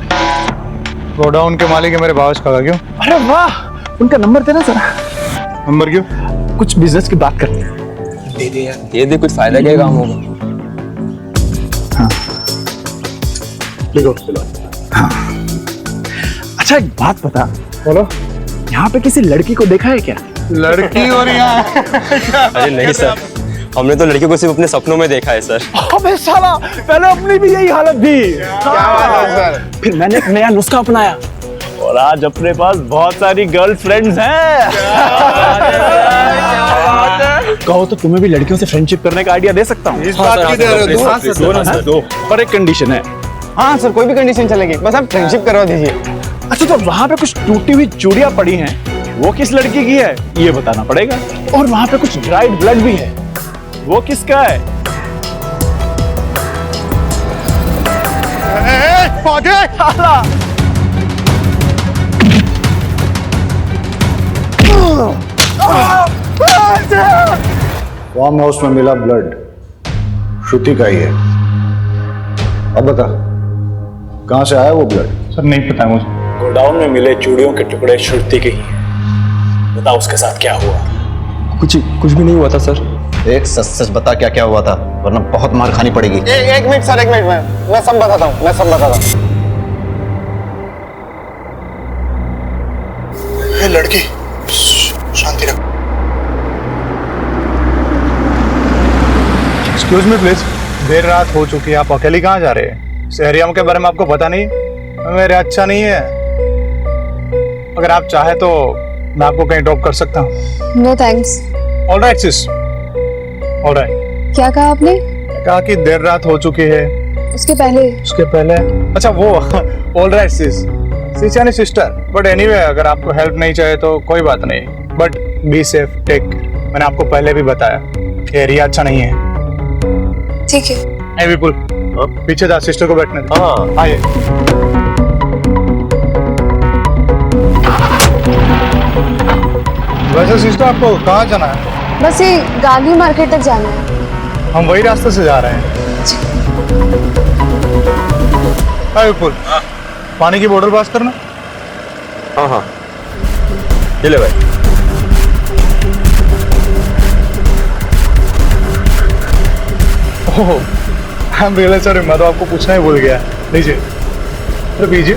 गोडाउन के मालिक है मेरे भावज का। क्यों? अरे वाह, उनका नंबर देना जरा। नंबर क्यों? कुछ बिजनेस की बात करते हैं। दे दे यार, दे दे, कुछ फायदा क्या काम होगा। लिखो। हाँ। अच्छा एक बात बता। बोलो। यहाँ पे किसी लड़की को देखा है क्या? लड़की और यहाँ अरे नहीं सर, हमने तो लड़कियों को सिर्फ अपने सपनों में देखा है सर। अबे साला, पहले अपनी भी यही हालत थी। क्या बात है सर? फिर मैंने एक नया नुस्खा अपनाया और आज अपने पास बहुत सारी गर्ल फ्रेंड्स हैं। कहो तो तुम्हें भी लड़कियों से फ्रेंडशिप करने का आइडिया दे सकता हूँ। इस बात की दो, पर एक कंडीशन है। हाँ सर, कोई भी कंडीशन चलेगी, बस आप फ्रेंडशिप करवा दीजिए। अच्छा तो वहाँ पे कुछ टूटी हुई चूड़ियां पड़ी हैं, वो किस लड़की की है ये बताना पड़ेगा। और वहाँ पे कुछ ड्राइड ब्लड भी है, वो किसका है? फार्म हाउस में मिला ब्लड श्रुति का ही है। अब बता कहां से आया वो ब्लड? सर नहीं पता मुझे। गोडाउन में मिले चूड़ियों के टुकड़े श्रुति के ही हैं। बताओ उसके साथ क्या हुआ? कुछ भी नहीं हुआ था सर। एक सच सच बता क्या क्या हुआ था, वरना बहुत मार खानी पड़ेगी। एक मिनट सर, एक मिनट, मैं सब बताता हूँ, मैं सब बताता हूँ। लड़की शांति रख। एक्सक्यूज मी प्लीज, देर रात हो चुकी है, आप अकेली कहाँ जा रहे हैं? शहरियों के बारे में आपको पता नहीं? मेरे अच्छा नहीं है। अगर आप चाहे तो मैं आपको कहीं ड्रॉप कर सकता हूँ। No thanks. Alright sis, alright. क्या कहा आपने? कहा कि देर रात हो चुकी है। उसके पहले? अच्छा वो ऑलराइट सिस, सिस यानी सिस्टर। बट एनीवे अगर आपको हेल्प नहीं चाहिए तो कोई बात नहीं, बट बी सेफ, टेक। मैंने आपको पहले भी बताया कि एरिया अच्छा नहीं है। ठीक है। ए विपुल, पीछे जा, सिस्टर को बैठने दे। हाँ आइए। वैसे सिस्टर आपको कहाँ जाना है? बस ये गांधी मार्केट तक जाना है। हम वही रास्ते से जा रहे हैं। हाँ विपुल, पानी की बोतल पास करना। हाँ ये ले भाई। ओह, आई एम रियली सॉरी, मैं तो आपको पूछना ही भूल गया। लीजिए, अरे पीजिए।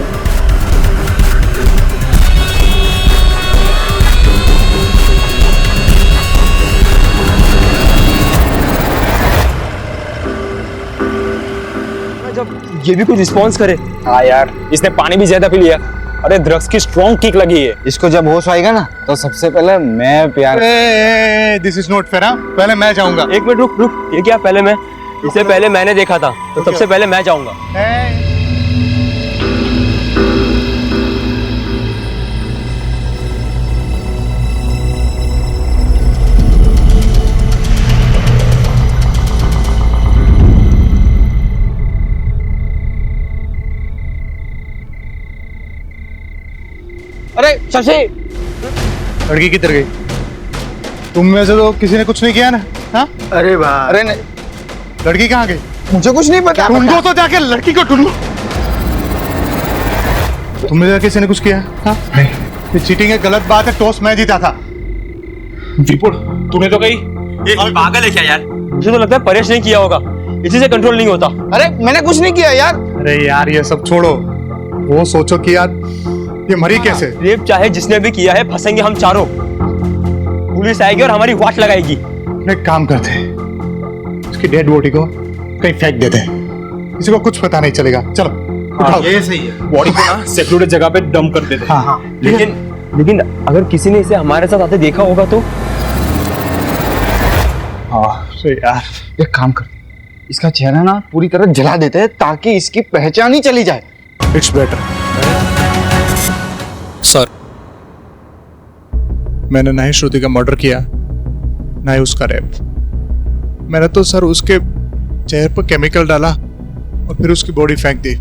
जब ये भी कुछ रिस्पॉन्स करे। हाँ यार, इसने पानी भी ज्यादा पी लिया। अरे ड्रग्स की स्ट्रॉन्ग किक लगी है। इसको जब होश आएगा ना तो सबसे पहले मैं प्यार। This is not fair. पहले मैं जाऊंगा। एक मिनट रुक, ये क्या पहले मैं? इसे पहले मैंने देखा था, तो सबसे पहले मैं जाऊंगा। अरे शशि, लड़की किधर गई? तुम में से तो किसी ने कुछ नहीं किया ना? हाँ? अरे भाई, अरे नहीं, लड़की कहाँ गई? मुझे कुछ नहीं पता। ढूंढो तो जाके लड़की को ढूंढो। तुमने जाके किसी ने कुछ किया? हाँ? नहीं, ये चीटिंग है, गलत बात है। टॉस मैं जीता था। विपुल, तूने तो कही ये पागल है क्या यार? मुझे तो लगता है परेश नहीं किया होगा, इसी से कंट्रोल नहीं होता। अरे मैंने कुछ नहीं किया यार। अरे यार ये सब छोड़ो, वो सोचो कि यार ये मरी कैसे? रेप चाहे जिसने भी किया है, फंसेंगे हम चारों। पुलिस आएगी और हमारी वाट लगाएगी। एक काम करते हैं, इसकी डेड बॉडी को कहीं फेंक देते हैं, किसी को कुछ पता नहीं चलेगा। चलो उठाओ। ये सही है। बॉडी को ना सेक्लूडेड जगह पे डंप कर देते हैं। हाँ। लेकिन अगर किसी ने इसे हमारे साथ आते देखा होगा तो? हाँ सही यार, एक काम कर, इसका चेहरा ना पूरी तरह जला देते हैं ताकि इसकी पहचान ही चली जाए। It's better. सर, मैंने ना ही श्रुति का मर्डर किया, ना ही उसका रेप। मैंने तो सर उसके चेहरे पर केमिकल डाला और फिर उसकी बॉडी फेंक दी।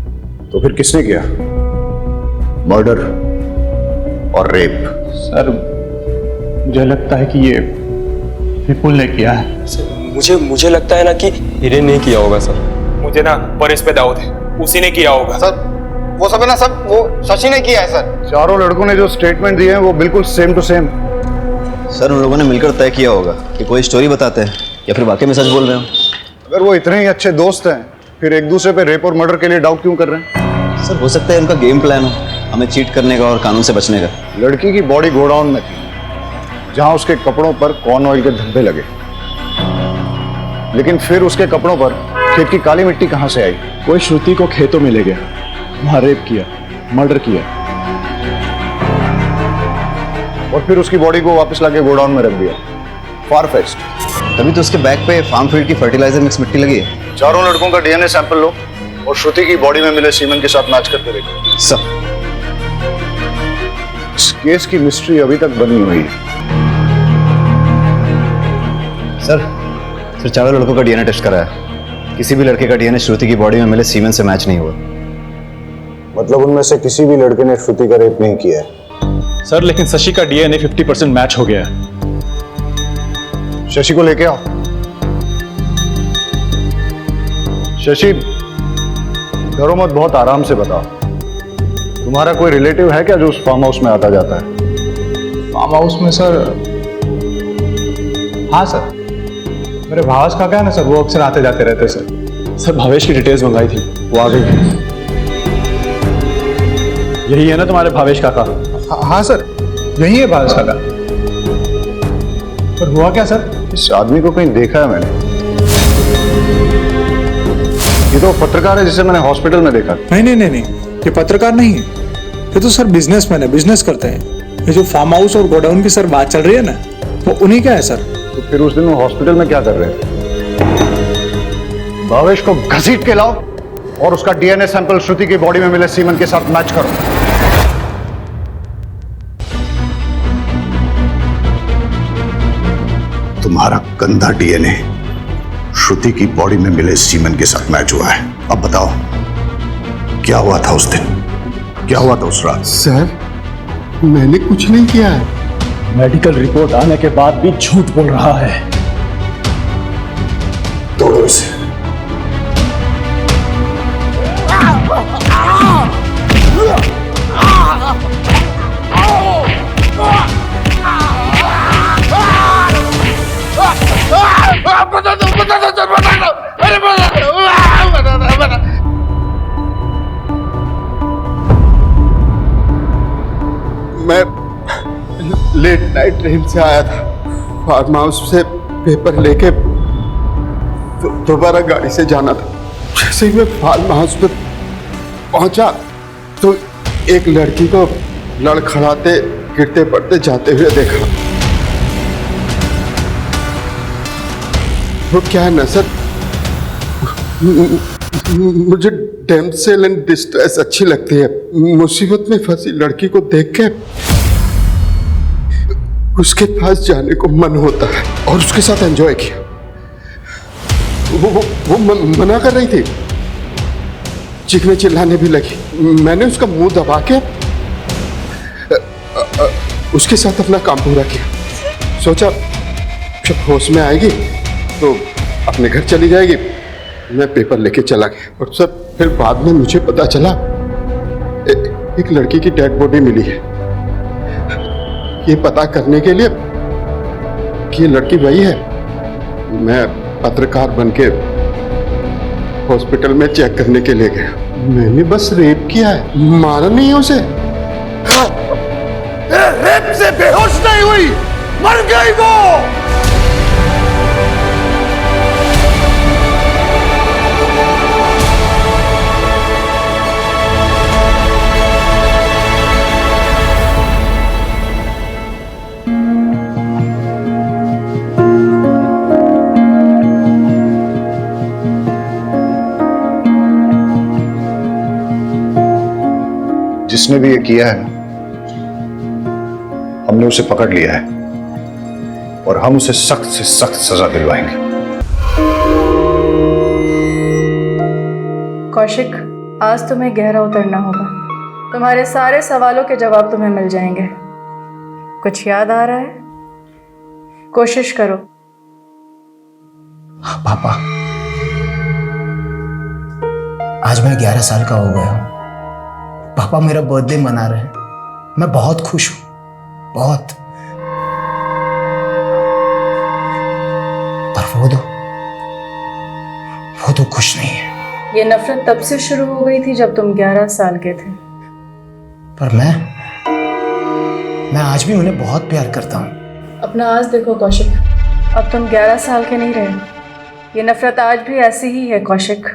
तो फिर किसने किया? मर्डर और रेप? सर मुझे लगता है कि ये विपुल ने किया है। मुझे लगता है ना कि हिरेन नहीं किया होगा सर। मुझे ना परेश पे दाऊद है, उसी ने किया होगा। सर वो सब है ना, सब वो शशि ने किया है सर। चारों लड़कों ने जो स्टेटमेंट दिए हैं वो बिल्कुल सेम टू सेम। सर उन लोगों ने मिलकर तय किया होगा कि कोई स्टोरी बताते हैं या फिर वाकई में सच बोल रहे हो। अगर वो इतने ही अच्छे दोस्त हैं फिर एक दूसरे पे रेप और मर्डर के लिए डाउट क्यों कर रहे हैं? सर हो सकता है उनका गेम प्लान हो, हमें चीट करने का और कानून से बचने का। लड़की की बॉडी गोडाउन में थी, जहां उसके कपड़ों पर कॉर्न ऑयल के धब्बे लगे, लेकिन फिर उसके कपड़ों पर खेत की काली मिट्टी कहां से आई? कोई श्रुति को खेतों में ले गया, वहां रेप किया, मर्डर किया, और फिर उसकी बॉडी को वापस लाके गोडाउन में रख दिया। फार-फेच्ड। तभी तो उसके बैग पे फार्म फील्ड की फर्टिलाइजर मिक्स मिट्टी लगी है। चारों लड़कों का डीएनए सैंपल लो और श्रुति की बॉडी में मिले सीमेंट के साथ मैच करके देखो। सब इस केस की मिस्ट्री अभी तक बनी हुई है। सर चारों लड़कों का डीएनए टेस्ट कराया, किसी भी लड़के का डीएनए श्रुति की बॉडी में मिले सीमेंट से मैच नहीं हुआ। मतलब उनमें से किसी भी लड़के ने श्रुति का रेप नहीं किया है। सर लेकिन शशि का डीएनए 50% मैच हो गया है। शशि को लेके आओ। शशि, डरो मत, बहुत आराम से बताओ। तुम्हारा कोई रिलेटिव है क्या जो उस फार्म हाउस में आता जाता है? फार्म हाउस में सर, हाँ सर, मेरे भावेश काका है ना सर, वो अक्सर आते जाते रहते सर। सर भावेश की डिटेल्स मंगाई थी, वो आ गई। यही है ना तुम्हारे भावेश काका? हाँ सर, यही है भावेश काका। पर हुआ क्या सर? इस आदमी को कहीं देखा है मैंने। ये तो पत्रकार है जिसे मैंने हॉस्पिटल में देखा। नहीं, ये पत्रकार नहीं है, ये तो सर बिजनेसमैन है, बिजनेस करते हैं। ये जो फार्म हाउस और गोडाउन की सर बात चल रही है ना, वो उन्हीं का है सर। तो फिर उस दिन वो हॉस्पिटल में क्या कर रहे थे? भावेश को घसीट के लाओ और उसका डीएनए सैंपल श्रुति की बॉडी में मिले सीमेंट के साथ मैच करो। तुम्हारा गंदा डीएनए श्रुति की बॉडी में मिले सीमेंट के साथ मैच हुआ है। अब बताओ क्या हुआ था उस दिन, क्या हुआ था उस रात? सर मैंने कुछ नहीं किया है। मेडिकल रिपोर्ट आने के बाद भी झूठ बोल रहा है। तोड़ो इसे। मैं लेट नाइट ट्रेन से आया था, फार्म हाउस से पेपर लेके दोबारा गाड़ी से जाना था। जैसे ही मैं फार्म हाउस पे पहुंचा तो एक लड़की को लड़खड़ाते गिरते पड़ते जाते हुए देखा। वो क्या है ना सर, मुझे डैमसेल एंड डिस्ट्रेस अच्छी लगती है। मुसीबत में फंसी लड़की को देख के उसके पास जाने को मन होता है और उसके साथ एंजॉय किया। वो मना कर रही थी, चीखने चिल्लाने भी लगी। मैंने उसका मुंह दबा के उसके साथ अपना काम पूरा किया। सोचा जब होश में आएगी तो अपने घर चली जाएगी। मैं पेपर लेके चला गया और सर फिर बाद में मुझे पता चला एक लड़की की डेड बॉडी मिली है। ये पता करने के लिए कि ये लड़की वही है, मैं पत्रकार बनके हॉस्पिटल में चेक करने के लिए गया। मैंने बस रेप किया है, मारा नहीं है उसे। रेप से बेहोश नहीं हुई, मर गई वो। जिसने भी ये किया है हमने उसे पकड़ लिया है और हम उसे सख्त से सख्त सजा दिलवाएंगे। कौशिक, आज तुम्हें गहरा उतरना होगा। तुम्हारे सारे सवालों के जवाब तुम्हें मिल जाएंगे। कुछ याद आ रहा है? कोशिश करो। पापा, आज मैं 11 साल का हो गया हूं। पापा मेरा बर्थडे मना रहे हैं, मैं बहुत खुश हूं, बहुत। पर वो तो खुश नहीं है। ये नफरत तब से शुरू हो गई थी जब तुम 11 साल के थे। पर मैं आज भी उन्हें बहुत प्यार करता हूँ। अपना आज देखो कौशिक, अब तुम 11 साल के नहीं रहे। ये नफरत आज भी ऐसी ही है कौशिक।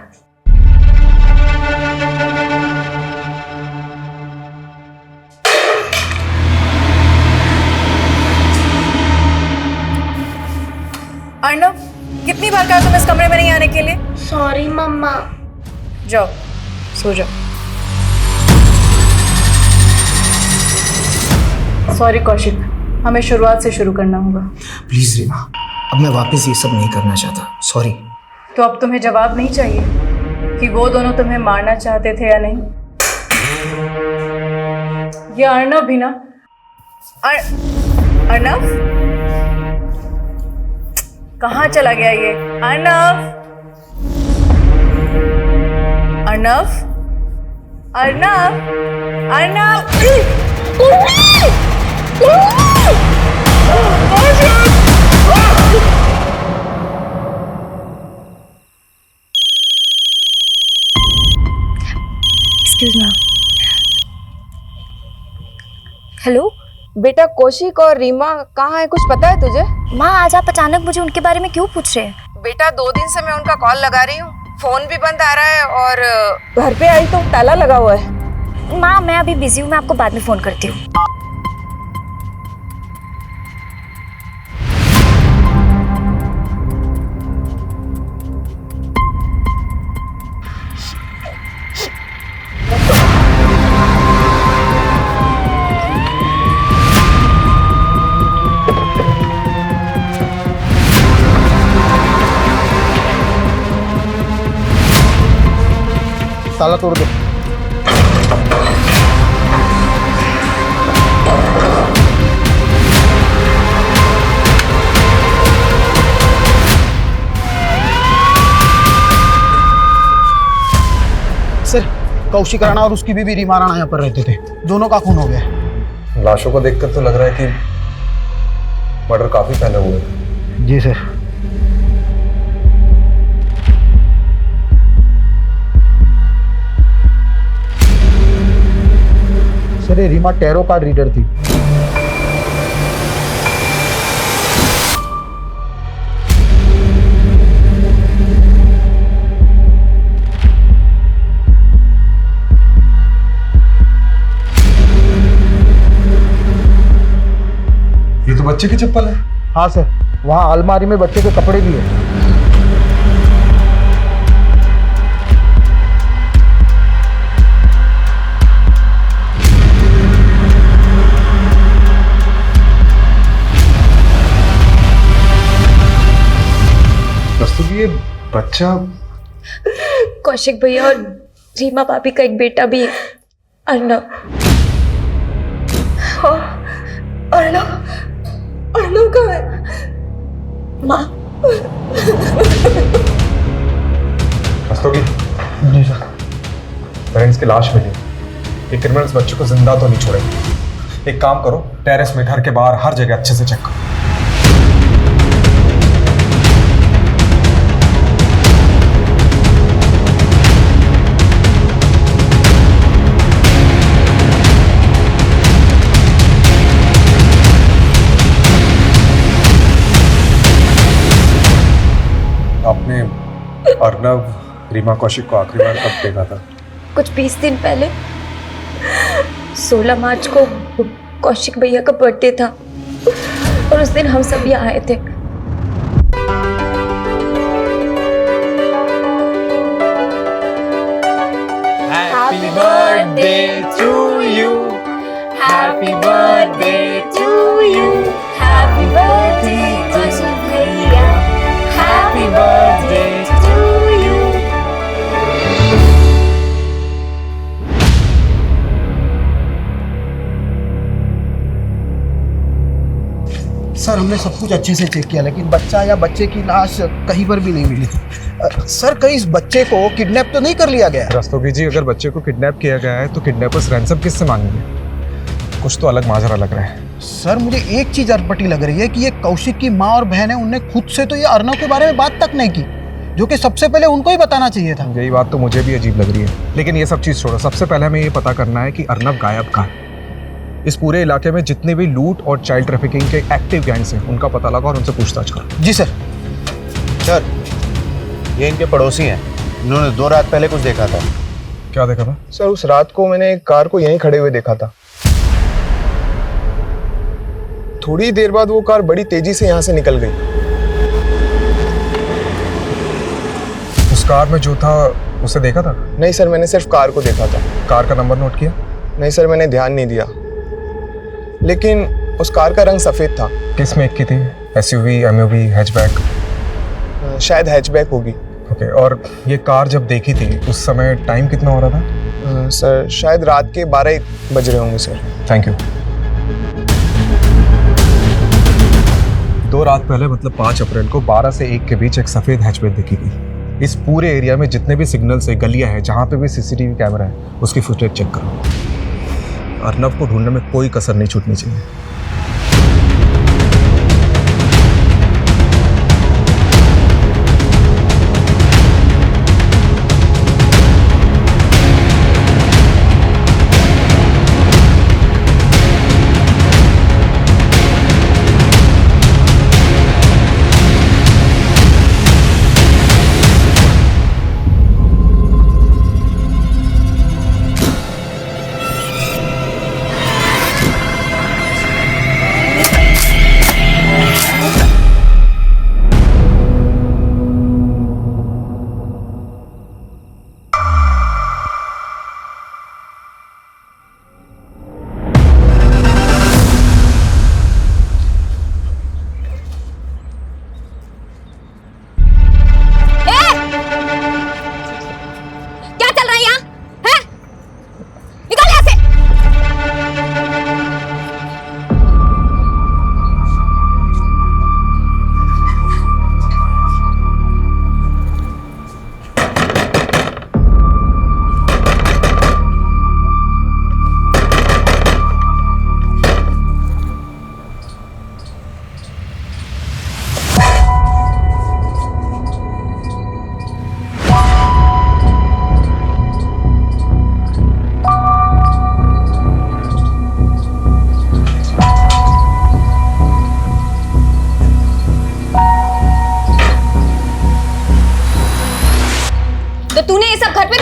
अर्णव, कितनी बार कहा तुम इस कमरे में नहीं आने के लिए? सॉरी मम्मा। जाओ सो जाओ। सॉरी कौशिक, हमें शुरुआत से शुरू करना होगा। प्लीज रीमा, अब मैं वापस ये सब नहीं करना चाहता। सॉरी। तो अब तुम्हें जवाब नहीं चाहिए कि वो दोनों तुम्हें मारना चाहते थे या नहीं? ये अर्णव भी ना। अर्णव कहाँ चला गया ये? Arnav, Arnav, Arnav, Arnav. Excuse me. Hello बेटा, कौशिक और रीमा कहाँ है, कुछ पता है तुझे? माँ, आज आप अचानक मुझे उनके बारे में क्यों पूछ रहे हैं? बेटा, 2 दिन से मैं उनका कॉल लगा रही हूँ, फोन भी बंद आ रहा है और घर पे आई तो ताला लगा हुआ है। माँ, मैं अभी बिजी हूँ, मैं आपको बाद में फोन करती हूँ। ताला तोड़ दो। सर, कौशिक राणा और उसकी बीवी रीमा राणा यहाँ पर रहते थे, दोनों का खून हो गया। लाशों को देखकर तो लग रहा है कि मर्डर काफी पहले हुए। जी सर। सर, ये रीमा टैरो कार्ड रीडर थी। ये तो बच्चे की चप्पल है। हाँ सर, वहाँ अलमारी में बच्चे के कपड़े भी है। ये बच्चा कौशिक भैया और रीमा भाभी का एक बेटा भी है, अर्णव। अर्णव, अर्णव कहाँ है? माँ। रस्तोगी। जी सर। पेरेंट्स की लाश मिली। ये क्रिमिनल्स बच्चे को जिंदा तो नहीं छोड़ेंगे। एक काम करो, टेरेस में, घर के बाहर, हर जगह अच्छे से चेक करो। आपने अर्णव, रीमा कौशिक को आखिरी बार कब देखा था? कुछ 20 दिन पहले। 16 मार्च को कौशिक भैया का बर्थडे था और उस दिन हम सब यहाँ आए थे। Happy birthday to you. Happy birthday to you. Happy birthday Kaushik भैया. Happy birthday to you. Sir, हमने सब कुछ अच्छे से चेक किया, लेकिन बच्चा या बच्चे की लाश कहीं पर भी नहीं मिली। सर, कहीं इस बच्चे को किडनैप तो नहीं कर लिया गया? रस्तोगी जी, अगर बच्चे को किडनैप किया गया है तो किडनैपर्स रैंसम किससे मांगेंगे? कुछ तो अलग माजरा लग रहा है। सर, मुझे एक चीज अटपटी लग रही है कि ये कौशिक की माँ और बहन है, उनने खुद से तो ये अर्णव के बारे में बात तक नहीं की। जो कि सबसे पहले उनको ही बताना चाहिए था। यही बात तो मुझे भी अजीब लग रही है, लेकिन ये सब चीज़ छोड़ो। सबसे पहले हमें ये पता करना है कि अर्नब गायब कहाँ है। इस पूरे इलाके में जितने भी लूट और चाइल्ड ट्रैफिकिंग के एक्टिव गैंग्स हैं उनका पता लगा और उनसे पूछताछ करो। जी सर। सर, ये इनके पड़ोसी हैं, इन्होंने 2 रात पहले कुछ देखा था। क्या देखा था? सर उस रात को मैंने एक कार को यहीं खड़े हुए देखा था। थोड़ी देर बाद वो कार बड़ी तेजी से यहाँ से निकल गई। उस कार में जो था उसे देखा था? नहीं सर, मैंने सिर्फ कार को देखा था। कार का नंबर नोट किया? नहीं सर, मैंने ध्यान नहीं दिया, लेकिन उस कार का रंग सफेद था। किस मेक की थी? SUV, MUV, hatchback? शायद हैचबैक होगी। ओके, और ये कार जब देखी थी उस समय टाइम कितना हो रहा था? सर शायद रात के 12 बज रहे होंगे सर। Thank you. 2 रात पहले मतलब 5 अप्रैल को 12 से 1 के बीच एक सफेद हैचबैक देखी गई। इस पूरे एरिया में जितने भी सिग्नल्स है, गलियां हैं, जहां पे भी सीसीटीवी कैमरा है, उसकी फुटेज चेक करो। अर्नब को ढूंढने में कोई कसर नहीं छूटनी चाहिए।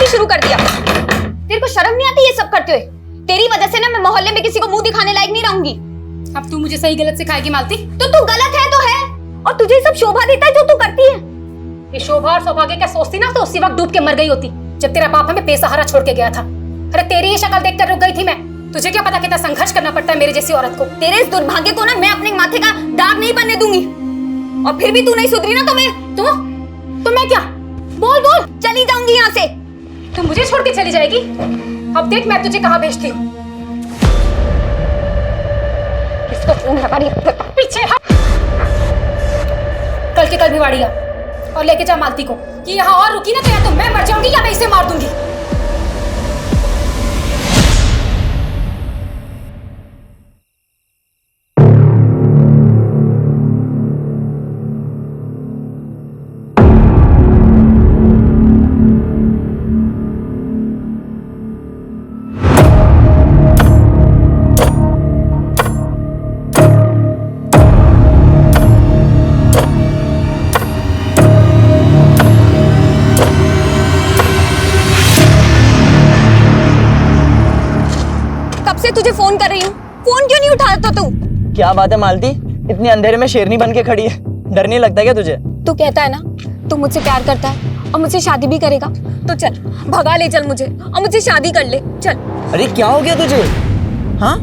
शुरू कर दिया। तेरे को शर्म नहीं आती ये सब करते हुए? तेरी वजह से ना मैं मोहल्ले में किसी को मुंह दिखाने लायक नहीं रहूंगी। अब तू मुझे सही गलत सिखाएगी मालती? तो तू गलत है तो है, और तुझे सब शोभा देता है जो तू करती है। ये शोभा और सौभाग्य क्या सोचती ना, तो उसी वक्त डूब के मर गई होती जब तेरा बाप हमें बेसहारा छोड़ के गया था। अरे तेरी ये शक्ल देखकर रुक गई थी मैं। तुझे क्या पता कितना संघर्ष करना पड़ता है मेरे जैसी औरत को। तेरे इस दुर्भाग्य को ना मैं अपने माथे का दाग नहीं बनने दूंगी। और फिर भी तू नहीं सुधरी ना तो मैं क्या? बोल बोल। चली जाऊंगी यहाँ से। तू मुझे छोड़ के चली जाएगी? अब देख मैं तुझे कहाँ भेजती हूँ। इसको फोन लगा रही पीछे हट। कल के कल भिवाड़ी आ और लेके जा मालती को कि यहाँ और रुकी ना तो या तो मैं मर जाऊंगी या मैं इसे मार दूंगी। तुझे फोन कर रही हूँ, फोन क्यों नहीं उठाता तू? क्या बात है मालती, इतने अंधेरे में शेरनी बन के खड़ी है, डर नहीं लगता क्या तुझे? तू कहता है ना तू मुझसे प्यार करता है और मुझसे शादी भी करेगा, तो चल भगा ले चल मुझे और मुझसे शादी कर ले चल। अरे क्या हो गया तुझे? हाँ,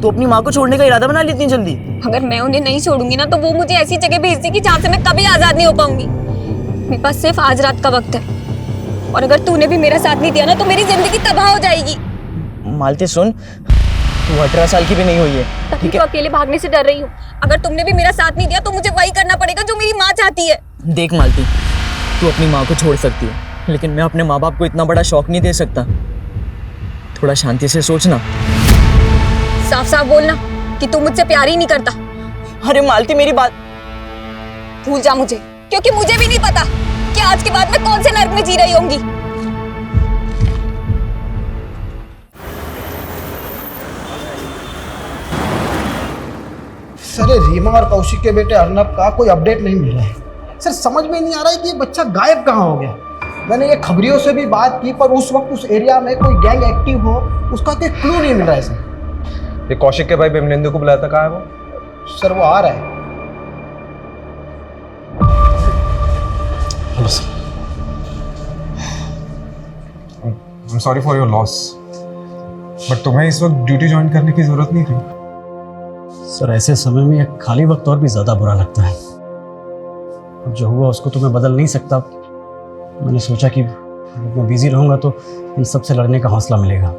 तू अपनी माँ को छोड़ने का इरादा बना ली इतनी जल्दी? अगर मैं उन्हें नहीं छोड़ूंगी ना तो वो मुझे ऐसी जगह भेज देगी जहाँ से मैं कभी आजाद नहीं हो पाऊंगी। मेरे पास सिर्फ आज रात का वक्त है, और अगर तूने भी मेरा साथ नहीं दिया ना तो मेरी जिंदगी तबाह हो जाएगी। मालती सुन, तू 18 साल की भी नहीं हुई है, ठीक है? अकेले भागने से डर रही हूँ। अगर तुमने भी मेरा साथ नहीं दिया तो मुझे वही करना पड़ेगा जो मेरी माँ चाहती है। देख मालती, तू अपनी माँ को छोड़ सकती है, लेकिन मैं अपने माँ बाप को इतना बड़ा शौक नहीं दे सकता। थोड़ा शांति से सोचना। साफ साफ बोलना कि तू मुझसे प्यार ही नहीं करता। अरे मालती मेरी बात भूल जा मुझे, क्योंकि मुझे भी नहीं पता कि आज के बाद मैं कौन से नर्क में जी रही होंगी। सर ये रीमा और कौशिक के बेटे अर्नब का कोई अपडेट नहीं मिल रहा है। सर समझ में नहीं आ रहा है कि ये बच्चा गायब कहाँ हो गया। मैंने ये खबरियों से भी बात की पर उस वक्त उस एरिया में कोई गैंग एक्टिव हो उसका कोई क्लू नहीं मिल रहा है सर। ये कौशिक के भाई बिमलेंदु को बुलाया था, कहाँ है वो? सर वो आ रहा है। Hello sir. I am sorry for your loss, but तुम्हें इस वक्त ड्यूटी ज्वाइन करने की जरूरत नहीं थी। सर ऐसे समय में एक खाली वक्त और भी ज़्यादा बुरा लगता है। अब जो हुआ उसको तो मैं बदल नहीं सकता। मैंने सोचा कि मैं बिजी रहूंगा तो इन सब से लड़ने का हौसला मिलेगा।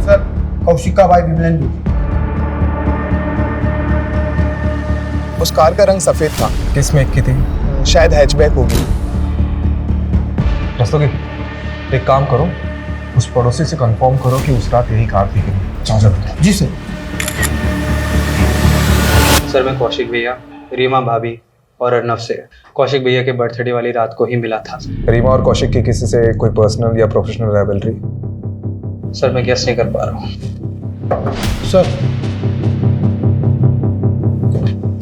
सर कौशिक का भाई बिमलेंदु। उस कार का रंग सफेद था। किस मेक की थी? शायद हैचबैक होगी। रस्तोगी, एक काम करो, उस पड़ोसी से कंफर्म करो कि उस रात यही कार थी कि नहीं। चार्जर बताओ। जी सर। सर मैं कौशिक भैया, रीमा भाभी और अर्नब से कौशिक भैया के बर्थडे वाली रात को ही मिला था। रीमा और कौशिक की किसी से कोई पर्सनल या प्रोफेशनल राइवलरी? सर मैं गेस नहीं कर पा रहा हूँ।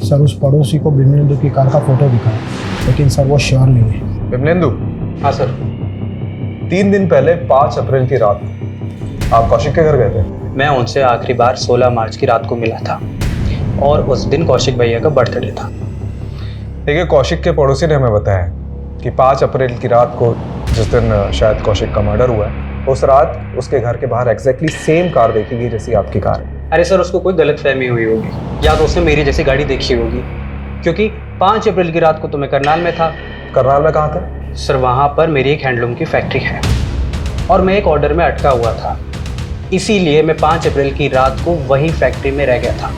सर उस पड़ोसी को बिमलेंदु की कार का फोटो दिखाया, लेकिन सर वो श्योर नहीं है। बिमलेंदु? हाँ सर। 3 दिन पहले 5 अप्रैल की रात आप कौशिक के घर गए थे? मैं उनसे आखिरी बार 16 मार्च की रात को मिला था और उस दिन कौशिक भैया का बर्थडे था। देखिए, कौशिक के पड़ोसी ने हमें बताया कि 5 अप्रैल की रात को, जिस दिन शायद कौशिक का मर्डर हुआ है, उस रात उसके घर के बाहर एग्जैक्टली सेम कार देखी गई जैसी आपकी कार है। अरे सर उसको कोई गलतफहमी हुई होगी या तो उसने मेरी जैसी गाड़ी देखी होगी, क्योंकि 5 अप्रैल की रात को तो मैं करनाल में था। करनाल में कहाँ था? सर वहाँ पर मेरी एक हैंडलूम की फैक्ट्री है और मैं एक ऑर्डर में अटका हुआ था, इसीलिए मैं 5 अप्रैल की रात को वही फैक्ट्री में रह गया था।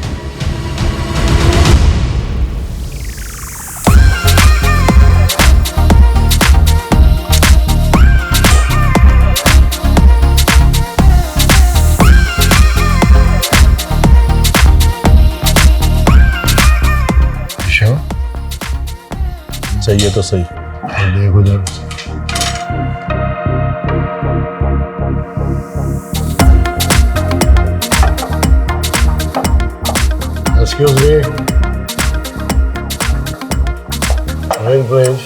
सही है तो सही। देखो जरा। Excuse me. Ring please.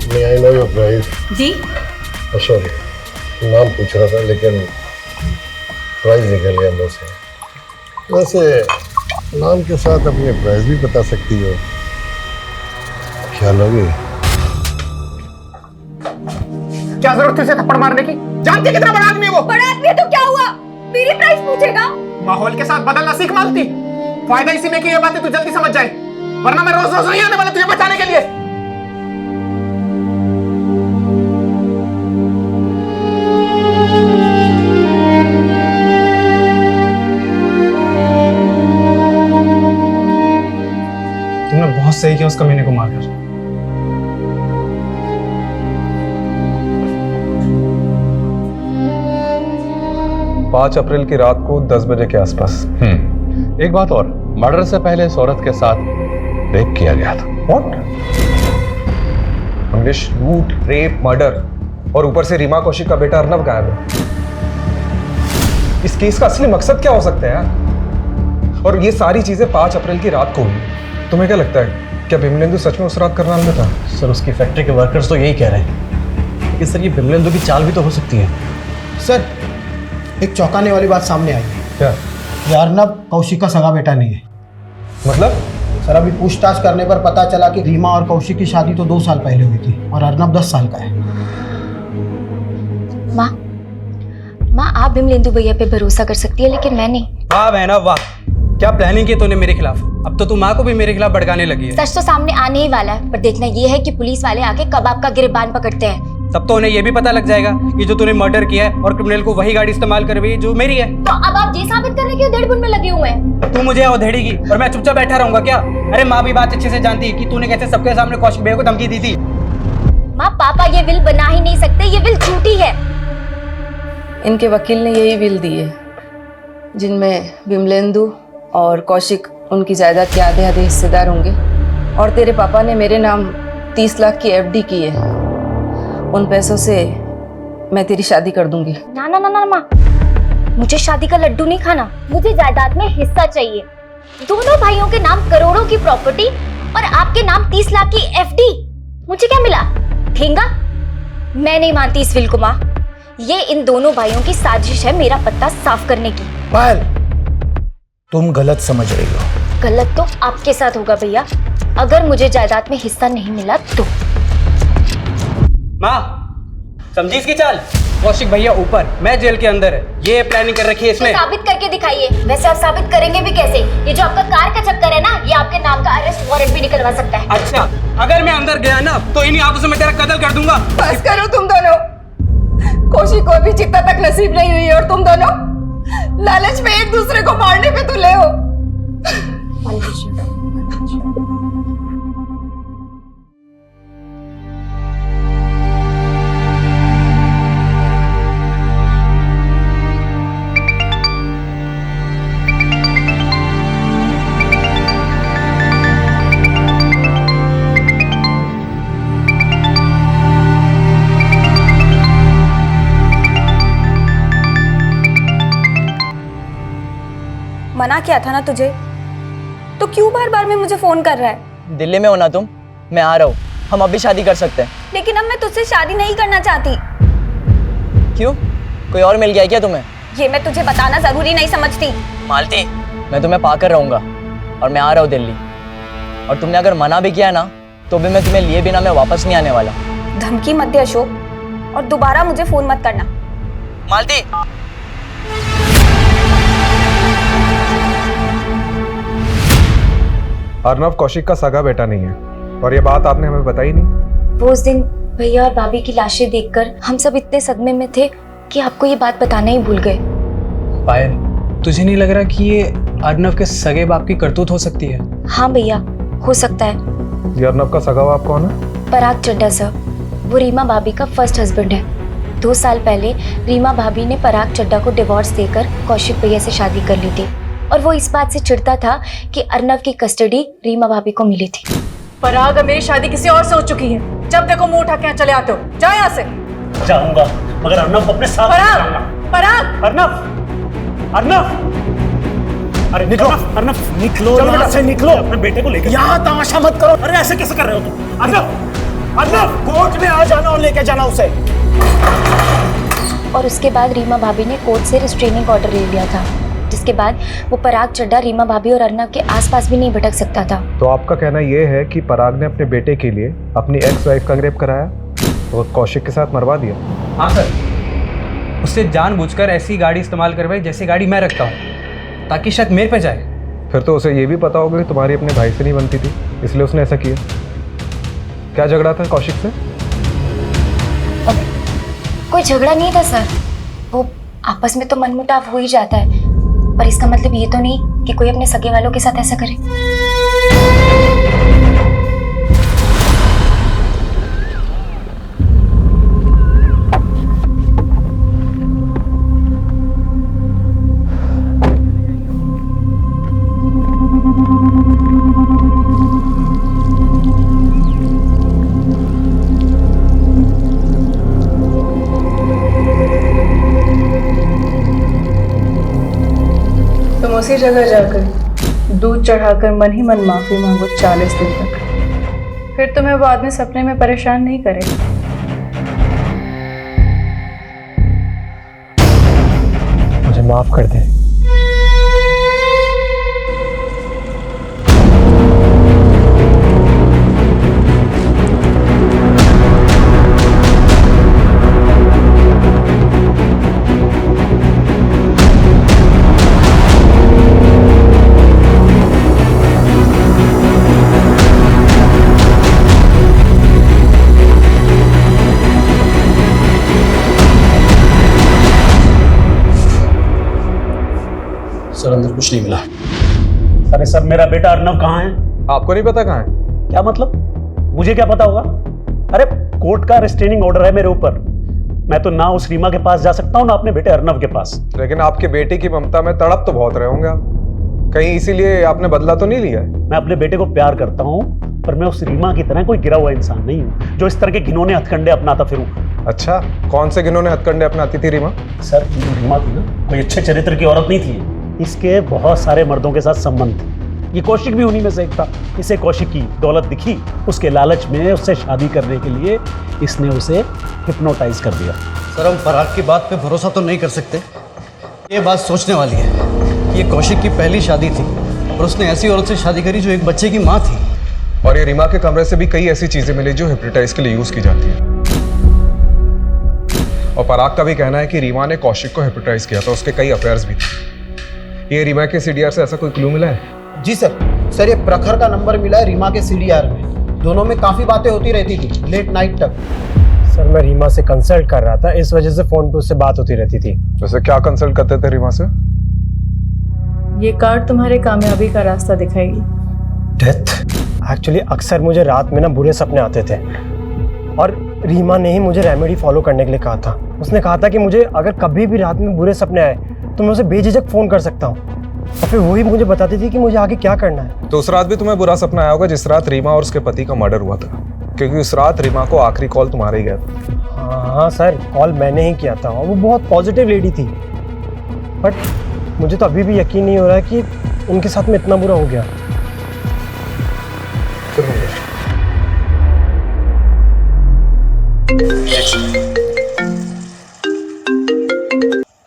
May I know your price? जी सॉरी, नाम पूछ रहा था लेकिन प्राइस निकल गया मुझसे। वैसे नाम के साथ अपनी प्राइस भी बता सकती हो, क्या लोगे? क्या जरूरत थी उसे थप्पड़ मारने की? जानती कितना बड़ा आदमी है वो? बड़ा आदमी है तो क्या हुआ? मेरी प्राइस पूछेगा? माहौल के साथ बदलना सीख मालती। फायदा इसी में कि ये बातें तू जल्दी समझ जाए, वरना मैं रोज रोज नहीं आने वाला तुझे बचाने के लिए। तुमने बहुत सही किया उस कमीने को मारकर। 5 अप्रैल की रात को 10 बजे के आसपास। एक बात और, मर्डर से पहले इस औरत के साथ रेप किया गया था। व्हाट? मंगेश, लूट, रेप, मर्डर और ऊपर से रीमा कौशिक का बेटा अर्नब गायब है। इस केस का असली मकसद क्या हो सकता है यार? और ये सारी चीजें 5 अप्रैल की रात को हुई। तुम्हें क्या लगता है, क्या बिमलेंदु सच में उस रात करनाल में था? सर उसकी फैक्ट्री के वर्कर्स तो यही कह रहे हैं, लेकिन सर ये बिमलेंदु की चाल भी तो हो सकती है। सर एक चौंकाने वाली बात सामने आई है। क्या? ये अर्नब कौशिक का सगा बेटा नहीं है। मतलब? सर अभी पूछताछ करने पर पता चला कि रीमा और कौशिक की शादी तो 2 साल पहले हुई थी और अर्नब 10 साल का है। माँ आप बिमलेंदु भैया पे भरोसा कर सकती है, लेकिन मैं नहीं। वाह बहना वाह, क्या प्लानिंग की तूने मेरे खिलाफ। अब तो तू माँ को भी मेरे खिलाफ भड़काने लगी है। सच तो सामने आने ही वाला है, पर देखना ये है कि पुलिस वाले आके कब आपका गिरबान पकड़ते हैं। तब तो उन्हें ये भी पता लग जाएगा कि जो तूने मर्डर किया है और क्रिमिनल को वही गाड़ी इस्तेमाल कर रही है जो मेरी है। तो अब आप ये साबित करने की उधेड़-बुन में लगे हुए हैं। तू मुझे उधेड़ेगी और मैं चुपचाप बैठा रहूंगा क्या? अरे माँ भी बात अच्छे से जानती है कि तूने कैसे सबके सामने कौशिक भैया को धमकी दी थी। माँ पापा ये विल बना ही नहीं सकते, ये विल झूठी है। इनके वकील ने यही विल दी है जिनमें बिमलेंदु और कौशिक उनकी जायदाद के आधे आधे हिस्सेदार होंगे और तेरे पापा ने मेरे नाम 30 लाख की एफडी की है। उन पैसों से मैं तेरी शादी कर दूंगी। ना ना ना ना माँ, मुझे शादी का लड्डू नहीं खाना, मुझे जायदाद में हिस्सा चाहिए। दोनों भाइयों के नाम करोड़ों की प्रॉपर्टी और आपके नाम 30 लाख की एफडी। मुझे क्या मिला? ठेंगा? मैं नहीं मानती इस विल को माँ। ये इन दोनों भाइयों की साजिश है मेरा पत्ता साफ करने की। पायल, तुम गलत समझ रही हो। गलत तो आपके साथ होगा भैया, अगर मुझे जायदाद में हिस्सा नहीं मिला तो। माँ, समझी इसकी चाल? कौशिक भैया ऊपर, मैं जेल के अंदर है। ये प्लानिंग कर रखी है इसने। तो साबित करके दिखाइए। वैसे आप साबित करेंगे भी कैसे? ये जो आपका कार का चक्कर है ना, ये आपके नाम का अरेस्ट वारंट भी निकलवा सकता है। अच्छा, अगर मैं अंदर गया ना तो इन्हीं हाथों से मैं तेरा कत्ल कर दूंगा। बस करो तुम दोनों। कौशिक को भी चिता तक नसीब नहीं हुई और तुम दोनों लालच में एक दूसरे को मारने पे तुले हो। मना किया था ना तुझे, तो क्यों बार बार में मुझे फोन कर रहा है? दिल्ली में हो ना तुम? मैं आ रहा हूँ, हम अभी शादी कर सकते हैं। लेकिन अब मैं तुझसे शादी नहीं करना चाहती। क्यों? कोई और मिल गया क्या तुम्हें? ये मैं तुझे बताना जरूरी नहीं समझती। मालती, मैं तुम्हें पाकर रहूंगा और मैं आ रहा हूँ दिल्ली। और तुमने अगर मना भी किया ना तो भी मैं तुम्हें लिए बिना मैं वापस नहीं आने वाला। धमकी मत दे अशोक, और दोबारा मुझे फोन मत करना। मालती, अर्नव कौशिक का सगा बेटा नहीं है और ये बात आपने हमें बताई नहीं। वो उस दिन भैया और भाभी की लाशें देखकर हम सब इतने सदमे में थे कि आपको ये बात बताना ही भूल गए। पायल, तुझे नहीं लग रहा कि ये अर्नव के सगे बाप की करतूत हो सकती है? हाँ भैया, हो सकता है। ये अर्नव का सगा बाप कौन है? पराग चड्ढा सर, वो रीमा भाभी का फर्स्ट हस्बैंड है। 2 साल पहले रीमा भाभी ने पराग चड्ढा को डिवोर्स देकर कौशिक भैया से शादी कर ली थी और वो इस बात से चिढ़ता था कि अर्नव की कस्टडी रीमा भाभी को मिली थी। पराग, मेरी शादी किसी और से हो चुकी है। जब देखो मुंह उठा के यहाँ चले आते हो। जाओ यहाँ से। जाऊंगा, मगर अर्नव को अपने साथ पराग, ले जाऊंगा। पराग, अर्नव, अर्नव, अरे निकलो, अर्नव निकलो, यहाँ से निकलो, अपने बेटे को लेकर। यहाँ तमाशा मत करो। अरे ऐसे कैसे कर रहे हो तुम? अर्नव, अर्नव, कोर्ट में आ जाना और लेके जाना उसे। और उसके बाद रीमा भाभी ने कोर्ट से रिस्ट्रेनिंग ऑर्डर ले लिया था, जिसके बाद वो पराग चड्ढा रीमा भाभी और अर्नव के आसपास भी नहीं भटक सकता था। तो आपका कहना यह है कि पराग ने अपने बेटे के लिए अपनी एक्स वाइफ का रेप कराया और कौशिक के साथ मरवा दिया? हाँ सर, उससे जानबूझकर ऐसी गाड़ी इस्तेमाल करवाई जैसी गाड़ी मैं रखता हूँ, ताकि शक मेरे पे जाए। फिर तो उसे ये भी पता होगा कि तुम्हारी अपने भाई से नहीं बनती थी, इसलिए उसने ऐसा किया। क्या झगड़ा था कौशिक से? कोई झगड़ा नहीं था सर, वो आपस में तो मनमुटाव हो ही जाता है, पर इसका मतलब ये तो नहीं कि कोई अपने सगे वालों के साथ ऐसा करे। तुम उसी जगह जाकर दूध चढ़ाकर मन ही मन माफी मांगो 40 दिन तक, फिर तुम्हें वो आदमी सपने में परेशान नहीं करेगा। मुझे माफ कर दे। सर अंदर कुछ नहीं मिला। अरे सर, मेरा बेटा अर्नव कहाँ है? आपको नहीं पता कहाँ है? क्या मतलब? मुझे क्या पता होगा? अरे कोर्ट का रिस्ट्रेनिंग ऑर्डर है मेरे ऊपर, मैं तो ना उस रीमा के पास जा सकता हूँ ना अपने बेटे अर्नव के पास। लेकिन आपके बेटे की ममता में तड़प तो बहुत रहे होंगे आप। कहीं इसीलिए आपने बदला तो नहीं लिया है? मैं अपने बेटे को प्यार करता हूँ, पर मैं उस रीमा की तरह कोई गिरा हुआ इंसान नहीं हूँ जो इस तरह के घिनौने हथकंडे अपनाता फिरूं। अच्छा, कौन से घिनौने हथकंडे अपनाती थी रीमा? सर, जो रीमा थी ना, कोई अच्छे चरित्र की औरत नहीं थी। इसके बहुत सारे मर्दों के साथ संबंध थे। ये कौशिक भी उन्हीं में से एक था। इसे कौशिक की दौलत दिखी, उसके लालच में उससे शादी करने के लिए इसने उसे हिप्नोटाइज कर दिया। सर, हम फराग की बात पे भरोसा तो नहीं कर सकते। ये बात सोचने वाली है कि ये कौशिक की पहली शादी थी और उसने ऐसी औरत से शादी करी जो एक बच्चे की माँ थी। और ये रीमा के कमरे से भी कई ऐसी चीजें मिली जो हिप्नोटाइज के लिए यूज की जाती है। और पराग का भी कहना है कि रीमा ने कौशिक को हिप्नोटाइज किया था, उसके कई अफेयर्स भी थे। ये रीमा के सीडीआर से ऐसा कोई क्लू मिला है? जी सर, ये प्रखर का नंबर मिला है रीमा के सीडीआर में। दोनों में काफी बातें होती रहती थी लेट नाइट तक। सर, मैं रीमा से कंसल्ट कर रहा था, इस वजह से फोन पे उससे बात होती रहती थी। वैसे क्या कंसल्ट करते थे रीमा से? ये कार्ड तुम्हारे कामयाबी का रास्ता दिखाएगी। डेथ? एक्चुअली अक्सर मुझे रात में ना बुरे सपने आते थे और रीमा ने ही मुझे रेमेडी फॉलो करने के लिए कहा था। उसने कहा था कि मुझे अगर कभी भी रात में बुरे सपने आए तो मैं उसे बेझिझक फ़ोन कर सकता हूँ और फिर वही मुझे बताती थी कि मुझे आगे क्या करना है। तो उस रात भी तुम्हें बुरा सपना आया होगा जिस रात रीमा और उसके पति का मर्डर हुआ था, क्योंकि उस रात रीमा को आखिरी कॉल तुम्हारे ही गया था। हाँ सर, कॉल मैंने ही किया था और वो बहुत पॉजिटिव लेडी थी, बट मुझे तो अभी भी यकीन नहीं हो रहा है कि उनके साथ में इतना बुरा हो गया।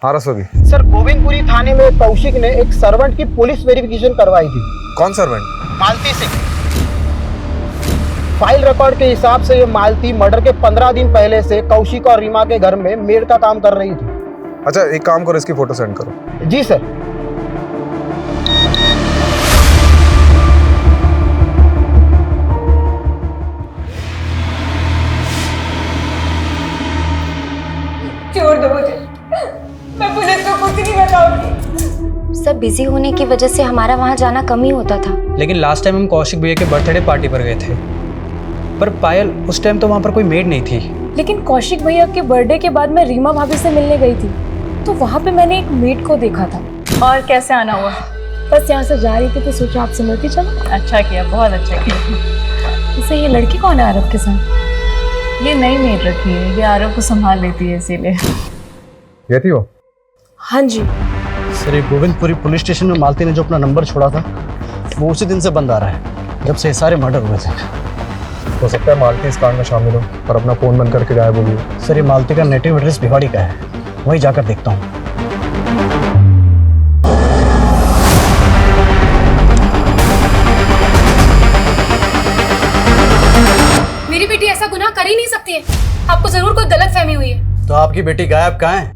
हाँ रसोगी। सर, गोविंदपुरी थाने में कौशिक ने एक सर्वेंट की पुलिस वेरिफिकेशन करवाई थी। कौन सर्वेंट? मालती सिंह। फाइल रिकॉर्ड के हिसाब से ये मालती मर्डर के 15 दिन पहले से कौशिक और रीमा के घर में मेड का काम कर रही थी। अच्छा, एक काम करो, इसकी फोटो सेंड करो। जी सर। छोड़ दो मुझे, मैं पुलिस को कुछ नहीं बताऊंगी। सब बिजी होने की वजह से हमारा वहाँ जाना कम ही होता था। लेकिन लास्ट टाइम हम कौशिक भैया के बर्थडे पार्टी पर गए थे, पर पायल उस टाइम तो वहाँ पर कोई मेड नहीं थी। लेकिन कौशिक भैया के बर्थडे के बाद मैं रीमा भाभी से मिलने गई थी, तो वहाँ पे मैंने एक मेड को देखा था। और कैसे आना हुआ? बस यहाँ से जा रही थी तो सोचा आपसे मिलती चलो। अच्छा किया, बहुत अच्छा किया। वैसे ये लड़की कौन है आरव के साथ? ये नई मेड रखी है, ये आरव को संभाल लेती है इसीलिए। ये थी वो? हाँ जी। सर, ये गोविंदपुरी पुलिस स्टेशन में मालती ने जो अपना नंबर छोड़ा था वो उसी दिन से बंद आ रहा है जब से ये सारे मर्डर हुए थे। हो सकता है मालती इस कांड में शामिल हो और अपना फोन बंद करके गायब हो गई। सर, ये मालती का नेटिव एड्रेस भिवाड़ी का है, वहीं जाकर देखता हूँ। मेरी बेटी ऐसा गुनाह कर ही नहीं सकती है। आपको जरूर कोई गलतफहमी हुई है। तो आपकी बेटी गायब कहाँ है?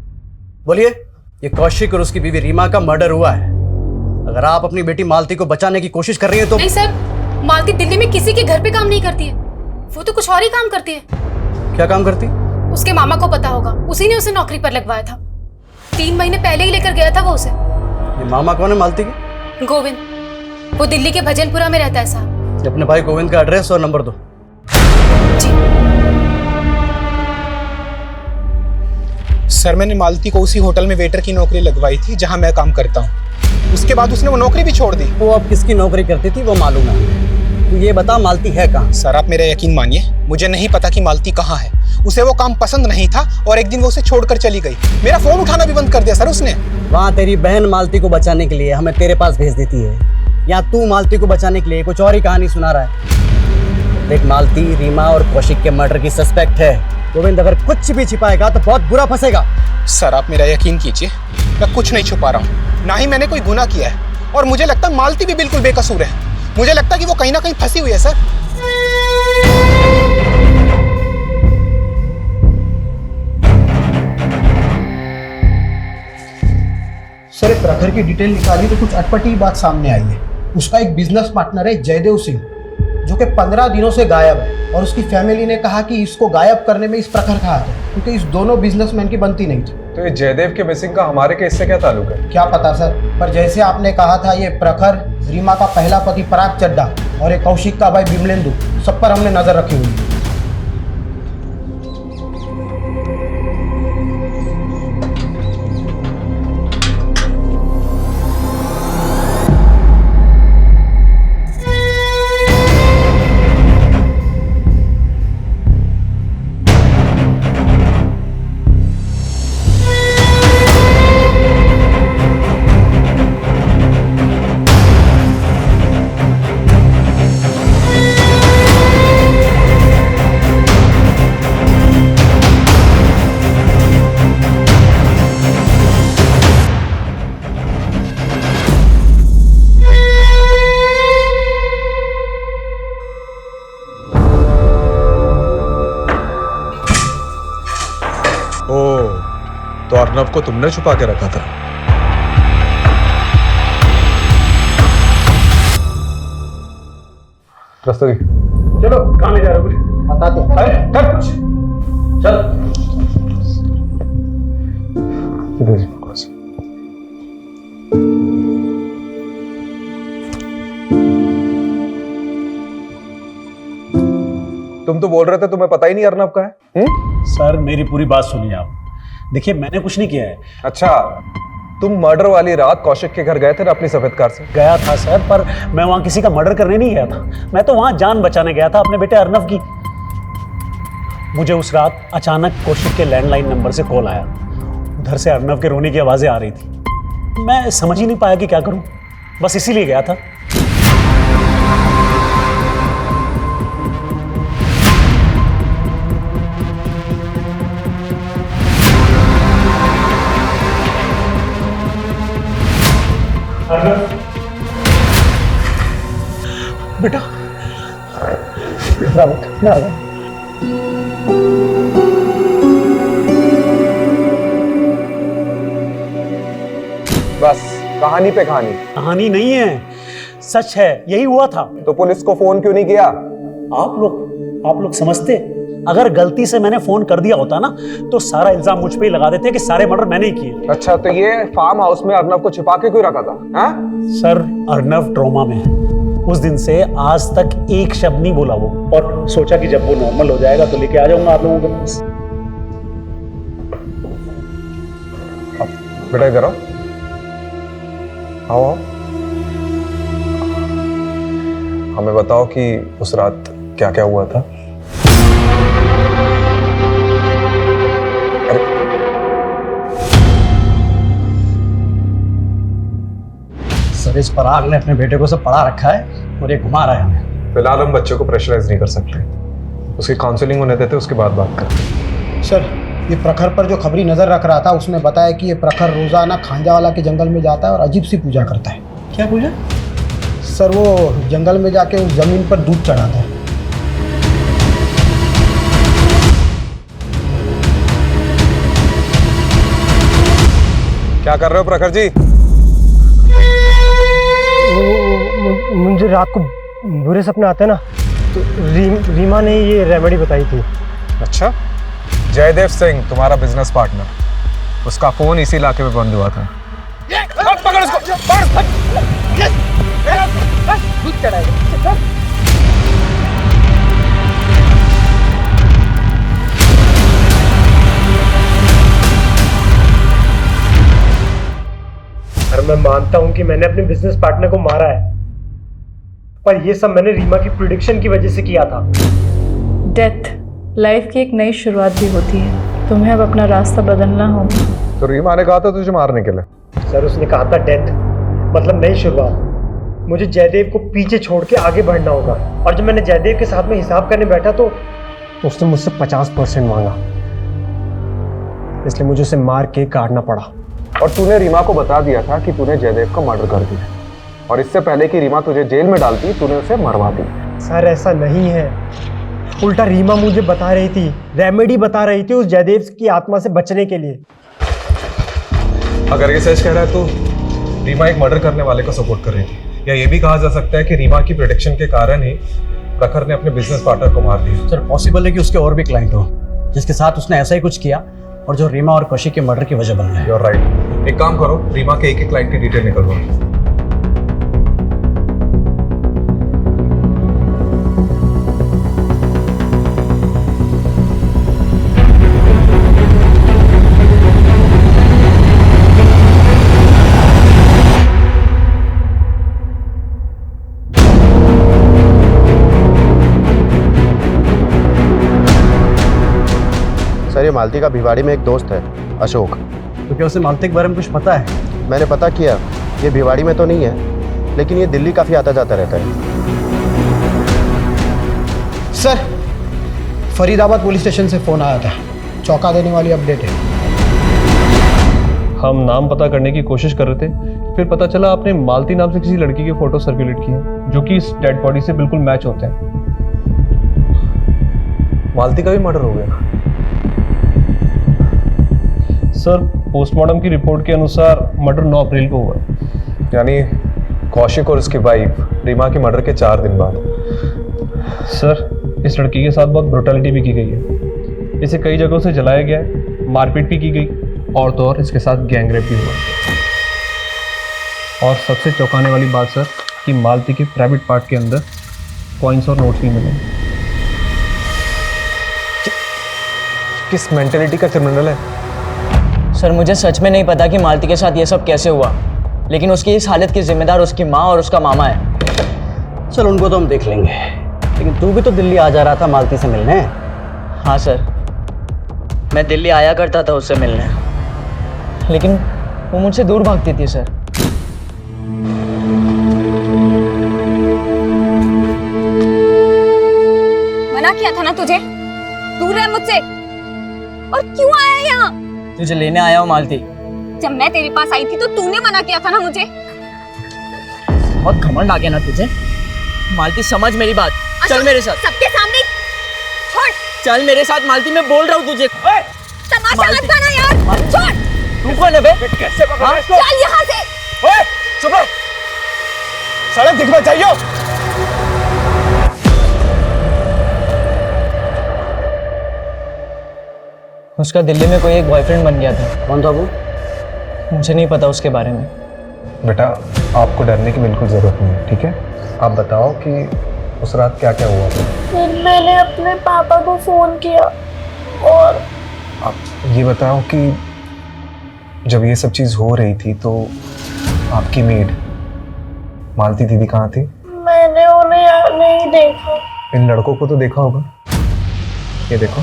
बोलिए। ये कौशिक और उसकी बीवी रीमा का मर्डर हुआ है। अगर आप अपनी बेटी मालती को बचाने की कोशिश कर रही हैं तो... नहीं सर, मालती दिल्ली में किसी के घर पे काम नहीं करती है, वो तो कुछ और ही काम करती है। क्या काम करती? उसके मामा को पता होगा, उसी ने उसे नौकरी पर लगवाया था। 3 महीने पहले ही लेकर गया था वो उसे। ये मामा कौन है मालती की? गोविंद, वो दिल्ली के भजनपुरा में रहता है साहब। अपने भाई गोविंद का एड्रेस और नंबर दो। सर, मैंने मालती को उसी होटल में वेटर की नौकरी लगवाई थी जहां मैं काम करता हूं। उसके बाद उसने वो नौकरी भी छोड़ दी। वो अब किसकी नौकरी करती थी वो मालूम है। तू ये बता मालती है कहाँ? सर, आप मेरा यकीन मानिए, मुझे नहीं पता कि मालती कहाँ है। उसे वो काम पसंद नहीं था और एक दिन वो उसे छोड़कर चली गई। मेरा फोन उठाना भी बंद कर दिया सर उसने। वहाँ तेरी बहन मालती को बचाने के लिए हमें तेरे पास भेज देती है, या तू मालती को बचाने के लिए कुछ और ही कहानी सुना रहा है। देख, मालती रीमा और कौशिक के मर्डर की सस्पेक्ट है। गोविंद अगर कुछ भी छिपाएगा तो बहुत बुरा फंसेगा। सर, आप मेरा यकीन कीजिए, मैं कुछ नहीं छुपा रहा हूँ, ना ही मैंने कोई गुनाह किया है। और मुझे लगता है मालती भी बिल्कुल बेकसूर है। मुझे लगता है कि वो कहीं ना कहीं फंसी हुई है सर। सर, प्रखर की डिटेल निकाली तो कुछ अटपटी बात सामने आई है। उसका एक बिजनेस पार्टनर है जयदेव सिंह, जो कि 15 दिनों से गायब है, और उसकी फैमिली ने कहा कि इसको गायब करने में इस प्रखर का हाथ है, क्योंकि इस दोनों बिजनेसमैन की बनती नहीं थी। तो ये जयदेव के मिसिंग का हमारे केस से क्या ताल्लुक है? क्या पता सर, पर जैसे आपने कहा था, ये प्रखर, रीमा का पहला पति पराग चड्डा और एक कौशिक का भाई विमलेंदु, सब पर हमने नजर रखी हुई है। तो अर्नव को तुमने छुपा के रखा था। रस्तोगी चलो, कहाँ ले जा रहे हो? कुछ बताते चल। तुम तो बोल रहे थे तुम्हें पता ही नहीं अर्नव का है। सर मेरी पूरी बात सुनिए आप। देखिए मैंने कुछ नहीं किया है। अच्छा, तुम मर्डर वाली रात कौशिक के घर गए थे ना अपनी सफेद कार से? गया था सर, पर मैं वहां किसी का मर्डर करने नहीं गया था। मैं तो वहां जान बचाने गया था अपने बेटे अर्नव की। मुझे उस रात अचानक कौशिक के लैंडलाइन नंबर से कॉल आया। उधर से अर्नव के रोने की आवाजें आ रही थी। मैं समझ ही नहीं पाया कि क्या करूं, बस इसीलिए गया था। बेटा बस कहानी पे कहानी। कहानी नहीं है, सच है, यही हुआ था। तो पुलिस को फोन क्यों नहीं किया? आप लोग समझते, अगर गलती से मैंने फोन कर दिया होता ना तो सारा इल्जाम मुझ पे ही लगा देते कि सारे मर्डर मैंने ही किए। अच्छा, तो ये फार्म हाउस में अर्नव को छिपा के क्यों रखा था? हाँ? सर अर्नव ट्रॉमा में है। उस दिन से आज तक एक शब्द नहीं बोला वो, और सोचा कि जब वो नॉर्मल हो जाएगा तो लेके आ जाऊंगा आप लोगों के पास। बेटा इधर आओ, आओ। हमें बताओ कि उस रात क्या क्या हुआ था। सर इस पराग ने अपने बेटे को सब पढ़ा रखा है और ये घुमा रहा है हमें। फिलहाल हम बच्चे को प्रेशराइज नहीं कर सकते, उसकी काउंसलिंग होने देते, उसके बाद बात करते। सर ये प्रखर पर जो खबरी नजर रख रहा था उसने बताया कि ये प्रखर रोजाना खांजावाला के जंगल में जाता है और अजीब सी पूजा करता है। क्या पूजा? सर वो जंगल में जाके उस जमीन पर दूध चढ़ाता है। क्या कर रहे हो प्रखर जी? मुझे रात को बुरे सपने आते हैं ना, तो रीमा ने ये रेमेडी बताई थी। अच्छा, जयदेव सिंह तुम्हारा बिजनेस पार्टनर, उसका फोन इसी इलाके में बंद हुआ था। पकड़ उसको, दूध चढ़ाएगा। मैं मानता हूं कि मैंने अपने बिजनेस पार्टनर को मारा है, पर ये सब मैंने रीमा की प्रेडिक्शन की वजह से किया था। डेथ लाइफ की एक नई शुरुआत भी होती है। तुम्हें अब अपना रास्ता बदलना होगा। तो रीमा ने कहा था तुझे मारने के लिए। सर उसने कहा था डेथ मतलब नई शुरुआत। मुझे जयदेव को पीछे छोड़ के आगे बढ़ना होगा, और जब मैंने जयदेव के साथ में हिसाब करने बैठा तो उसने मुझसे 50% मांगा, इसलिए मुझे उसे मार के काटना पड़ा। और तूने रीमा को बता दिया था कि तूने जयदेव का मर्डर कर दिया, और इससे पहले कि रीमा तुझे जेल में डालती तूने उसे मरवा दिया। सर ऐसा नहीं है, उल्टा रीमा मुझे बता रही थी, रेमेडी बता रही थी उस जयदेव की आत्मा से बचने के लिए। अगर ये सच कह रहा है तो रीमा एक मर्डर करने वाले को सपोर्ट कर रही थी, या ये भी कहा जा सकता है कि रीमा की प्रेडिक्शन के कारण ही प्रखर ने अपने बिजनेस पार्टनर को मार दिया। सर पॉसिबल है कि उसके और भी क्लाइंट हो जिसके साथ उसने ऐसा ही कुछ किया और जो रीमा और कौशिक के मर्डर की वजह बन गया है। You're right। एक काम करो, रीमा के एक क्लाइंट की डिटेल निकलवाओ। सर ये मालती का भिवाड़ी में एक दोस्त है अशोक। तो क्या उसे मालती के बारे में कुछ पता है? मैंने पता किया, ये भिवाड़ी में तो नहीं है, लेकिन ये दिल्ली काफ़ी आता जाता रहता है। सर फरीदाबाद पुलिस स्टेशन से फ़ोन आया था, चौंका देने वाली अपडेट है। हम नाम पता करने की कोशिश कर रहे थे, फिर पता चला आपने मालती नाम से किसी लड़की के फोटो सर्कुलेट किए जो कि इस डेड बॉडी से बिल्कुल मैच होते हैं। मालती का भी मर्डर हो गया? सर पोस्टमार्टम की रिपोर्ट के अनुसार मर्डर 9 अप्रैल को हुआ। यानी कौशिक और उसकी वाइफ रीमा के मर्डर के 4 दिन बाद। सर इस लड़की के साथ बहुत ब्रुटलिटी भी की गई है। इसे कई जगहों से जलाया गया है, मारपीट भी की गई, और तो और इसके साथ गैंगरेप भी हुआ। और सबसे चौंकाने वाली बात सर कि मालती के प्राइवेट पार्ट के अंदर कॉइन्स और नोट्स भी मिले। किस मेंटेलिटी का क्रिमिनल है? सर मुझे सच में नहीं पता कि मालती के साथ ये सब कैसे हुआ, लेकिन उसकी इस हालत की जिम्मेदार उसकी माँ और उसका मामा है। चल उनको तो हम देख लेंगे, लेकिन तू भी तो दिल्ली आ जा रहा था मालती से मिलने। हाँ सर, मैं दिल्ली आया करता था उससे मिलने, लेकिन वो मुझसे दूर भागती थी सर। मना किया था ना तुझे, दूर रह मुझसे। और क्यों आया यहाँ? तुझे लेने आया हूँ मालती। जब मैं तेरे पास आई थी तो तूने मना किया था ना मुझे। बहुत घमंड आ गया ना तुझे। मालती समझ मेरी बात, चल मेरे साथ। सबके सामने छोड़। चल मेरे साथ मालती, मैं बोल रहा हूँ तुझे। तमाशा मत बना यार, छोड़। तू कौन है बे? कैसे पकड़ रहा है इसको? चल यहाँ से। ओए चुप रहो, सड़क दिखना चाहिए। उसका दिल्ली में कोई एक बॉयफ्रेंड बन गया था। कौन था वो? मुझे नहीं पता उसके बारे में। बेटा आपको डरने की बिल्कुल जरूरत नहीं है, ठीक है? आप बताओ कि उस रात क्या क्या हुआ था? फिर मैंने अपने पापा को फोन किया और आप ये बताओ कि जब ये सब चीज़ हो रही थी तो आपकी मेड मालती दीदी कहाँ थी? मैंने उन्हें नहीं देखा। इन लड़कों को तो देखा होगा। ये देखो,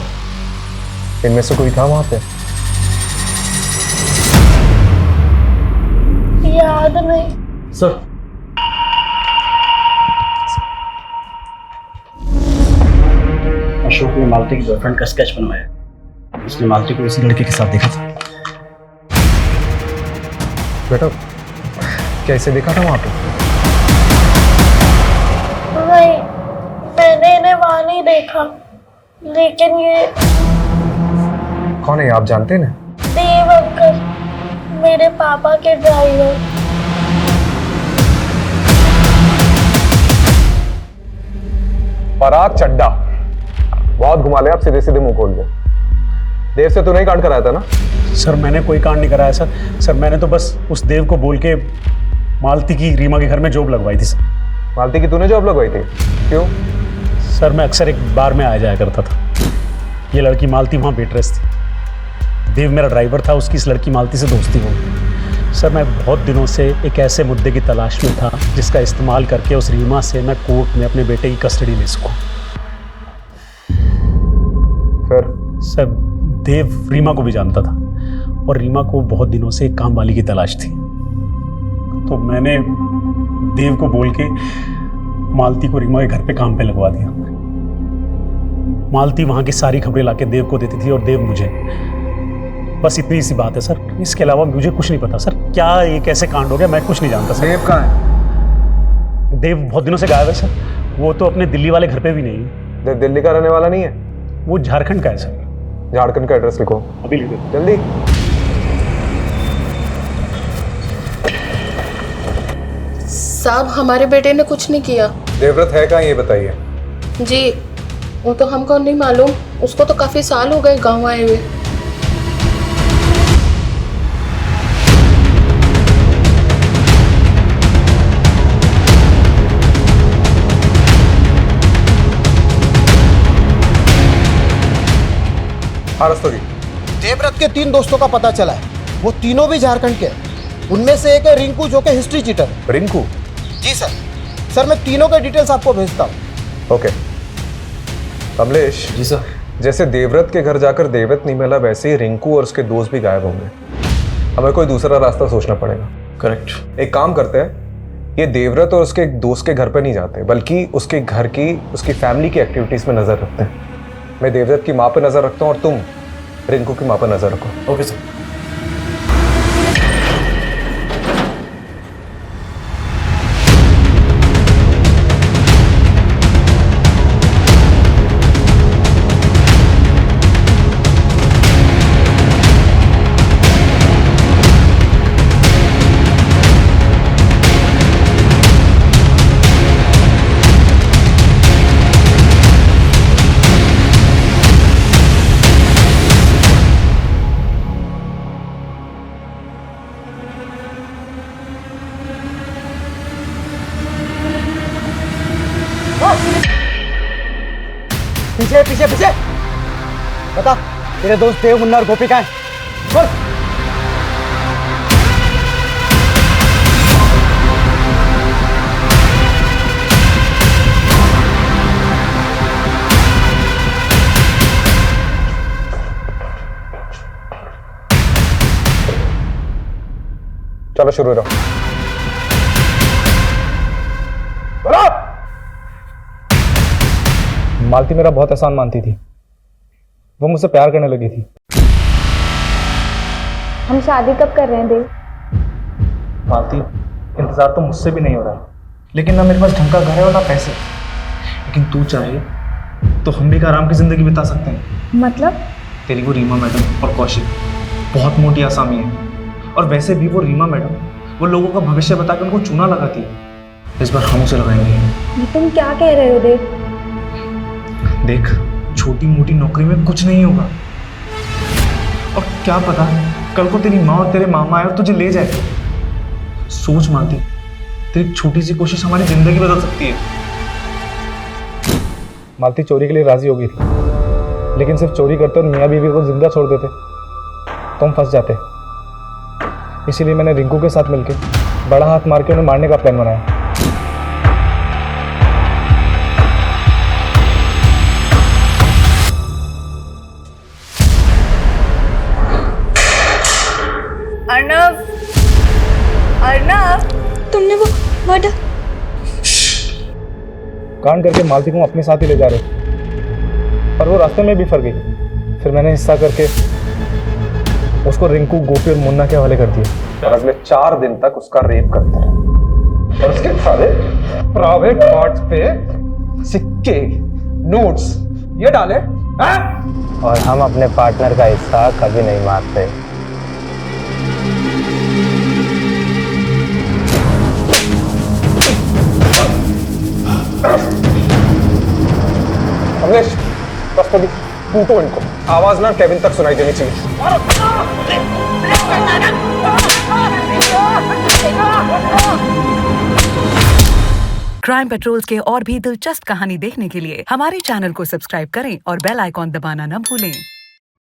इनमें से कोई था वहाँ पे? याद नहीं। सर अशोक ने मालती की गर्लफ्रेंड का स्केच बनवाया। उसने मालती को इसी लड़के के साथ देखा था। बेटा कैसे देखा था वहाँ पे? नहीं, मैंने इन्हें वहाँ नहीं देखा, लेकिन ये कौन है आप जानते हैं ना? देव अंकल, मेरे पापा के ड्राइवर। पराग चड्डा, बहुत घुमा ले आप, सीधे सीधे मुंह खोल दे। देव से तूने ही कांड कराया था ना? सर मैंने कोई कांड नहीं कराया सर। सर मैंने तो बस उस देव को बोल के मालती की रीमा के घर में जॉब लगवाई थी सर। मालती की तूने जॉब लगवाई थी? क्यों? सर मैं अक्सर एक बार में आ जाया करता था। ये लड़की मालती वहाँ वेट्रेस थी। देव मेरा ड्राइवर था, उसकी इस लड़की मालती से दोस्ती हो गई। सर मैं बहुत दिनों से एक ऐसे मुद्दे की तलाश में था जिसका इस्तेमाल करके उस रीमा से मैं कोर्ट में अपने बेटे की कस्टडी ले सकूं। फिर? सर देव रीमा को भी जानता था और रीमा को बहुत दिनों से एक काम वाली की तलाश थी, तो मैंने देव को बोल के मालती को रीमा के घर पे काम पे लगवा दिया। मालती वहाँ की सारी खबरें लाके देव को देती थी और देव मुझे। बस इतनी सी बात है सर, इसके अलावा मुझे कुछ नहीं पता सर। क्या ये कैसे कांड हो गया मैं कुछ नहीं जानता सर। देव कहाँ है? देव बहुत दिनों से गायब है सर। वो तो अपने दिल्ली वाले घर पे भी नहीं है। देव दिल्ली का रहने वाला नहीं है? वो झारखंड का है सर। झारखंड का एड्रेस लिखो। अभी लिख दो जल्दी। साहब हमारे बेटे ने कुछ नहीं किया। देवव्रत है कहाँ ये बताइए। जी वो तो हमको नहीं मालूम, उसको तो काफी साल हो गए गांव आए हुए। देवव्रत के 3 दोस्तों का पता चला है, वो तीनों भी झारखंड के हैं। उनमें से एक है रिंकू, जो कि हिस्ट्री चीटर है। रिंकू? जी सर। सर मैं तीनों के डिटेल्स आपको भेजता हूँ। ओके। कमलेश। जी सर। जैसे देवव्रत के घर जाकर देवव्रत नहीं मिला, वैसे ही रिंकू और उसके दोस्त भी गायब होंगे। हमें कोई दूसरा रास्ता सोचना पड़ेगा। करेक्ट। एक काम करते हैं, ये देवव्रत और उसके दोस्त के घर पर नहीं जाते, बल्कि उसके घर की, उसकी फैमिली की एक्टिविटीज में नजर रखते हैं। मैं देवव्रत की माँ पे नजर रखता हूँ और तुम रिंकू की माँ पर नजर रखो। Okay sir. तेरे दोस्त देव, मुन्ना और गोपी का है? बोल। चलो शुरू करो। मालती मेरा बहुत एहसान मानती थी, वो मुझसे प्यार करने लगी थी। हम शादी कब कर रहे हैं देव? मालती, इंतजार तो मुझसे भी नहीं हो रहा है, लेकिन ना मेरे पास ढंग का घर है और ना पैसे। लेकिन तू चाहे तो हम भी एक आराम की जिंदगी बिता सकते हैं। मतलब? तेरी वो रीमा मैडम और कौशिक बहुत मोटी आसामी है, और वैसे भी वो रीमा मैडम वो लोगों का भविष्य बता के उनको चूना लगाती है। इस बार हम उसे लगाएंगे। ये तुम क्या कह रहे हो देव? देख, छोटी मोटी नौकरी में कुछ नहीं होगा, और क्या पता कल को तेरी माँ और तेरे मामा आए और तुझे ले जाए। सोच मालती, तेरी छोटी सी कोशिश हमारी जिंदगी बदल सकती है। मालती चोरी के लिए राजी हो गई थी, लेकिन सिर्फ चोरी करते और मियाँ बीवी को जिंदा छोड़ देते तो हम फंस जाते। इसीलिए मैंने रिंकू के साथ मिलकर बड़ा हाथ मार के उन्हें मारने का प्लान बनाया। अर्नव, अर्नव, तुमने वो वादा कांड करके मालती को अपने साथ ही ले जा रहे थे, पर वो रास्ते में भी फंस गई। फिर मैंने हिस्सा करके उसको रिंकू, गोपी और मुन्ना के हवाले कर दिया, और अगले 4 दिन तक उसका रेप करते रहे। और उसके सारे प्राइवेट पार्ट्स पे सिक्के, नोट्स ये डाले। और हम अपने पार्टनर का हिस्सा कभी नहीं मारते। अवनेश, बस तो टूटो इनको, आवाज ना केविन तक सुनाई देनी चाहिए। क्राइम पेट्रोल्स के और भी दिलचस्प कहानी देखने के लिए हमारे चैनल को सब्सक्राइब करें और बेल आइकॉन दबाना न भूलें।